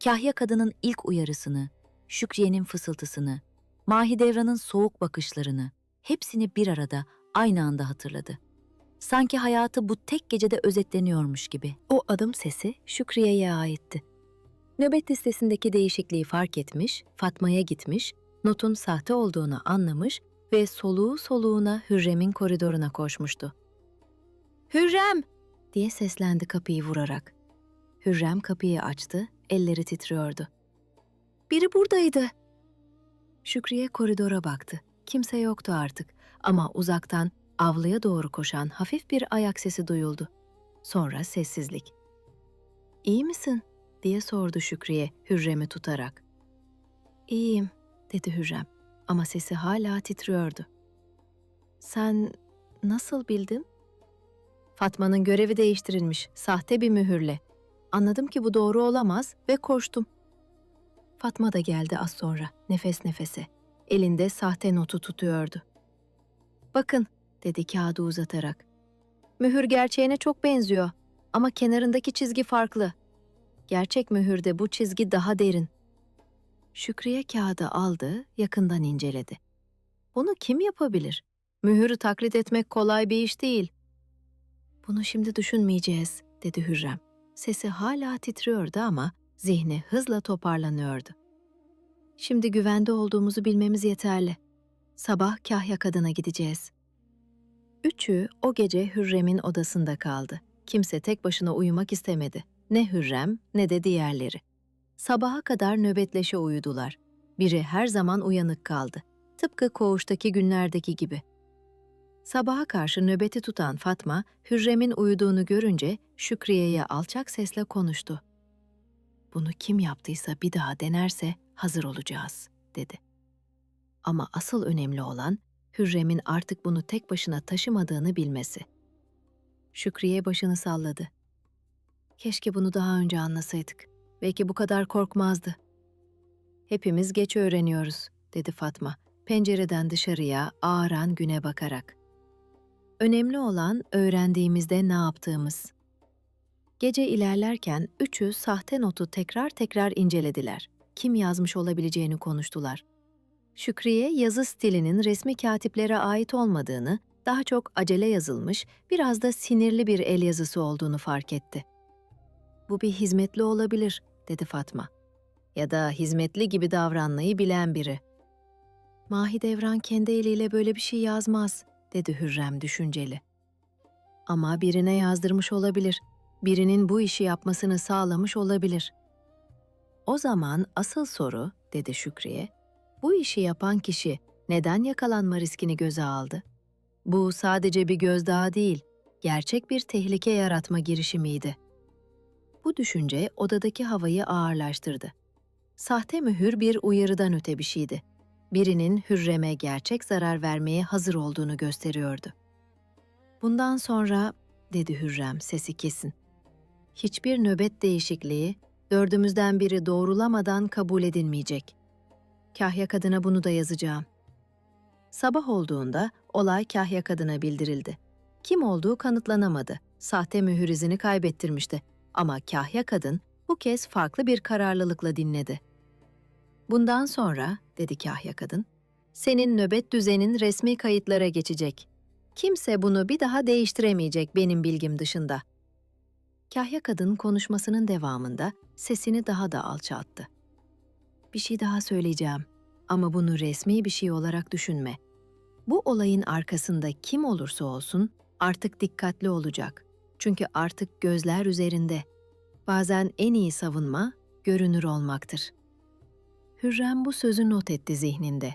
Kahya kadının ilk uyarısını, Şükriye'nin fısıltısını, Mahidevran'ın soğuk bakışlarını, hepsini bir arada aynı anda hatırladı. Sanki hayatı bu tek gecede özetleniyormuş gibi. O adım sesi Şükriye'ye aitti. Nöbet listesindeki değişikliği fark etmiş, Fatma'ya gitmiş, notun sahte olduğunu anlamış ve soluğu soluğuna Hürrem'in koridoruna koşmuştu. "Hürrem!" diye seslendi kapıyı vurarak. Hürrem kapıyı açtı, elleri titriyordu. "Biri buradaydı." Şükriye koridora baktı. Kimse yoktu artık ama uzaktan avluya doğru koşan hafif bir ayak sesi duyuldu. Sonra sessizlik. "İyi misin?" diye sordu Şükriye Hürrem'i tutarak. "İyiyim," dedi Hürrem ama sesi hala titriyordu. "Sen nasıl bildin?" "Fatma'nın görevi değiştirilmiş, sahte bir mühürle. Anladım ki bu doğru olamaz ve koştum." Fatma da geldi az sonra, nefes nefese. Elinde sahte notu tutuyordu. "Bakın," dedi kağıdı uzatarak. "Mühür gerçeğine çok benziyor ama kenarındaki çizgi farklı. Gerçek mühürde bu çizgi daha derin." Şükriye kağıdı aldı, yakından inceledi. "Bunu kim yapabilir? Mühürü taklit etmek kolay bir iş değil." "Bunu şimdi düşünmeyeceğiz," dedi Hürrem. Sesi hala titriyordu ama zihni hızla toparlanıyordu. "Şimdi güvende olduğumuzu bilmemiz yeterli. Sabah Kahya kadına gideceğiz." Üçü o gece Hürrem'in odasında kaldı. Kimse tek başına uyumak istemedi. Ne Hürrem ne de diğerleri. Sabaha kadar nöbetleşe uyudular. Biri her zaman uyanık kaldı. Tıpkı koğuştaki günlerdeki gibi. Sabaha karşı nöbeti tutan Fatma, Hürrem'in uyuduğunu görünce Şükriye'ye alçak sesle konuştu. "Bunu kim yaptıysa bir daha denerse hazır olacağız," dedi. Ama asıl önemli olan Hürrem'in artık bunu tek başına taşımadığını bilmesi. Şükriye başını salladı. "Keşke bunu daha önce anlasaydık. Belki bu kadar korkmazdı." "Hepimiz geç öğreniyoruz," dedi Fatma, pencereden dışarıya ağaran güne bakarak. "Önemli olan öğrendiğimizde ne yaptığımız." Gece ilerlerken üçü sahte notu tekrar tekrar incelediler. Kim yazmış olabileceğini konuştular. Şükriye yazı stilinin resmi katiplere ait olmadığını, daha çok acele yazılmış, biraz da sinirli bir el yazısı olduğunu fark etti. "Bu bir hizmetli olabilir," dedi Fatma. "Ya da hizmetli gibi davranmayı bilen biri." "Mahidevran kendi eliyle böyle bir şey yazmaz," dedi Hürrem düşünceli. "Ama birine yazdırmış olabilir. Birinin bu işi yapmasını sağlamış olabilir." "O zaman asıl soru," dedi Şükriye, "bu işi yapan kişi neden yakalanma riskini göze aldı? Bu sadece bir gözdağı değil, gerçek bir tehlike yaratma girişimiydi." Bu düşünce odadaki havayı ağırlaştırdı. Sahte mühür bir uyarıdan öte bir şeydi. Birinin Hürrem'e gerçek zarar vermeye hazır olduğunu gösteriyordu. "Bundan sonra," dedi Hürrem sesi kesin, "hiçbir nöbet değişikliği dördümüzden biri doğrulamadan kabul edilmeyecek. Kahya kadına bunu da yazacağım." Sabah olduğunda olay Kahya kadına bildirildi. Kim olduğu kanıtlanamadı. Sahte mühür izini kaybettirmişti. Ama Kahya kadın bu kez farklı bir kararlılıkla dinledi. "Bundan sonra," dedi Kahya kadın, "senin nöbet düzenin resmi kayıtlara geçecek. Kimse bunu bir daha değiştiremeyecek benim bilgim dışında." Kahya kadın konuşmasının devamında sesini daha da alçalttı. "Bir şey daha söyleyeceğim ama bunu resmi bir şey olarak düşünme. Bu olayın arkasında kim olursa olsun artık dikkatli olacak. Çünkü artık gözler üzerinde. Bazen en iyi savunma görünür olmaktır." Hürrem bu sözü not etti zihninde.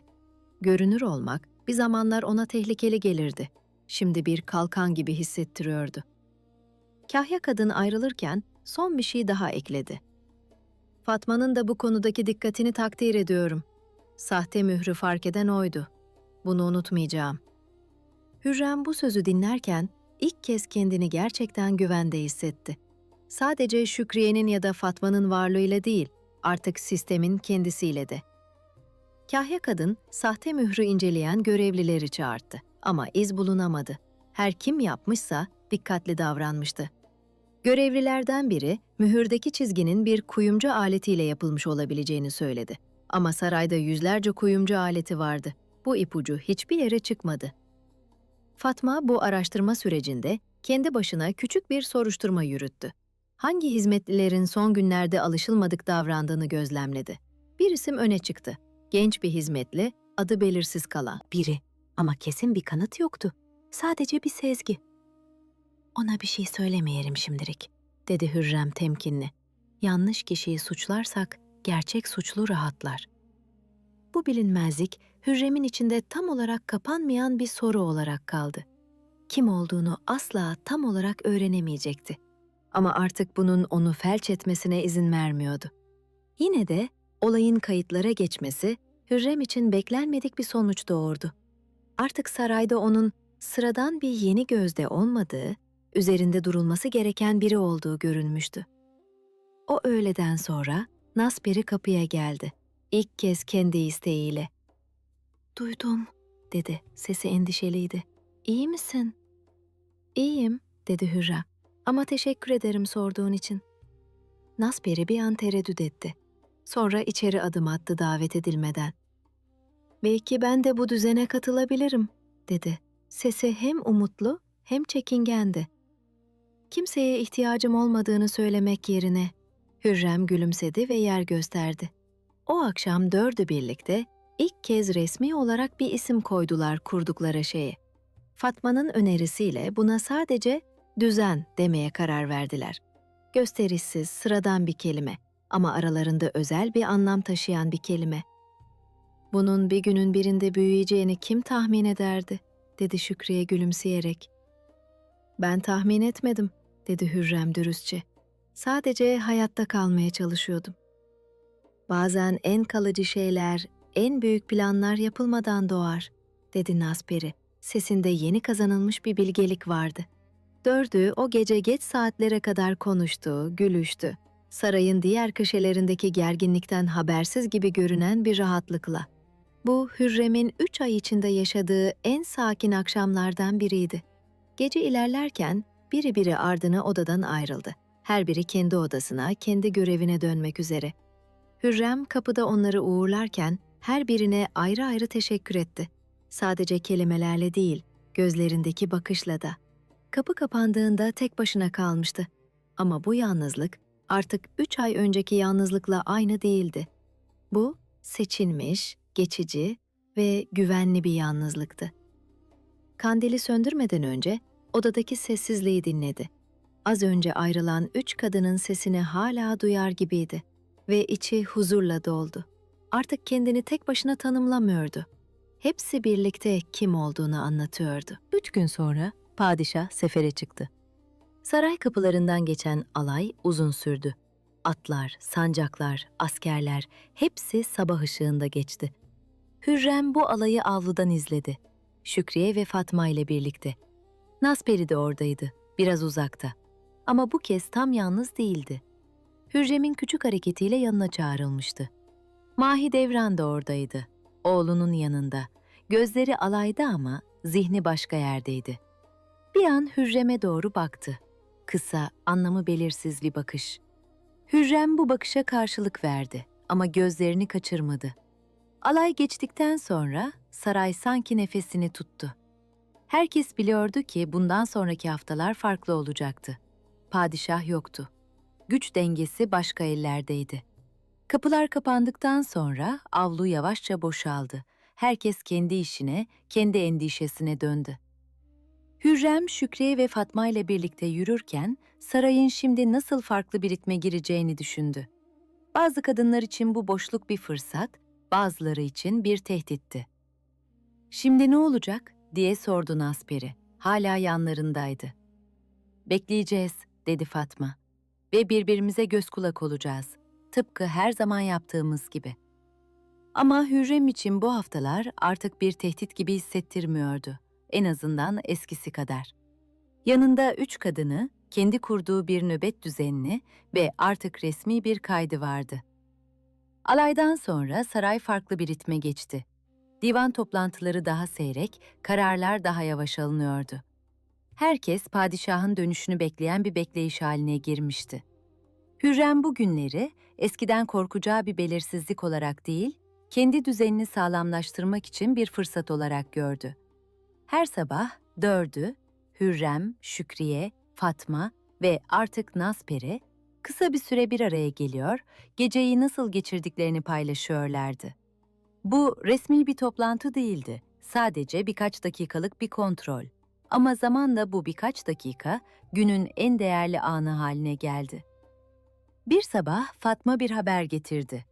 Görünür olmak bir zamanlar ona tehlikeli gelirdi. Şimdi bir kalkan gibi hissettiriyordu. Kahya kadın ayrılırken son bir şey daha ekledi. Fatma'nın da bu konudaki dikkatini takdir ediyorum. Sahte mührü fark eden oydu. Bunu unutmayacağım. Hürrem bu sözü dinlerken ilk kez kendini gerçekten güvende hissetti. Sadece Şükriye'nin ya da Fatma'nın varlığıyla değil, artık sistemin kendisiyle de. Kahya kadın sahte mührü inceleyen görevlileri çağırdı ama iz bulunamadı. Her kim yapmışsa dikkatli davranmıştı. Görevlilerden biri mühürdeki çizginin bir kuyumcu aletiyle yapılmış olabileceğini söyledi. Ama sarayda yüzlerce kuyumcu aleti vardı. Bu ipucu hiçbir yere çıkmadı. Fatma bu araştırma sürecinde kendi başına küçük bir soruşturma yürüttü. Hangi hizmetlilerin son günlerde alışılmadık davrandığını gözlemledi. Bir isim öne çıktı. Genç bir hizmetli, adı belirsiz kalan biri. Ama kesin bir kanıt yoktu. Sadece bir sezgi. "Ona bir şey söylemeyelim şimdilik," dedi Hürrem temkinli. "Yanlış kişiyi suçlarsak gerçek suçlu rahatlar." Bu bilinmezlik Hürrem'in içinde tam olarak kapanmayan bir soru olarak kaldı. Kim olduğunu asla tam olarak öğrenemeyecekti. Ama artık bunun onu felç etmesine izin vermiyordu. Yine de olayın kayıtlara geçmesi Hürrem için beklenmedik bir sonuç doğurdu. Artık sarayda onun sıradan bir yeni gözde olmadığı, üzerinde durulması gereken biri olduğu görülmüştü. O öğleden sonra Nasperi kapıya geldi. İlk kez kendi isteğiyle. "Duydum," dedi. Sesi endişeliydi. "İyi misin?" "İyiyim," dedi Hürrem. "Ama teşekkür ederim sorduğun için." Nasperi bir an tereddüt etti. Sonra içeri adım attı davet edilmeden. "Belki ben de bu düzene katılabilirim," dedi. Sesi hem umutlu hem çekingendi. Kimseye ihtiyacım olmadığını söylemek yerine Hürrem gülümsedi ve yer gösterdi. O akşam dördü birlikte ilk kez resmi olarak bir isim koydular kurdukları şeye. Fatma'nın önerisiyle buna sadece düzen demeye karar verdiler. Gösterişsiz, sıradan bir kelime ama aralarında özel bir anlam taşıyan bir kelime. "Bunun bir günün birinde büyüyeceğini kim tahmin ederdi?" dedi Şükriye gülümseyerek. "Ben tahmin etmedim," dedi Hürrem dürüstçe. "Sadece hayatta kalmaya çalışıyordum." "Bazen en kalıcı şeyler, en büyük planlar yapılmadan doğar," dedi Nasperi. Sesinde yeni kazanılmış bir bilgelik vardı. Dördü o gece geç saatlere kadar konuştu, gülüştü. Sarayın diğer köşelerindeki gerginlikten habersiz gibi görünen bir rahatlıkla. Bu Hürrem'in 3 ay içinde yaşadığı en sakin akşamlardan biriydi. Gece ilerlerken biri biri ardına odadan ayrıldı. Her biri kendi odasına, kendi görevine dönmek üzere. Hürrem kapıda onları uğurlarken her birine ayrı ayrı teşekkür etti. Sadece kelimelerle değil, gözlerindeki bakışla da. Kapı kapandığında tek başına kalmıştı. Ama bu yalnızlık artık 3 ay önceki yalnızlıkla aynı değildi. Bu seçilmiş, geçici ve güvenli bir yalnızlıktı. Kandili söndürmeden önce odadaki sessizliği dinledi. Az önce ayrılan 3 kadının sesini hala duyar gibiydi ve içi huzurla doldu. Artık kendini tek başına tanımlamıyordu. Hepsi birlikte kim olduğunu anlatıyordu. 3 gün sonra padişah sefere çıktı. Saray kapılarından geçen alay uzun sürdü. Atlar, sancaklar, askerler hepsi sabah ışığında geçti. Hürrem bu alayı avludan izledi. Şükriye ve Fatma ile birlikte. Nasperi de oradaydı, biraz uzakta. Ama bu kez tam yalnız değildi. Hürrem'in küçük hareketiyle yanına çağrılmıştı. Mahidevran da oradaydı, oğlunun yanında. Gözleri alayda ama zihni başka yerdeydi. Bir an Hürrem'e doğru baktı. Kısa, anlamı belirsiz bir bakış. Hürrem bu bakışa karşılık verdi ama gözlerini kaçırmadı. Alay geçtikten sonra saray sanki nefesini tuttu. Herkes biliyordu ki bundan sonraki haftalar farklı olacaktı. Padişah yoktu. Güç dengesi başka ellerdeydi. Kapılar kapandıktan sonra avlu yavaşça boşaldı. Herkes kendi işine, kendi endişesine döndü. Hürrem, Şükriye ve Fatma ile birlikte yürürken sarayın şimdi nasıl farklı bir ritme gireceğini düşündü. Bazı kadınlar için bu boşluk bir fırsat, bazıları için bir tehditti. "Şimdi ne olacak?" diye sordu Nasperi. Hala yanlarındaydı. "Bekleyeceğiz," dedi Fatma. "Ve birbirimize göz kulak olacağız. Tıpkı her zaman yaptığımız gibi. Ama Hürrem için bu haftalar artık bir tehdit gibi hissettirmiyordu. En azından eskisi kadar. Yanında 3 kadını, kendi kurduğu bir nöbet düzenini ve artık resmi bir kaydı vardı. Alaydan sonra saray farklı bir ritme geçti. Divan toplantıları daha seyrek, kararlar daha yavaş alınıyordu. Herkes padişahın dönüşünü bekleyen bir bekleyiş haline girmişti. Hürrem bu günleri eskiden korkacağı bir belirsizlik olarak değil, kendi düzenini sağlamlaştırmak için bir fırsat olarak gördü. Her sabah dördü, Hürrem, Şükriye, Fatma ve artık Nazperi, kısa bir süre bir araya geliyor, geceyi nasıl geçirdiklerini paylaşıyorlardı. Bu resmi bir toplantı değildi, sadece birkaç dakikalık bir kontrol. Ama zamanla bu birkaç dakika günün en değerli anı haline geldi. Bir sabah Fatma bir haber getirdi.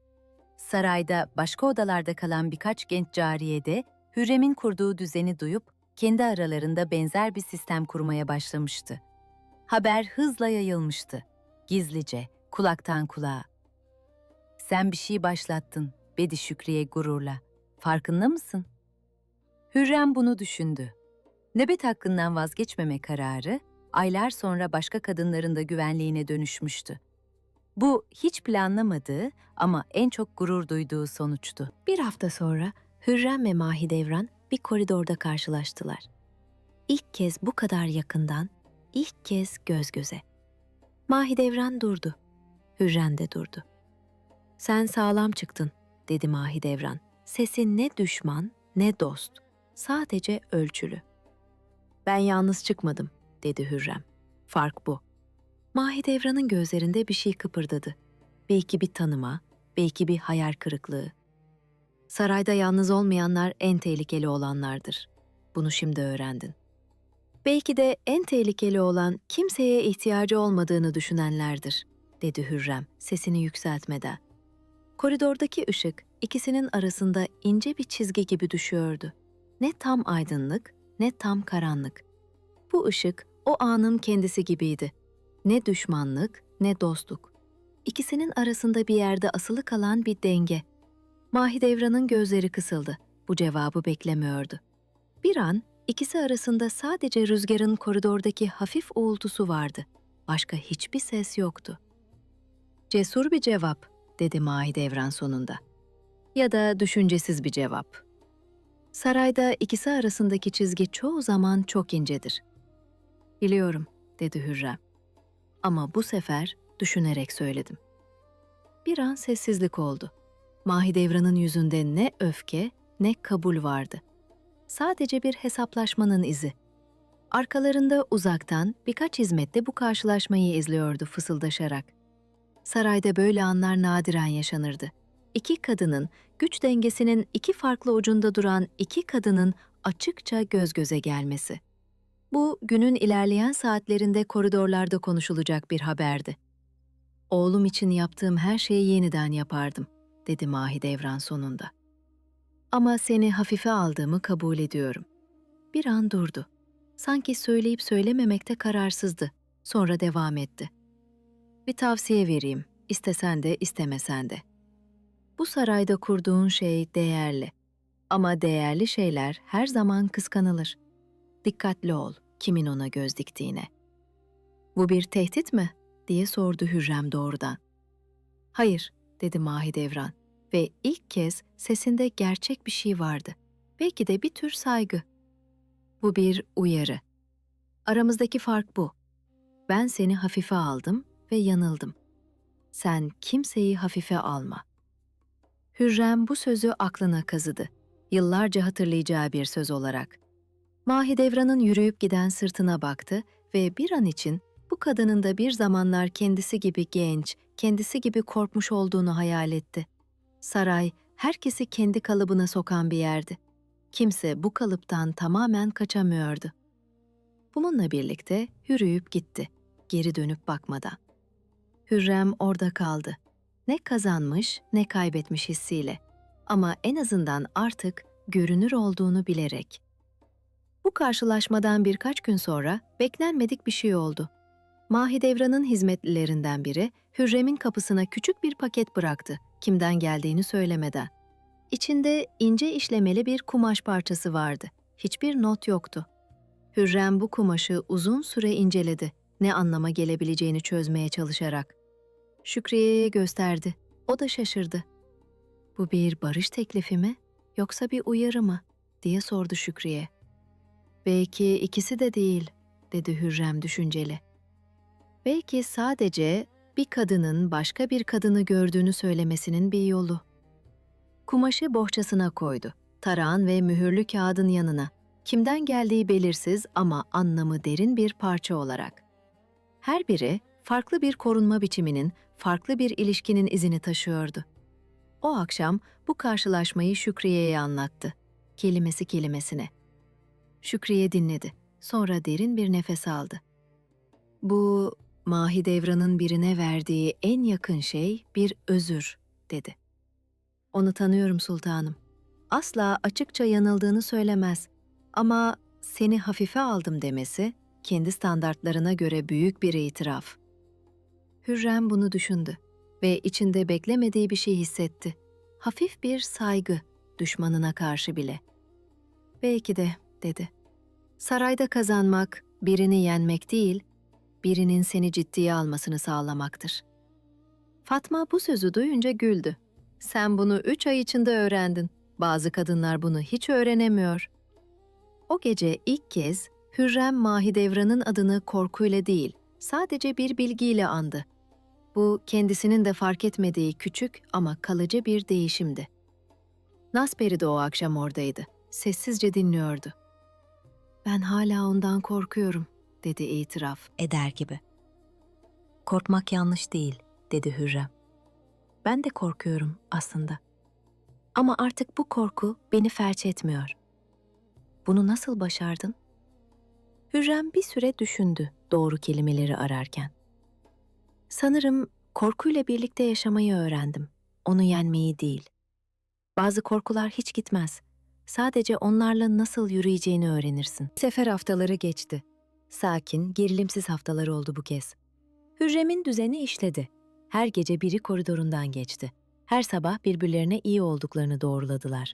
Sarayda başka odalarda kalan birkaç genç cariye de Hürrem'in kurduğu düzeni duyup kendi aralarında benzer bir sistem kurmaya başlamıştı. Haber hızla yayılmıştı. Gizlice, kulaktan kulağa. "Sen bir şey başlattın," dedi Şükriye gururla. "Farkında mısın?" Hürrem bunu düşündü. Nöbet hakkından vazgeçmeme kararı, aylar sonra başka kadınların da güvenliğine dönüşmüştü. Bu hiç planlamadığı ama en çok gurur duyduğu sonuçtu. Bir hafta sonra Hürrem ve Mahidevran bir koridorda karşılaştılar. İlk kez bu kadar yakından, ilk kez göz göze. Mahidevran durdu. Hürrem de durdu. "Sen sağlam çıktın," dedi Mahidevran. Sesi ne düşman ne dost, sadece ölçülü. "Ben yalnız çıkmadım," dedi Hürrem. "Fark bu." Mahidevran'ın gözlerinde bir şey kıpırdadı. Belki bir tanıma, belki bir hayal kırıklığı. "Sarayda yalnız olmayanlar en tehlikeli olanlardır. Bunu şimdi öğrendin. Belki de en tehlikeli olan kimseye ihtiyacı olmadığını düşünenlerdir," dedi Hürrem sesini yükseltmeden. Koridordaki ışık ikisinin arasında ince bir çizgi gibi düşüyordu. Ne tam aydınlık, ne tam karanlık. Bu ışık o anın kendisi gibiydi. Ne düşmanlık, ne dostluk. İkisinin arasında bir yerde asılı kalan bir denge. Mahidevran'ın gözleri kısıldı. Bu cevabı beklemiyordu. Bir an ikisi arasında sadece rüzgarın koridordaki hafif uğultusu vardı. Başka hiçbir ses yoktu. "Cesur bir cevap," dedi Mahidevran sonunda. "Ya da düşüncesiz bir cevap. Sarayda ikisi arasındaki çizgi çoğu zaman çok incedir." "Biliyorum," dedi Hürrem. "Ama bu sefer düşünerek söyledim." Bir an sessizlik oldu. Mahidevran'ın yüzünde ne öfke ne kabul vardı. Sadece bir hesaplaşmanın izi. Arkalarında uzaktan birkaç hizmetli bu karşılaşmayı izliyordu fısıldaşarak. Sarayda böyle anlar nadiren yaşanırdı. İki kadının, güç dengesinin iki farklı ucunda duran iki kadının açıkça göz göze gelmesi. Bu, günün ilerleyen saatlerinde koridorlarda konuşulacak bir haberdi. "Oğlum için yaptığım her şeyi yeniden yapardım," dedi Mahidevran sonunda. "Ama seni hafife aldığımı kabul ediyorum." Bir an durdu. Sanki söyleyip söylememekte kararsızdı. Sonra devam etti. "Bir tavsiye vereyim, istesen de istemesen de. Bu sarayda kurduğun şey değerli. Ama değerli şeyler her zaman kıskanılır. Dikkatli ol, kimin ona göz diktiğine." "Bu bir tehdit mi?" diye sordu Hürrem doğrudan. "Hayır," dedi Mahidevran ve ilk kez sesinde gerçek bir şey vardı. Belki de bir tür saygı. "Bu bir uyarı. Aramızdaki fark bu. Ben seni hafife aldım ve yanıldım. Sen kimseyi hafife alma." Hürrem bu sözü aklına kazıdı. Yıllarca hatırlayacağı bir söz olarak. Mahidevran'ın yürüyüp giden sırtına baktı ve bir an için bu kadının da bir zamanlar kendisi gibi genç, kendisi gibi korkmuş olduğunu hayal etti. Saray, herkesi kendi kalıbına sokan bir yerdi. Kimse bu kalıptan tamamen kaçamıyordu. Bununla birlikte yürüyüp gitti, geri dönüp bakmadan. Hürrem orada kaldı. Ne kazanmış ne kaybetmiş hissiyle. Ama en azından artık görünür olduğunu bilerek. Bu karşılaşmadan birkaç gün sonra beklenmedik bir şey oldu. Mahidevran'ın hizmetlilerinden biri Hürrem'in kapısına küçük bir paket bıraktı, kimden geldiğini söylemeden. İçinde ince işlemeli bir kumaş parçası vardı. Hiçbir not yoktu. Hürrem bu kumaşı uzun süre inceledi, ne anlama gelebileceğini çözmeye çalışarak. Şükriye'ye gösterdi. O da şaşırdı. "Bu bir barış teklifi mi, yoksa bir uyarı mı?" diye sordu Şükriye. "Belki ikisi de değil," dedi Hürrem düşünceli. "Belki sadece bir kadının başka bir kadını gördüğünü söylemesinin bir yolu." Kumaşı bohçasına koydu. Tarağın ve mühürlü kağıdın yanına. Kimden geldiği belirsiz ama anlamı derin bir parça olarak. Her biri farklı bir korunma biçiminin, farklı bir ilişkinin izini taşıyordu. O akşam bu karşılaşmayı Şükriye'ye anlattı, kelimesi kelimesine. Şükriye dinledi, sonra derin bir nefes aldı. "Bu, Mahidevran'ın birine verdiği en yakın şey bir özür," dedi. "Onu tanıyorum sultanım. Asla açıkça yanıldığını söylemez. Ama seni hafife aldım demesi, kendi standartlarına göre büyük bir itiraf." Hürrem bunu düşündü ve içinde beklemediği bir şey hissetti. Hafif bir saygı, düşmanına karşı bile. "Belki de," dedi. "Sarayda kazanmak, birini yenmek değil, birinin seni ciddiye almasını sağlamaktır." Fatma bu sözü duyunca güldü. "Sen bunu 3 ay içinde öğrendin. Bazı kadınlar bunu hiç öğrenemiyor." O gece ilk kez Hürrem Mahidevran'ın adını korkuyla değil, sadece bir bilgiyle andı. Bu kendisinin de fark etmediği küçük ama kalıcı bir değişimdi. Nasperi de o akşam oradaydı. Sessizce dinliyordu. "Ben hala ondan korkuyorum," dedi itiraf eder gibi. "Korkmak yanlış değil," dedi Hürrem. "Ben de korkuyorum aslında. Ama artık bu korku beni felç etmiyor." "Bunu nasıl başardın?" Hürrem bir süre düşündü doğru kelimeleri ararken. "Sanırım korkuyla birlikte yaşamayı öğrendim. Onu yenmeyi değil. Bazı korkular hiç gitmez. Sadece onlarla nasıl yürüyeceğini öğrenirsin." Sefer haftaları geçti. Sakin, gerilimsiz haftalar oldu bu kez. Hürrem'in düzeni işledi. Her gece biri koridorundan geçti. Her sabah birbirlerine iyi olduklarını doğruladılar.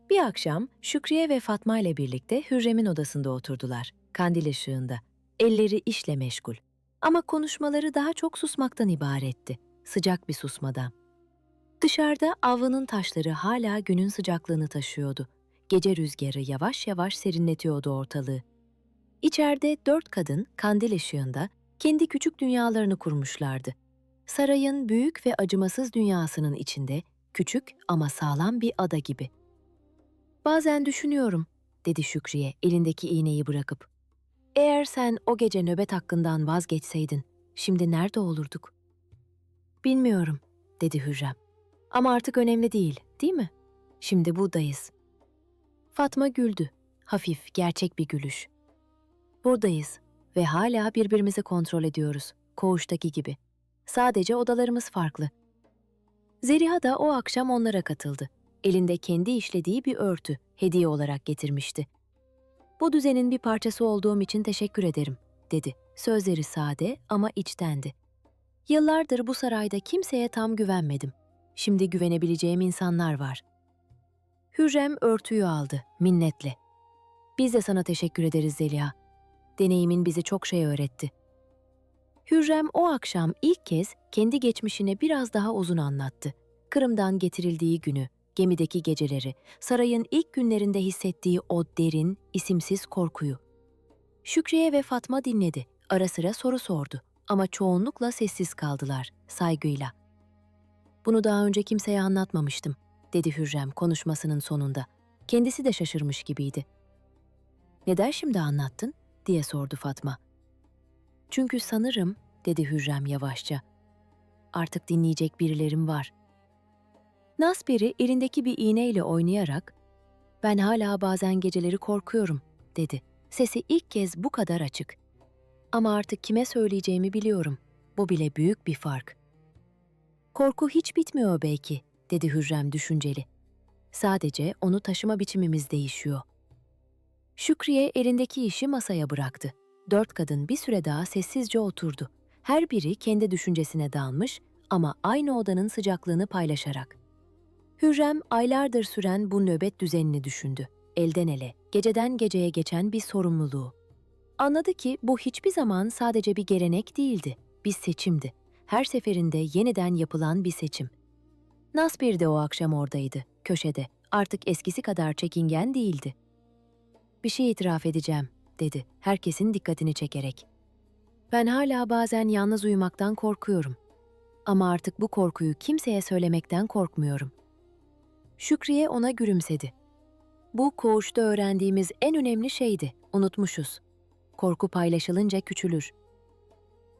Bir akşam Şükriye ve Fatma ile birlikte Hürrem'in odasında oturdular, kandil ışığında. Elleri işle meşgul. Ama konuşmaları daha çok susmaktan ibaretti, sıcak bir susmadan. Dışarıda avlunun taşları hala günün sıcaklığını taşıyordu. Gece rüzgarı yavaş yavaş serinletiyordu ortalığı. İçeride 4 kadın kandil ışığında kendi küçük dünyalarını kurmuşlardı. Sarayın büyük ve acımasız dünyasının içinde küçük ama sağlam bir ada gibi. "Bazen düşünüyorum," dedi Şükriye elindeki iğneyi bırakıp. "Eğer sen o gece nöbet hakkından vazgeçseydin, şimdi nerede olurduk?" "Bilmiyorum," dedi Hürrem. "Ama artık önemli değil mi? Şimdi buradayız." Fatma güldü. Hafif, gerçek bir gülüş. "Buradayız ve hala birbirimizi kontrol ediyoruz, koğuştaki gibi. Sadece odalarımız farklı." Zeliha da o akşam onlara katıldı. Elinde kendi işlediği bir örtü, hediye olarak getirmişti. "Bu düzenin bir parçası olduğum için teşekkür ederim," dedi. Sözleri sade ama içtendi. "Yıllardır bu sarayda kimseye tam güvenmedim. Şimdi güvenebileceğim insanlar var." Hürrem örtüyü aldı, minnetle. "Biz de sana teşekkür ederiz Zeliha. Deneyimin bize çok şey öğretti." Hürrem o akşam ilk kez kendi geçmişine biraz daha uzun anlattı. Kırım'dan getirildiği günü, gemideki geceleri, sarayın ilk günlerinde hissettiği o derin, isimsiz korkuyu. Şükriye ve Fatma dinledi, ara sıra soru sordu ama çoğunlukla sessiz kaldılar, saygıyla. "Bunu daha önce kimseye anlatmamıştım," dedi Hürrem konuşmasının sonunda. Kendisi de şaşırmış gibiydi. "Neden şimdi anlattın?" diye sordu Fatma. "Çünkü sanırım," dedi Hürrem yavaşça, "artık dinleyecek birilerim var." Nasperi elindeki bir iğneyle oynayarak, "Ben hala bazen geceleri korkuyorum," dedi. Sesi ilk kez bu kadar açık. "Ama artık kime söyleyeceğimi biliyorum. Bu bile büyük bir fark." "Korku hiç bitmiyor belki," dedi Hürrem düşünceli. "Sadece onu taşıma biçimimiz değişiyor." Şükriye elindeki işi masaya bıraktı. 4 kadın bir süre daha sessizce oturdu. Her biri kendi düşüncesine dalmış ama aynı odanın sıcaklığını paylaşarak. Hürrem aylardır süren bu nöbet düzenini düşündü. Elden ele, geceden geceye geçen bir sorumluluğu. Anladı ki bu hiçbir zaman sadece bir gelenek değildi, bir seçimdi. Her seferinde yeniden yapılan bir seçim. Nasbir de o akşam oradaydı, köşede. Artık eskisi kadar çekingen değildi. "Bir şey itiraf edeceğim," dedi, herkesin dikkatini çekerek. "Ben hala bazen yalnız uyumaktan korkuyorum. Ama artık bu korkuyu kimseye söylemekten korkmuyorum." Şükriye ona gülümsedi. "Bu koğuşta öğrendiğimiz en önemli şeydi, unutmuşuz. Korku paylaşılınca küçülür."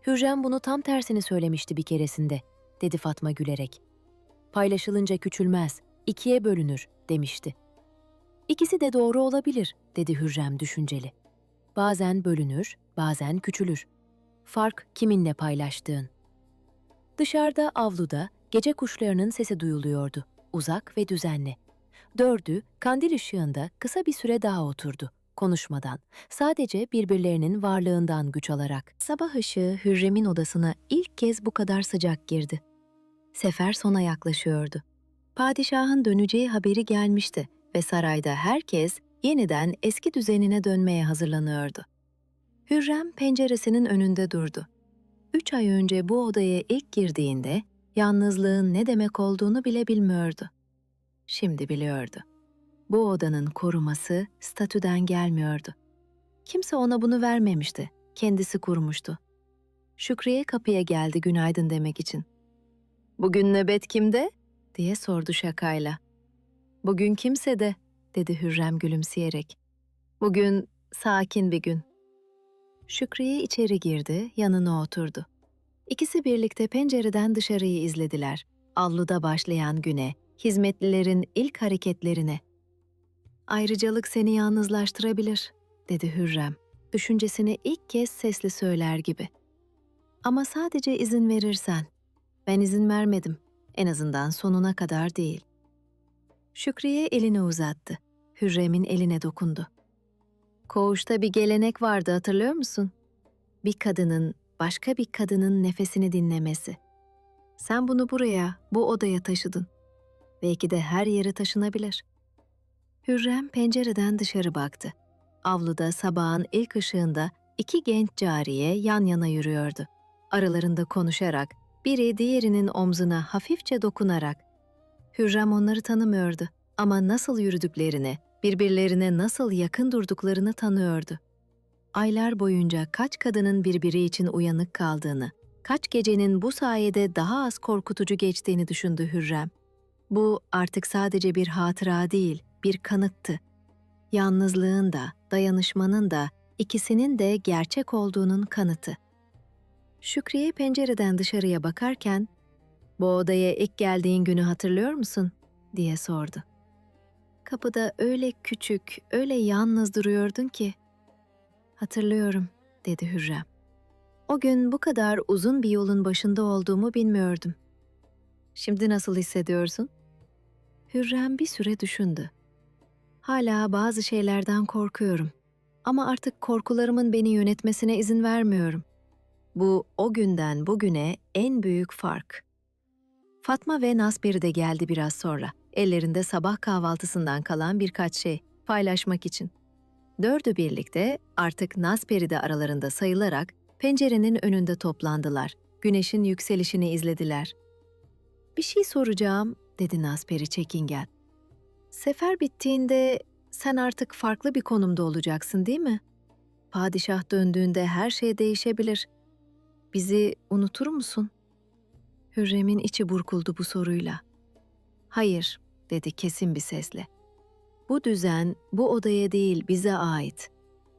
"Hürrem bunu tam tersini söylemişti bir keresinde," dedi Fatma gülerek. "Paylaşılınca küçülmez, ikiye bölünür," demişti. "İkisi de doğru olabilir," dedi Hürrem düşünceli. "Bazen bölünür, bazen küçülür. Fark kiminle paylaştığın." Dışarıda avluda gece kuşlarının sesi duyuluyordu, uzak ve düzenli. Dördü kandil ışığında kısa bir süre daha oturdu, konuşmadan, sadece birbirlerinin varlığından güç alarak. Sabah ışığı Hürrem'in odasına ilk kez bu kadar sıcak girdi. Sefer sona yaklaşıyordu. Padişahın döneceği haberi gelmişti ve sarayda herkes yeniden eski düzenine dönmeye hazırlanıyordu. Hürrem penceresinin önünde durdu. 3 ay önce bu odaya ilk girdiğinde yalnızlığın ne demek olduğunu bile bilmiyordu. Şimdi biliyordu. Bu odanın koruması statüden gelmiyordu. Kimse ona bunu vermemişti, kendisi kurmuştu. Şükriye kapıya geldi günaydın demek için. "Bugün nöbet kimde?" diye sordu şakayla. "Bugün kimsede," dedi Hürrem gülümseyerek. "Bugün sakin bir gün." Şükriye içeri girdi, yanına oturdu. İkisi birlikte pencereden dışarıyı izlediler. Avluda başlayan güne, hizmetlilerin ilk hareketlerine. "Ayrıcalık seni yalnızlaştırabilir," dedi Hürrem, düşüncesini ilk kez sesli söyler gibi. "Ama sadece izin verirsen." "Ben izin vermedim, en azından sonuna kadar değil." Şükriye elini uzattı. Hürrem'in eline dokundu. "Koğuşta bir gelenek vardı, hatırlıyor musun? Bir kadının, başka bir kadının nefesini dinlemesi. Sen bunu buraya, bu odaya taşıdın. Belki de her yere taşınabilir." Hürrem pencereden dışarı baktı. Avluda sabahın ilk ışığında 2 genç cariye yan yana yürüyordu. Aralarında konuşarak, biri diğerinin omzuna hafifçe dokunarak. Hürrem onları tanımıyordu ama nasıl yürüdüklerini, birbirlerine nasıl yakın durduklarını tanıyordu. Aylar boyunca kaç kadının birbiri için uyanık kaldığını, kaç gecenin bu sayede daha az korkutucu geçtiğini düşündü Hürrem. Bu artık sadece bir hatıra değil, bir kanıttı. Yalnızlığın da, dayanışmanın da, ikisinin de gerçek olduğunun kanıtı. Şükriye pencereden dışarıya bakarken, "Bu odaya ilk geldiğin günü hatırlıyor musun?" diye sordu. "Kapıda öyle küçük, öyle yalnız duruyordun ki." "Hatırlıyorum," dedi Hürrem. "O gün bu kadar uzun bir yolun başında olduğumu bilmiyordum." "Şimdi nasıl hissediyorsun?" Hürrem bir süre düşündü. "Hala bazı şeylerden korkuyorum. Ama artık korkularımın beni yönetmesine izin vermiyorum. Bu o günden bugüne en büyük fark." Fatma ve Nasbir de geldi biraz sonra. Ellerinde sabah kahvaltısından kalan birkaç şey paylaşmak için. Dördü birlikte artık Nasbir'i de aralarında sayılarak pencerenin önünde toplandılar. Güneşin yükselişini izlediler. "Bir şey soracağım," dedi Nasbir'i çekingen. "Sefer bittiğinde sen artık farklı bir konumda olacaksın, değil mi? Padişah döndüğünde her şey değişebilir. Bizi unutur musun?" Hürrem'in içi burkuldu bu soruyla. "Hayır," dedi kesin bir sesle. "Bu düzen bu odaya değil bize ait.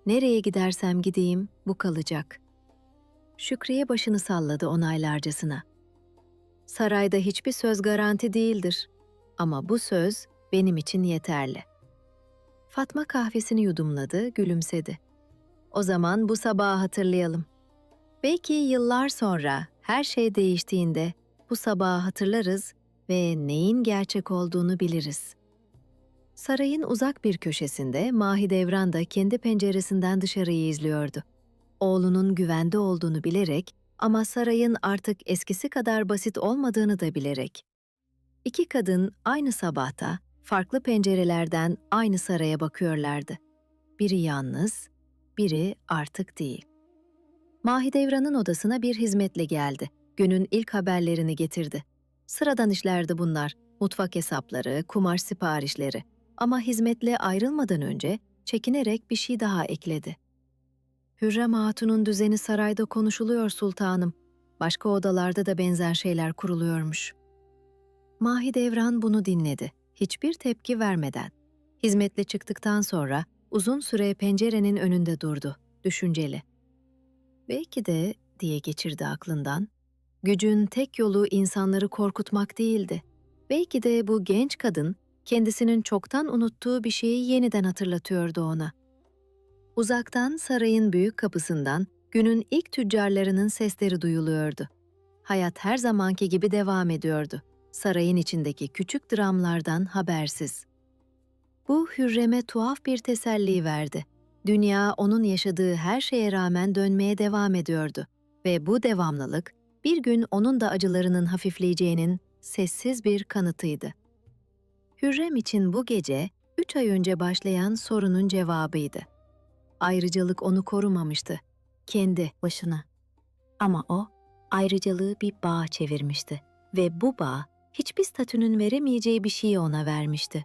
Nereye gidersem gideyim bu kalacak." Şükriye başını salladı onaylarcasına. "Sarayda hiçbir söz garanti değildir. Ama bu söz benim için yeterli." Fatma kahvesini yudumladı, gülümsedi. "O zaman bu sabahı hatırlayalım. Belki yıllar sonra her şey değiştiğinde bu sabahı hatırlarız ve neyin gerçek olduğunu biliriz." Sarayın uzak bir köşesinde Mahidevran da kendi penceresinden dışarıyı izliyordu. Oğlunun güvende olduğunu bilerek ama sarayın artık eskisi kadar basit olmadığını da bilerek. İki kadın aynı sabahta farklı pencerelerden aynı saraya bakıyorlardı. Biri yalnız, biri artık değil. Mahidevran'ın odasına bir hizmetli geldi. Günün ilk haberlerini getirdi. Sıradan işlerdi bunlar, mutfak hesapları, kumaş siparişleri. Ama hizmetli ayrılmadan önce çekinerek bir şey daha ekledi. Hürrem Hatun'un düzeni sarayda konuşuluyor sultanım. Başka odalarda da benzer şeyler kuruluyormuş. Mahidevran bunu dinledi, hiçbir tepki vermeden. Hizmetli çıktıktan sonra uzun süre pencerenin önünde durdu, düşünceli. Belki de, diye geçirdi aklından, gücün tek yolu insanları korkutmak değildi. Belki de bu genç kadın, kendisinin çoktan unuttuğu bir şeyi yeniden hatırlatıyordu ona. Uzaktan sarayın büyük kapısından günün ilk tüccarlarının sesleri duyuluyordu. Hayat her zamanki gibi devam ediyordu. Sarayın içindeki küçük dramlardan habersiz. Bu Hürrem'e tuhaf bir teselli verdi. Dünya onun yaşadığı her şeye rağmen dönmeye devam ediyordu ve bu devamlılık bir gün onun da acılarının hafifleyeceğinin sessiz bir kanıtıydı. Hürrem için bu gece 3 ay önce başlayan sorunun cevabıydı. Ayrıcalık onu korumamıştı, kendi başına. Ama o, ayrıcalığı bir bağa çevirmişti ve bu bağ hiçbir statünün veremeyeceği bir şeyi ona vermişti.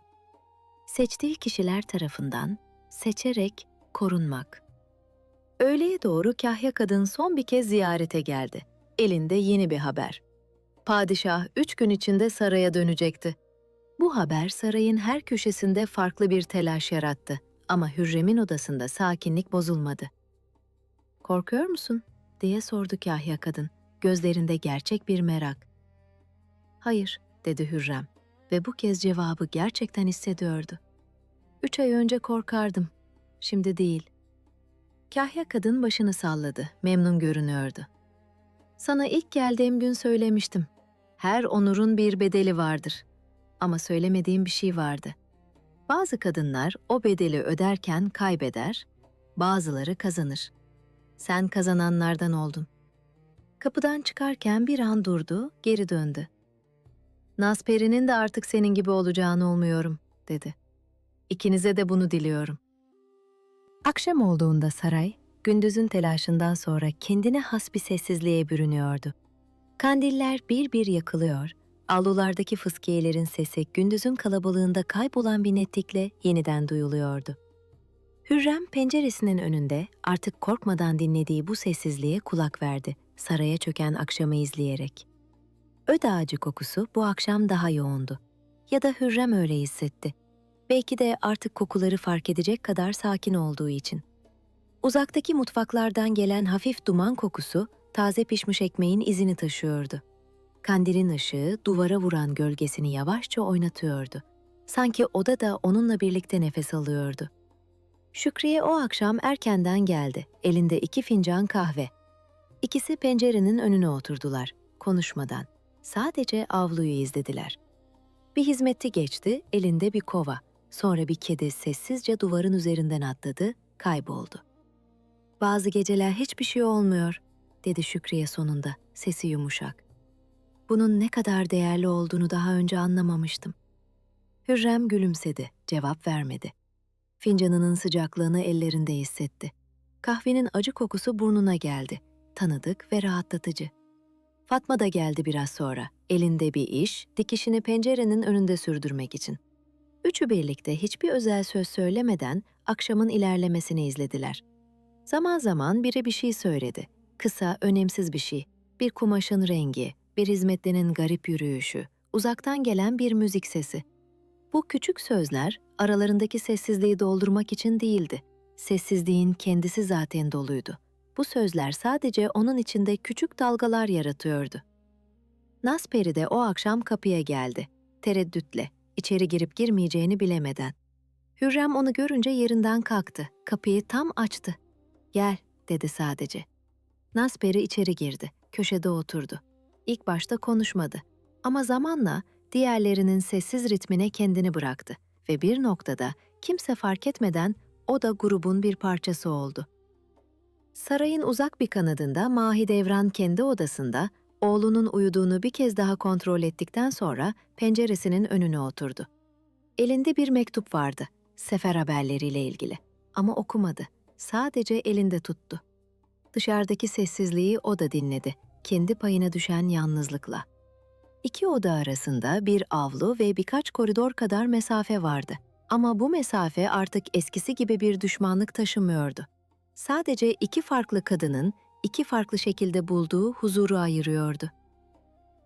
Seçtiği kişiler tarafından seçerek korunmak. Öğleye doğru Kahya kadın son bir kez ziyarete geldi. Elinde yeni bir haber. Padişah 3 gün içinde saraya dönecekti. Bu haber sarayın her köşesinde farklı bir telaş yarattı. Ama Hürrem'in odasında sakinlik bozulmadı. "Korkuyor musun?" diye sordu Kahya kadın, gözlerinde gerçek bir merak. "Hayır," dedi Hürrem ve bu kez cevabı gerçekten hissediyordu. 3 ay önce korkardım, şimdi değil. Kahya kadın başını salladı, memnun görünüyordu. "Sana ilk geldiğim gün söylemiştim. Her onurun bir bedeli vardır. Ama söylemediğim bir şey vardı. Bazı kadınlar o bedeli öderken kaybeder, bazıları kazanır. Sen kazananlardan oldun." Kapıdan çıkarken bir an durdu, geri döndü. "Nasperi'nin de artık senin gibi olacağını umuyorum," dedi. "İkinize de bunu diliyorum." Akşam olduğunda saray, gündüzün telaşından sonra kendine has bir sessizliğe bürünüyordu. Kandiller bir bir yakılıyor, avlulardaki fıskiyelerin sesi gündüzün kalabalığında kaybolan bir netlikle yeniden duyuluyordu. Hürrem penceresinin önünde artık korkmadan dinlediği bu sessizliğe kulak verdi, saraya çöken akşamı izleyerek. Öd ağacı kokusu bu akşam daha yoğundu. Ya da Hürrem öyle hissetti. Belki de artık kokuları fark edecek kadar sakin olduğu için. Uzaktaki mutfaklardan gelen hafif duman kokusu, taze pişmiş ekmeğin izini taşıyordu. Kandilin ışığı duvara vuran gölgesini yavaşça oynatıyordu. Sanki oda da onunla birlikte nefes alıyordu. Şükriye o akşam erkenden geldi, elinde 2 fincan kahve. İkisi pencerenin önüne oturdular, konuşmadan. Sadece avluyu izlediler. Bir hizmetçi geçti, elinde bir kova. Sonra bir kedi sessizce duvarın üzerinden atladı, kayboldu. "Bazı geceler hiçbir şey olmuyor," dedi Şükriye sonunda, sesi yumuşak. "Bunun ne kadar değerli olduğunu daha önce anlamamıştım." Hürrem gülümsedi, cevap vermedi. Fincanının sıcaklığını ellerinde hissetti. Kahvenin acı kokusu burnuna geldi, tanıdık ve rahatlatıcı. Fatma da geldi biraz sonra, elinde bir iş, dikişini pencerenin önünde sürdürmek için. Üçü birlikte hiçbir özel söz söylemeden akşamın ilerlemesini izlediler. Zaman zaman biri bir şey söyledi. Kısa, önemsiz bir şey. Bir kumaşın rengi, bir hizmetlinin garip yürüyüşü, uzaktan gelen bir müzik sesi. Bu küçük sözler aralarındaki sessizliği doldurmak için değildi. Sessizliğin kendisi zaten doluydu. Bu sözler sadece onun içinde küçük dalgalar yaratıyordu. Nasperi de o akşam kapıya geldi. Tereddütle, içeri girip girmeyeceğini bilemeden. Hürrem onu görünce yerinden kalktı, kapıyı tam açtı. "Gel," dedi sadece. Nasperi içeri girdi, köşede oturdu. İlk başta konuşmadı ama zamanla diğerlerinin sessiz ritmine kendini bıraktı ve bir noktada kimse fark etmeden o da grubun bir parçası oldu. Sarayın uzak bir kanadında Mahidevran kendi odasında oğlunun uyuduğunu bir kez daha kontrol ettikten sonra penceresinin önüne oturdu. Elinde bir mektup vardı, sefer haberleriyle ilgili. Ama okumadı, sadece elinde tuttu. Dışarıdaki sessizliği o da dinledi, kendi payına düşen yalnızlıkla. İki oda arasında bir avlu ve birkaç koridor kadar mesafe vardı. Ama bu mesafe artık eskisi gibi bir düşmanlık taşımıyordu. Sadece iki farklı kadının iki farklı şekilde bulduğu huzuru ayırıyordu.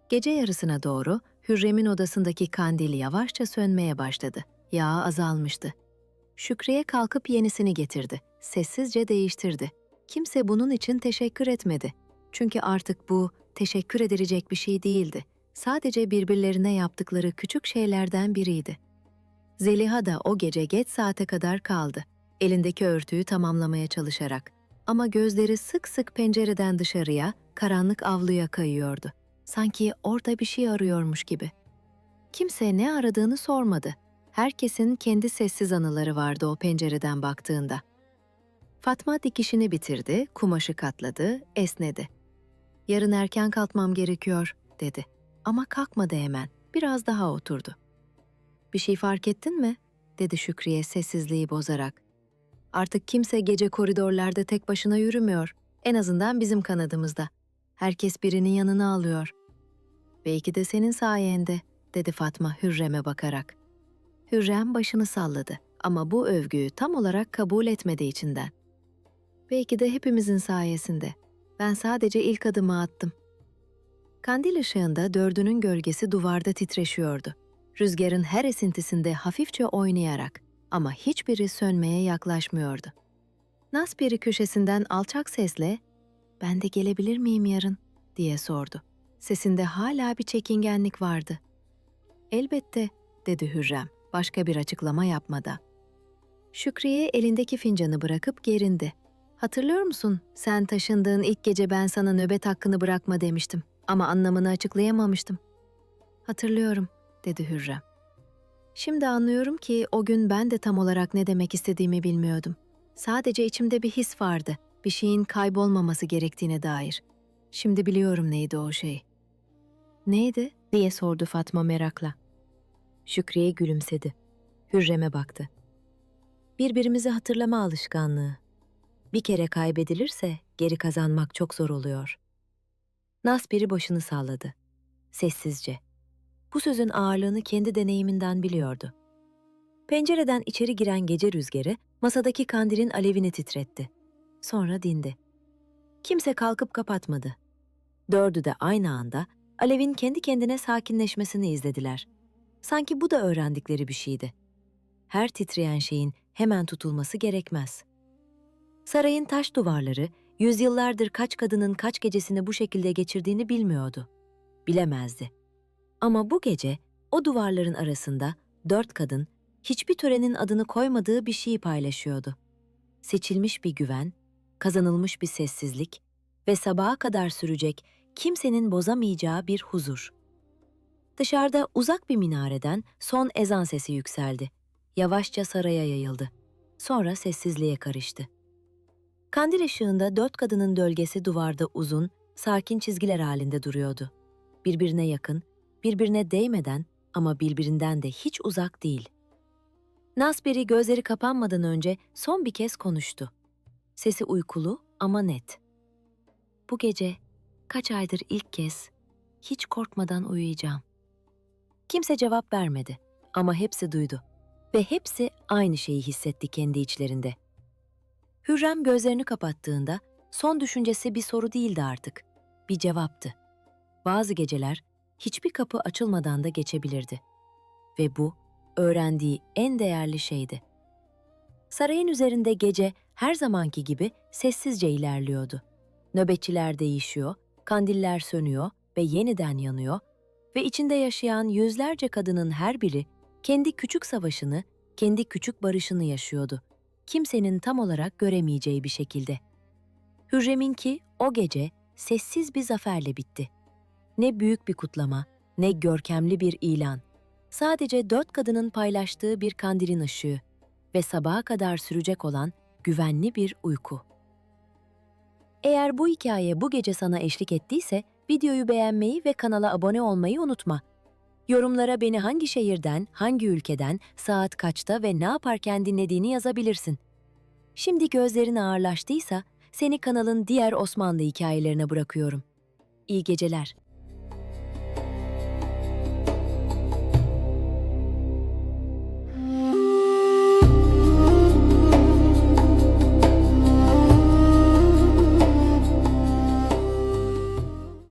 Gece yarısına doğru Hürrem'in odasındaki kandil yavaşça sönmeye başladı. Yağı azalmıştı. Şükriye kalkıp yenisini getirdi. Sessizce değiştirdi. Kimse bunun için teşekkür etmedi. Çünkü artık bu teşekkür edilecek bir şey değildi. Sadece birbirlerine yaptıkları küçük şeylerden biriydi. Zeliha da o gece geç saate kadar kaldı. Elindeki örtüyü tamamlamaya çalışarak. Ama gözleri sık sık pencereden dışarıya, karanlık avluya kayıyordu. Sanki orada bir şey arıyormuş gibi. Kimse ne aradığını sormadı. Herkesin kendi sessiz anıları vardı o pencereden baktığında. Fatma dikişini bitirdi, kumaşı katladı, esnedi. "Yarın erken kalkmam gerekiyor," dedi. Ama kalkmadı hemen, biraz daha oturdu. "Bir şey fark ettin mi?" dedi Şükriye sessizliği bozarak. "Artık kimse gece koridorlarda tek başına yürümüyor. En azından bizim kanadımızda. Herkes birinin yanına alıyor." "Belki de senin sayende," dedi Fatma Hürrem'e bakarak. Hürrem başını salladı ama bu övgüyü tam olarak kabul etmedi içinden. "Belki de hepimizin sayesinde. Ben sadece ilk adımı attım." Kandil ışığında dördünün gölgesi duvarda titreşiyordu. Rüzgarın her esintisinde hafifçe oynayarak ama hiçbiri sönmeye yaklaşmıyordu. Nasperi köşesinden alçak sesle "Ben de gelebilir miyim yarın?" diye sordu. Sesinde hala bir çekingenlik vardı. "Elbette," dedi Hürrem, başka bir açıklama yapmadan. Şükriye elindeki fincanı bırakıp gerindi. "Hatırlıyor musun? Sen taşındığın ilk gece ben sana nöbet hakkını bırakma demiştim ama anlamını açıklayamamıştım." "Hatırlıyorum," dedi Hürrem. "Şimdi anlıyorum ki o gün ben de tam olarak ne demek istediğimi bilmiyordum. Sadece içimde bir his vardı, bir şeyin kaybolmaması gerektiğine dair. Şimdi biliyorum neydi o şey." "Neydi?" diye sordu Fatma merakla. Şükriye gülümsedi. Hürrem'e baktı. "Birbirimizi hatırlama alışkanlığı. Bir kere kaybedilirse geri kazanmak çok zor oluyor." Nasperi başını salladı. Sessizce. Bu sözün ağırlığını kendi deneyiminden biliyordu. Pencereden içeri giren gece rüzgarı masadaki kandilin alevini titretti. Sonra dindi. Kimse kalkıp kapatmadı. Dördü de aynı anda alevin kendi kendine sakinleşmesini izlediler. Sanki bu da öğrendikleri bir şeydi. Her titreyen şeyin hemen tutulması gerekmez. Sarayın taş duvarları, yüzyıllardır kaç kadının kaç gecesini bu şekilde geçirdiğini bilmiyordu. Bilemezdi. Ama bu gece o duvarların arasında 4 kadın hiçbir törenin adını koymadığı bir şeyi paylaşıyordu. Seçilmiş bir güven, kazanılmış bir sessizlik ve sabaha kadar sürecek kimsenin bozamayacağı bir huzur. Dışarıda uzak bir minareden son ezan sesi yükseldi. Yavaşça saraya yayıldı. Sonra sessizliğe karıştı. Kandil ışığında 4 kadının gölgesi duvarda uzun, sakin çizgiler halinde duruyordu. Birbirine yakın, birbirine değmeden ama birbirinden de hiç uzak değil. Nasperi gözleri kapanmadan önce son bir kez konuştu. Sesi uykulu ama net. "Bu gece kaç aydır ilk kez hiç korkmadan uyuyacağım." Kimse cevap vermedi ama hepsi duydu ve hepsi aynı şeyi hissetti kendi içlerinde. Hürrem gözlerini kapattığında son düşüncesi bir soru değildi artık, bir cevaptı. Bazı geceler hiçbir kapı açılmadan da geçebilirdi. Ve bu, öğrendiği en değerli şeydi. Sarayın üzerinde gece her zamanki gibi sessizce ilerliyordu. Nöbetçiler değişiyor, kandiller sönüyor ve yeniden yanıyor ve içinde yaşayan yüzlerce kadının her biri kendi küçük savaşını, kendi küçük barışını yaşıyordu. Kimsenin tam olarak göremeyeceği bir şekilde. Hürrem'inki o gece sessiz bir zaferle bitti. Ne büyük bir kutlama, ne görkemli bir ilan. Sadece 4 kadının paylaştığı bir kandilin ışığı ve sabaha kadar sürecek olan güvenli bir uyku. Eğer bu hikaye bu gece sana eşlik ettiyse videoyu beğenmeyi ve kanala abone olmayı unutma. Yorumlara beni hangi şehirden, hangi ülkeden, saat kaçta ve ne yaparken dinlediğini yazabilirsin. Şimdi gözlerin ağırlaştıysa seni kanalın diğer Osmanlı hikayelerine bırakıyorum. İyi geceler.